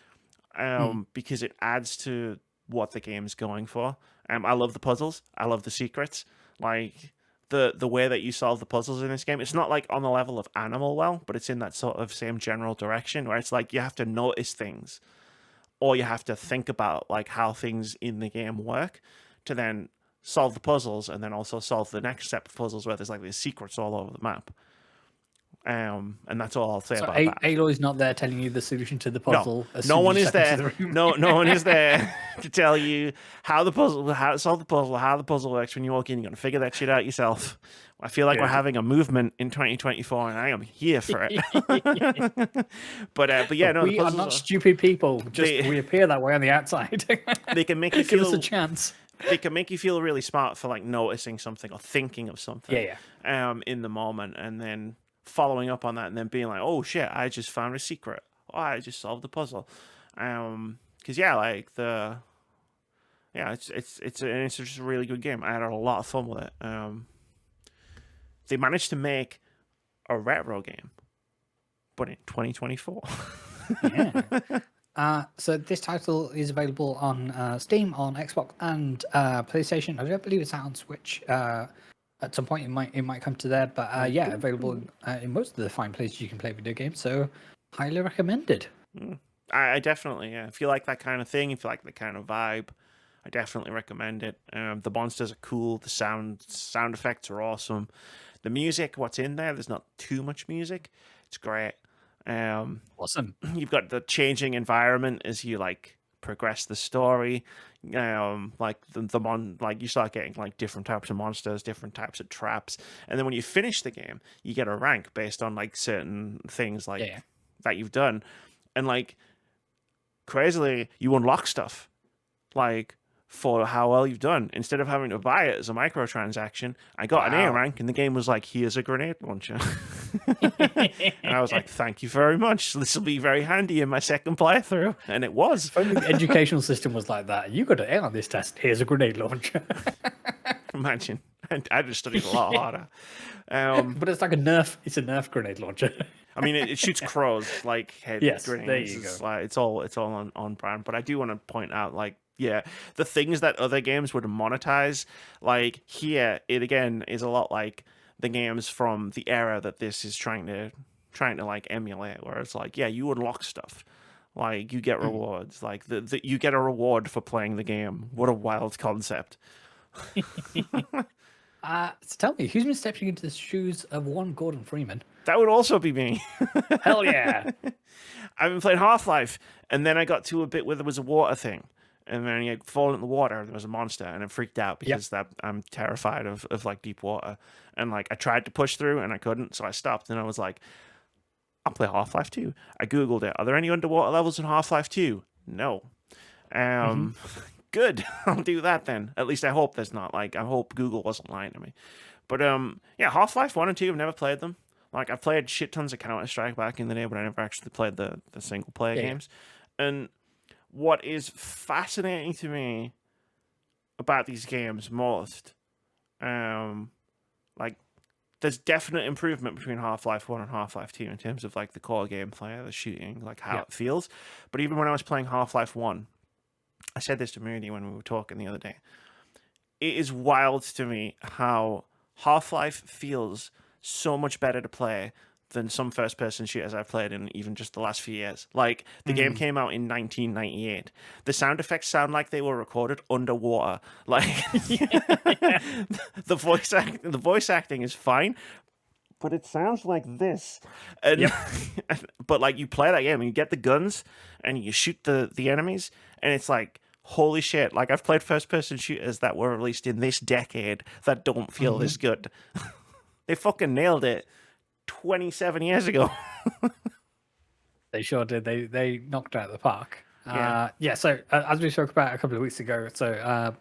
because it adds to what the game's going for. I love the puzzles. I love the secrets. Like, the way that you solve the puzzles in this game, it's not like on the level of Animal Well, but it's in that sort of same general direction where it's like you have to notice things, or you have to think about like how things in the game work to then solve the puzzles, and then also solve the next set of puzzles where there's like these secrets all over the map. And that's all I'll say about that. Aloy's not there telling you the solution to the puzzle. No one is there. No one is there to tell you how to solve the puzzle, how the puzzle works. When you walk in, you're gonna figure that shit out yourself. I feel like we're having a movement in 2024, and I am here for it. but yeah, no, we are not stupid people. We appear that way on the outside. They can make you feel give us a chance. They can make you feel really smart for like noticing something or thinking of something. In the moment, and then following up on that and then being like, oh shit, I just found a secret. Oh, I just solved the puzzle. Because it's just a really good game. I had a lot of fun with it. They managed to make a retro game, but in 2024. So this title is available on Steam, on Xbox, and PlayStation. I don't believe it's out on Switch at some point it might come to there, but yeah, available in most of the fine places you can play video games. So highly recommended. I definitely, yeah. If you like that kind of thing, if you like that kind of vibe, I definitely recommend it. The monsters are cool. The sound effects are awesome. The music, what's in there? There's not too much music. It's great. Awesome. You've got the changing environment as you like progress the story. Like like you start getting like different types of monsters, different types of traps, and then when you finish the game, you get a rank based on like certain things like that you've done, and like crazily, you unlock stuff like for how well you've done. Instead of having to buy it as a microtransaction, I got an A rank, and the game was like, "Here's a grenade launcher," and I was like, "Thank you very much. This will be very handy in my second playthrough," and it was. If only the educational system was like that. You got an A on this test. Here's a grenade launcher. Imagine, I just studied a lot harder. But it's like a Nerf. It's a Nerf grenade launcher. I mean, it shoots crows like head yes, grenades. There you go. Like, it's all on brand. But I do want to point out, like, yeah, the things that other games would monetize, like here, it again is a lot like the games from the era that this is trying to like emulate, where it's like, yeah, you unlock stuff, like you get rewards, like you get a reward for playing the game. What a wild concept! So tell me, who's been stepping into the shoes of one Gordon Freeman? That would also be me. Hell yeah! I've been playing Half-Life, and then I got to a bit where there was a water thing. And then you fall in the water, and there was a monster, and I freaked out because I'm terrified of like deep water. And like I tried to push through, and I couldn't, so I stopped. And I was like, "I'll play Half-Life 2." I googled it. Are there any underwater levels in Half-Life 2? No. Good. I'll do that then. At least I hope there's not. Like I hope Google wasn't lying to me. But yeah, Half-Life 1 and 2. I've never played them. Like I've played shit tons of Counter-Strike back in the day, but I never actually played the single player games. And what is fascinating to me about these games most, like, there's definite improvement between Half-Life 1 and Half-Life 2 in terms of, like, the core gameplay, the shooting, like, how it feels. But even when I was playing Half-Life 1, I said this to Moody when we were talking the other day, it is wild to me how Half-Life feels so much better to play than some first-person shooters I've played in even just the last few years. Like, the game came out in 1998. The sound effects sound like they were recorded underwater. Like, the voice acting is fine, but it sounds like this. And but, like, you play that game, and you get the guns, and you shoot the enemies, and it's like, holy shit. Like, I've played first-person shooters that were released in this decade that don't feel this good. They fucking nailed it 27 years ago. They sure did. They knocked it out of the park. So as we spoke about a couple of weeks ago, so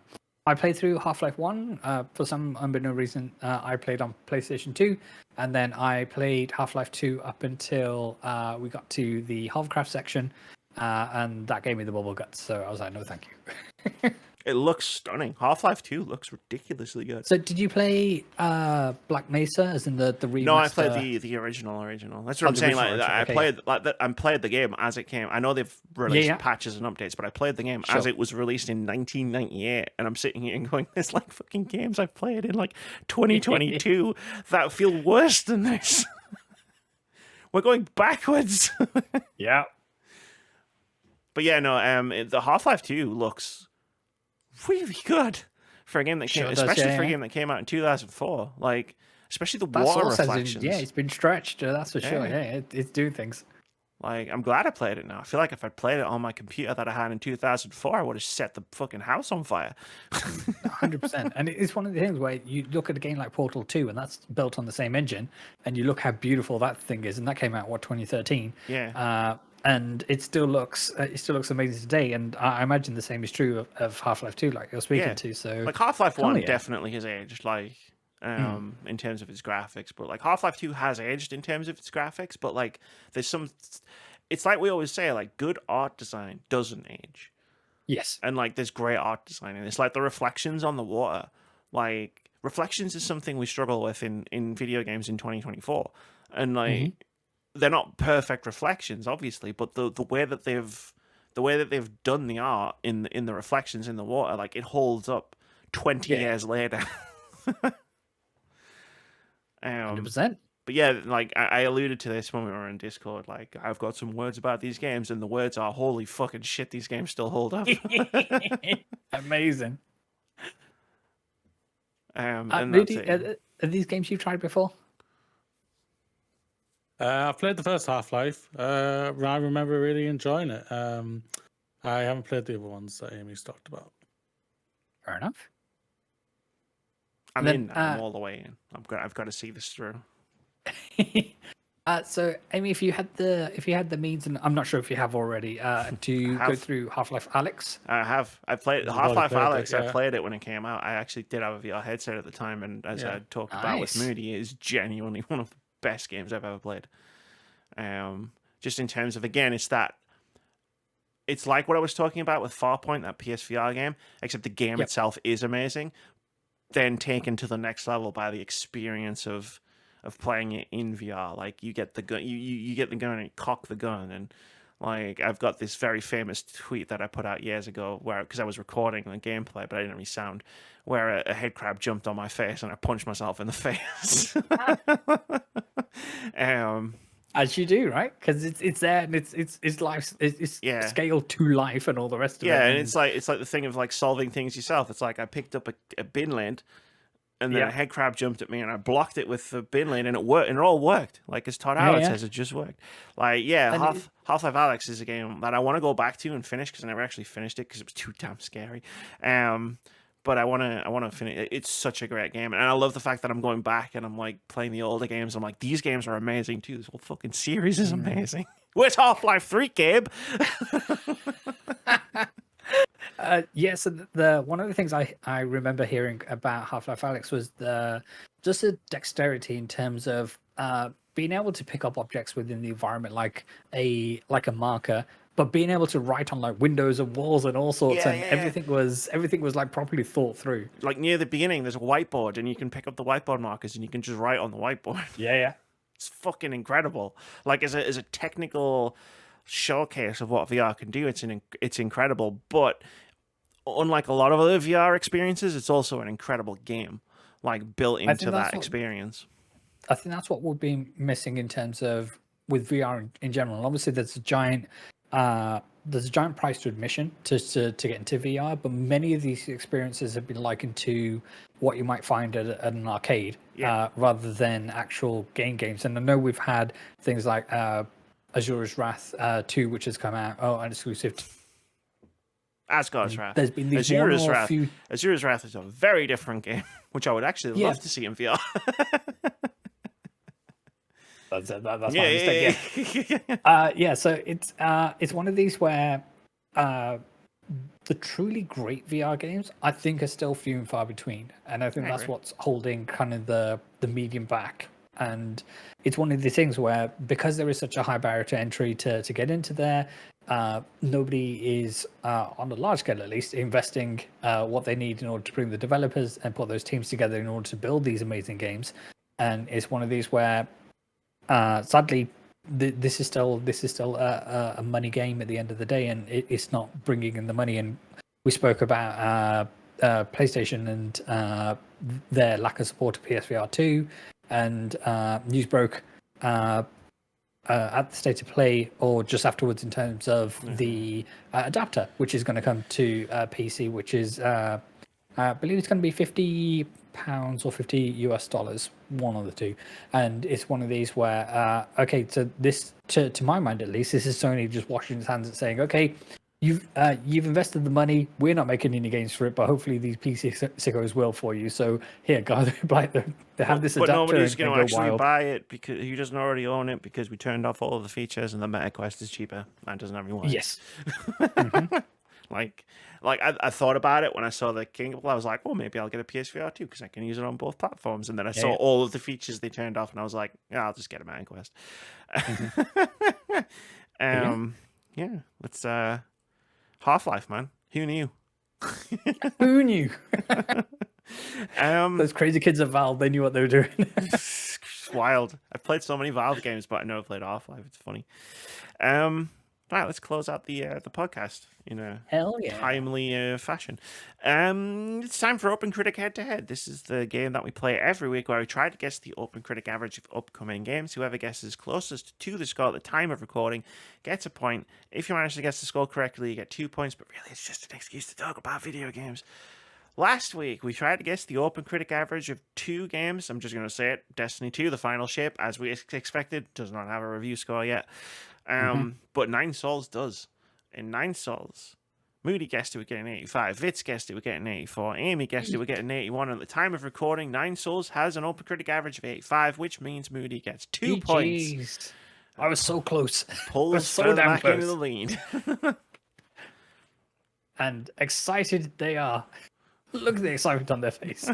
I played through Half-Life 1. For some unbeknown reason, I played on PlayStation 2, and then I played Half-Life 2 up until we got to the hovercraft section, and that gave me the bubble guts. So I was like, no, thank you. It looks stunning. Half-Life 2 looks ridiculously good. So did you play Black Mesa, as in the remaster? No, I played the original. That's what I'm saying. Like, I played the game as it came. I know they've released patches and updates, but I played the game as it was released in 1998, and I'm sitting here and going, "There's like fucking games I've played in like 2022 that feel worse than this." We're going backwards. Yeah. But yeah, no. The Half-Life 2 looks really good for a game that came, especially for a game that came out in 2004. Like, especially the water reflections. It's been stretched. That's for sure. Yeah, it's doing things. Like, I'm glad I played it now. I feel like if I'd played it on my computer that I had in 2004, I would have set the fucking house on fire. 100%. And it's one of the things where you look at a game like Portal 2, and that's built on the same engine, and you look how beautiful that thing is, and that came out 2013. Yeah. And it still looks amazing today, and I imagine the same is true of Half-Life 2, like you're speaking to. So like Half-Life 1 definitely has aged, like in terms of its graphics, but like Half-Life 2 has aged in terms of its graphics, but like there's some, it's like we always say, like good art design doesn't age. Yes. And like there's great art design, and it's like the reflections on the water. Like reflections is something we struggle with in video games in 2024, and like. They're not perfect reflections, obviously, but the way that they've done the art in the reflections in the water, like it holds up 20 years later. Um, 100%. but yeah, like I alluded to this when we were in Discord. Like, I've got some words about these games, and the words are holy fucking shit. These games still hold up. Amazing. And that's Moody, it. are these games you've tried before? I've played the first Half-Life. I remember really enjoying it. I haven't played the other ones that Amy's talked about. Fair enough. I'm then, in. Now. I'm all the way in. I've got to see this through. So Amy, if you had the means, and I'm not sure if you have already, to go through Half-Life Alyx. I have. I played You've Half-Life already played Alyx. it, I yeah. played it when it came out. I actually did have a VR headset at the time, and as I talked about with Nice. Moody, it is genuinely one of the best games I've ever played. Just in terms of, again, it's like what I was talking about with Farpoint, that PSVR game, except the game itself is amazing, then taken to the next level by the experience of playing it in VR. Like, you get the gun, you get the gun and you cock the gun, and like, I've got this very famous tweet that I put out years ago where, because I was recording the gameplay but I didn't have any sound, where a head crab jumped on my face and I punched myself in the face. As you do, right? Because it's there, and it's life, it's scaled to life, and all the rest of it. Yeah, and it's like the thing of like solving things yourself. It's like I picked up a bin lid, and then a head crab jumped at me, and I blocked it with the bin lid, and it worked, and it all worked. Like, as Todd Howard says, it just worked. Like, Half-Life Alyx is a game that I want to go back to and finish, because I never actually finished it because it was too damn scary. But I want to finish it. It's such a great game, and I love the fact that I'm going back and I'm like playing the older games. I'm like, these games are amazing too. This whole fucking series is amazing. Where's Half-Life 3, Gabe? So the one of the things I remember hearing about Half-Life Alyx was just the dexterity in terms of being able to pick up objects within the environment, like a marker, but being able to write on like windows and walls and all sorts, everything was like properly thought through. Like, near the beginning, there's a whiteboard, and you can pick up the whiteboard markers and you can just write on the whiteboard. Yeah. It's fucking incredible. Like, as a technical showcase of what VR can do, it's incredible. But unlike a lot of other VR experiences, it's also an incredible game, like, built into that experience. I think that's what we've been missing in terms of with VR in general. Obviously, there's a giant price to admission to get into VR, but many of these experiences have been likened to what you might find at an arcade, rather than actual games. And I know we've had things like Asura's Wrath 2, which has come out, and exclusive. Asgard's Wrath. There's been these Azura's Wrath. Azura's Wrath is a very different game, which I would actually love to see in VR. That's my mistake. So it's one of these where the truly great VR games, I think, are still few and far between, and I think that's what's holding kind of the medium back. And it's one of these things where, because there is such a high barrier to entry to get into there, nobody is on a large scale, at least, investing what they need in order to bring the developers and put those teams together in order to build these amazing games. And it's one of these where, sadly, this is still a money game at the end of the day, and it's not bringing in the money. And we spoke about PlayStation and their lack of support to PSVR 2, and news broke at the State of Play or just afterwards in terms of the adapter, which is going to come to PC, which is I believe it's going to be £50 or $50, one of the two. And it's one of these where so this, to my mind at least, this is Sony just washing its hands and saying, okay, you've invested the money, we're not making any games for it, but hopefully these PC sickos will for you. So here, guys, they have this adapter. But nobody's going to actually wild. buy it because he doesn't already own it, because we turned off all of the features and the Meta Quest is cheaper and doesn't have any work. Yes. Mm-hmm. Like I thought about it when I saw the King. I was like, oh, maybe I'll get a PSVR 2 because I can use it on both platforms. And then I saw all of the features they turned off, and I was like, yeah, I'll just get a Meta Quest. Mm-hmm. Let's Half-Life, man. Who knew? Who knew? Um, Those crazy kids at Valve, they knew what they were doing. It's wild. I've played so many Valve games, but I never played Half-Life. It's funny. Right, let's close out the podcast in a Hell yeah. timely fashion. It's time for OpenCritic Head-To-Head. This is the game that we play every week where we try to guess the OpenCritic average of upcoming games. Whoever guesses closest to the score at the time of recording gets a point. If you manage to guess the score correctly, you get 2 points, but really it's just an excuse to talk about video games. Last week, we tried to guess the OpenCritic average of 2 games. I'm just going to say it. Destiny 2, the final shape, as we expected, does not have a review score yet. But Nine Souls does. In Nine Souls, Moody guessed it would get an 85. Vitz guessed it would get an 84. Amy guessed it would get an 81. And at the time of recording, Nine Souls has an OpenCritic average of 85, which means Moody gets 2 points. I was so close. Pulls so further damn back close. into the lead. And excited they are. Look at the excitement on their face.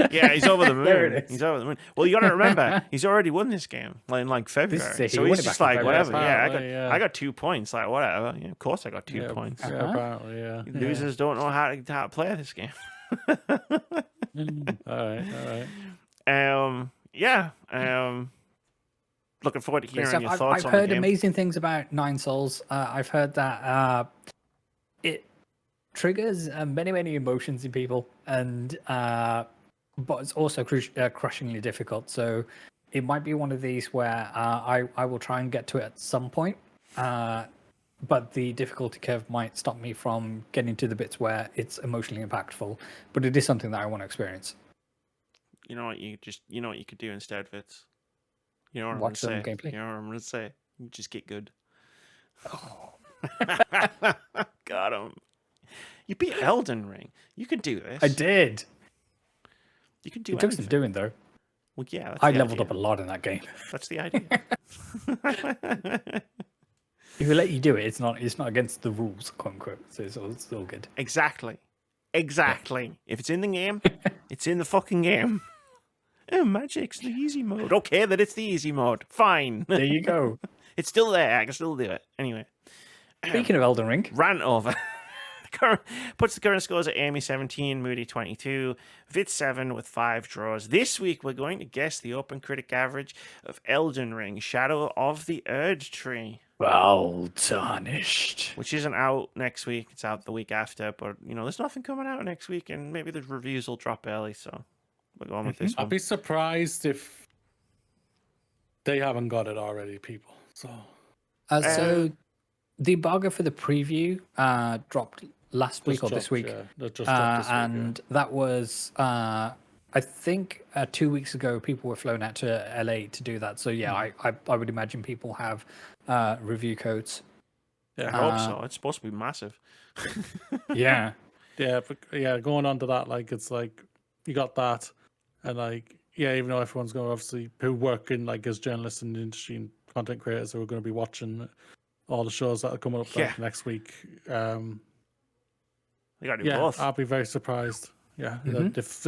Yeah, he's over the moon. There it is. He's over the moon. Well, you got to remember, he's already won this game in like February. This is it. He So won he's it just back in like, February. whatever. Yeah, I got 2 points. Like, whatever. Yeah, of course I got 2 points. Yeah, apparently, yeah. Losers don't know how to play this game. All right. Looking forward to hearing your thoughts I've on heard the game. amazing things about Nine Souls. I've heard that it triggers many emotions in people, and but it's also crushingly difficult. So it might be one of these where I will try and get to it at some point, but the difficulty curve might stop me from getting to the bits where it's emotionally impactful. But it is something that I want to experience. You know what you could do instead, Vitz? You know what Watch I'm some going to say? gameplay. You know what I'm going to say? You just get good. Oh. Got him. You beat Elden Ring. You can do this. I did. You can do It took anything. some doing though. Well, yeah, that's I the leveled idea. up a lot in that game. That's the idea. If we let you do it, it's not against the rules, quote unquote. So it's all good. Exactly. If it's in the game, it's in the fucking game. Oh, magic's the easy mode. Okay, then it's the easy mode. Fine. There you go. It's still there. I can still do it. Anyway. Speaking of Elden Ring, Rant over. Puts the current scores at Amy 17, Moody 22, Vitz 7 with 5 draws. This week we're going to guess the OpenCritic average of Elden Ring, Shadow of the Erd Tree. well tarnished. Which isn't out next week. It's out the week after. But, there's nothing coming out next week, and maybe the reviews will drop early, so we're going with this one. I'd be surprised if they haven't got it already, people. So So the embargo for the preview dropped last week or this week. Yeah, that just dropped this week, and that was I think 2 weeks ago people were flown out to LA to do that. So yeah, I would imagine people have review codes. I hope so. It's supposed to be massive. Yeah. Going on to that, like it's like you got that, and like even though everyone's going to obviously who work in like as journalists in the industry and content creators who are going to be watching all the shows that are coming up like, next week. You got to do both. I'll be very surprised. Yeah, that if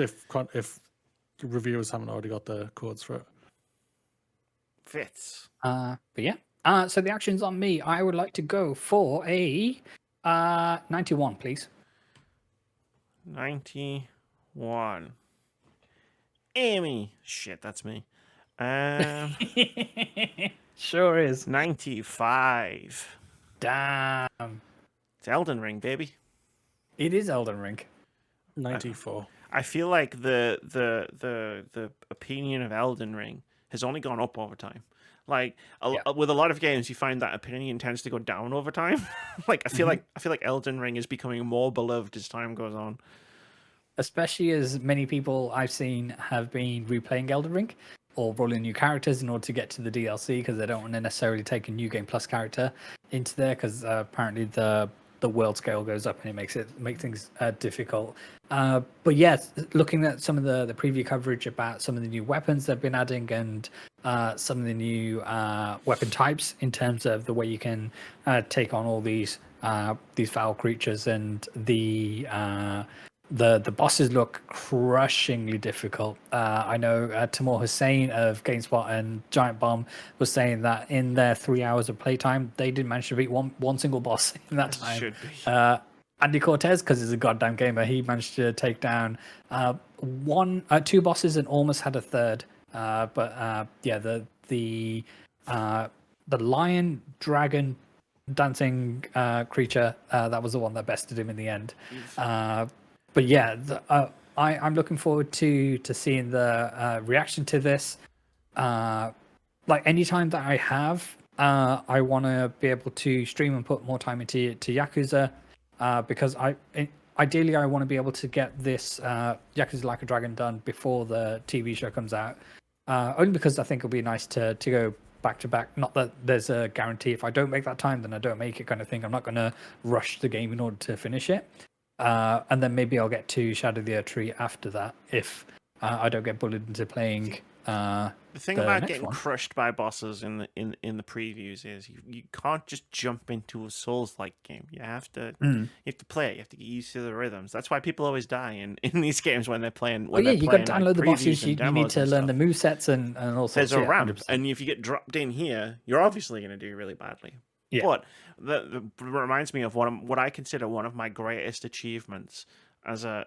the reviewers haven't already got the codes for it. Fits. But yeah. So the action's on me. I would like to go for a 91, please. 91. Amy. Shit, that's me. Sure is. 95. Damn. It's Elden Ring, baby. It is Elden Ring. 94. I feel like the opinion of Elden Ring has only gone up over time. Like with a lot of games, you find that opinion tends to go down over time. Like I feel like Elden Ring is becoming more beloved as time goes on. Especially as many people I've seen have been replaying Elden Ring or rolling new characters in order to get to the DLC because they don't want to necessarily take a new game plus character into there because apparently the world scale goes up and it makes things difficult. But yes, looking at some of the preview coverage about some of the new weapons they've been adding and some of the new weapon types in terms of the way you can take on all these foul creatures and the bosses look crushingly difficult. I know Timur Hussain of GameSpot and Giant Bomb was saying that in their 3 hours of playtime, they didn't manage to beat one single boss in that time. Should be. Andy Cortez, because he's a goddamn gamer, he managed to take down two bosses and almost had a third. The the lion dragon dancing creature. That was the one that bested him in the end. But yeah, I'm looking forward to seeing the reaction to this. Like anytime that I have, I want to be able to stream and put more time into Yakuza, because ideally I want to be able to get this Yakuza Like a Dragon done before the TV show comes out. Only because I think it'll be nice to go back to back. Not that there's a guarantee. If I don't make that time, then I don't make it kind of thing. I'm not going to rush the game in order to finish it. And then maybe I'll get to Shadow of the Erdtree after that if I don't get bullied into playing. The thing about getting crushed by bosses in the previews is you can't just jump into a Souls-like game. You have to play it. You have to get used to the rhythms. That's why people always die in these games when they're playing. Well, yeah, you got to download the bosses. You need to learn the movesets and all sorts. There's a ramp, and if you get dropped in here, you're obviously going to do really badly. Yeah. But that reminds me of what I consider one of my greatest achievements as a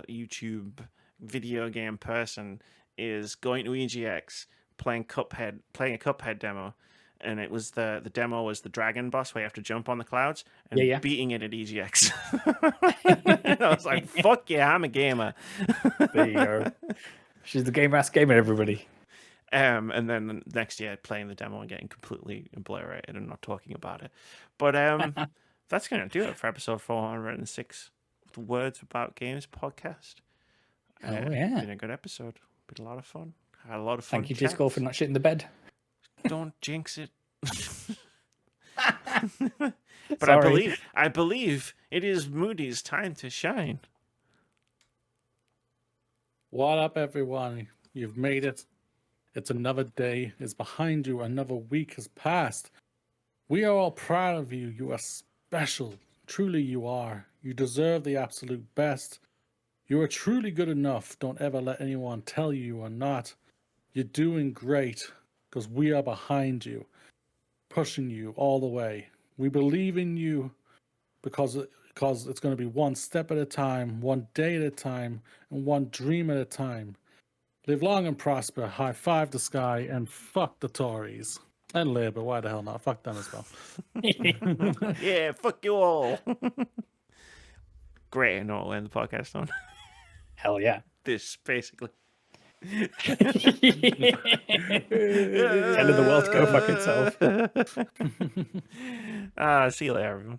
YouTube video game person is going to EGX, playing a Cuphead demo, and it was the demo was the dragon boss where you have to jump on the clouds and beating it at EGX. I was like, fuck yeah, I'm a gamer. There you go. She's the gamer-ass gamer, everybody. And then next year playing the demo and getting completely obliterated and not talking about it. But that's going to do it for episode 406 of the Words About Games podcast. Yeah. Been a good episode. Been a lot of fun. Had a lot of fun. Thank you, Disco, for not shitting the bed. Don't jinx it. But I believe it is Moody's time to shine. What up, everyone? You've made it. It's another day is behind you. Another week has passed. We are all proud of you. You are special. Truly you are. You deserve the absolute best. You are truly good enough. Don't ever let anyone tell you are not. You're doing great because we are behind you, pushing you all the way. We believe in you because it's going to be one step at a time, one day at a time, and one dream at a time. Live long and prosper, high five the sky, and fuck the Tories. And Labour, why the hell not? Fuck them as well. Yeah, fuck you all. Great note to end the podcast on. Hell yeah. This, basically. Telling the world to go fuck itself. See you later, everyone.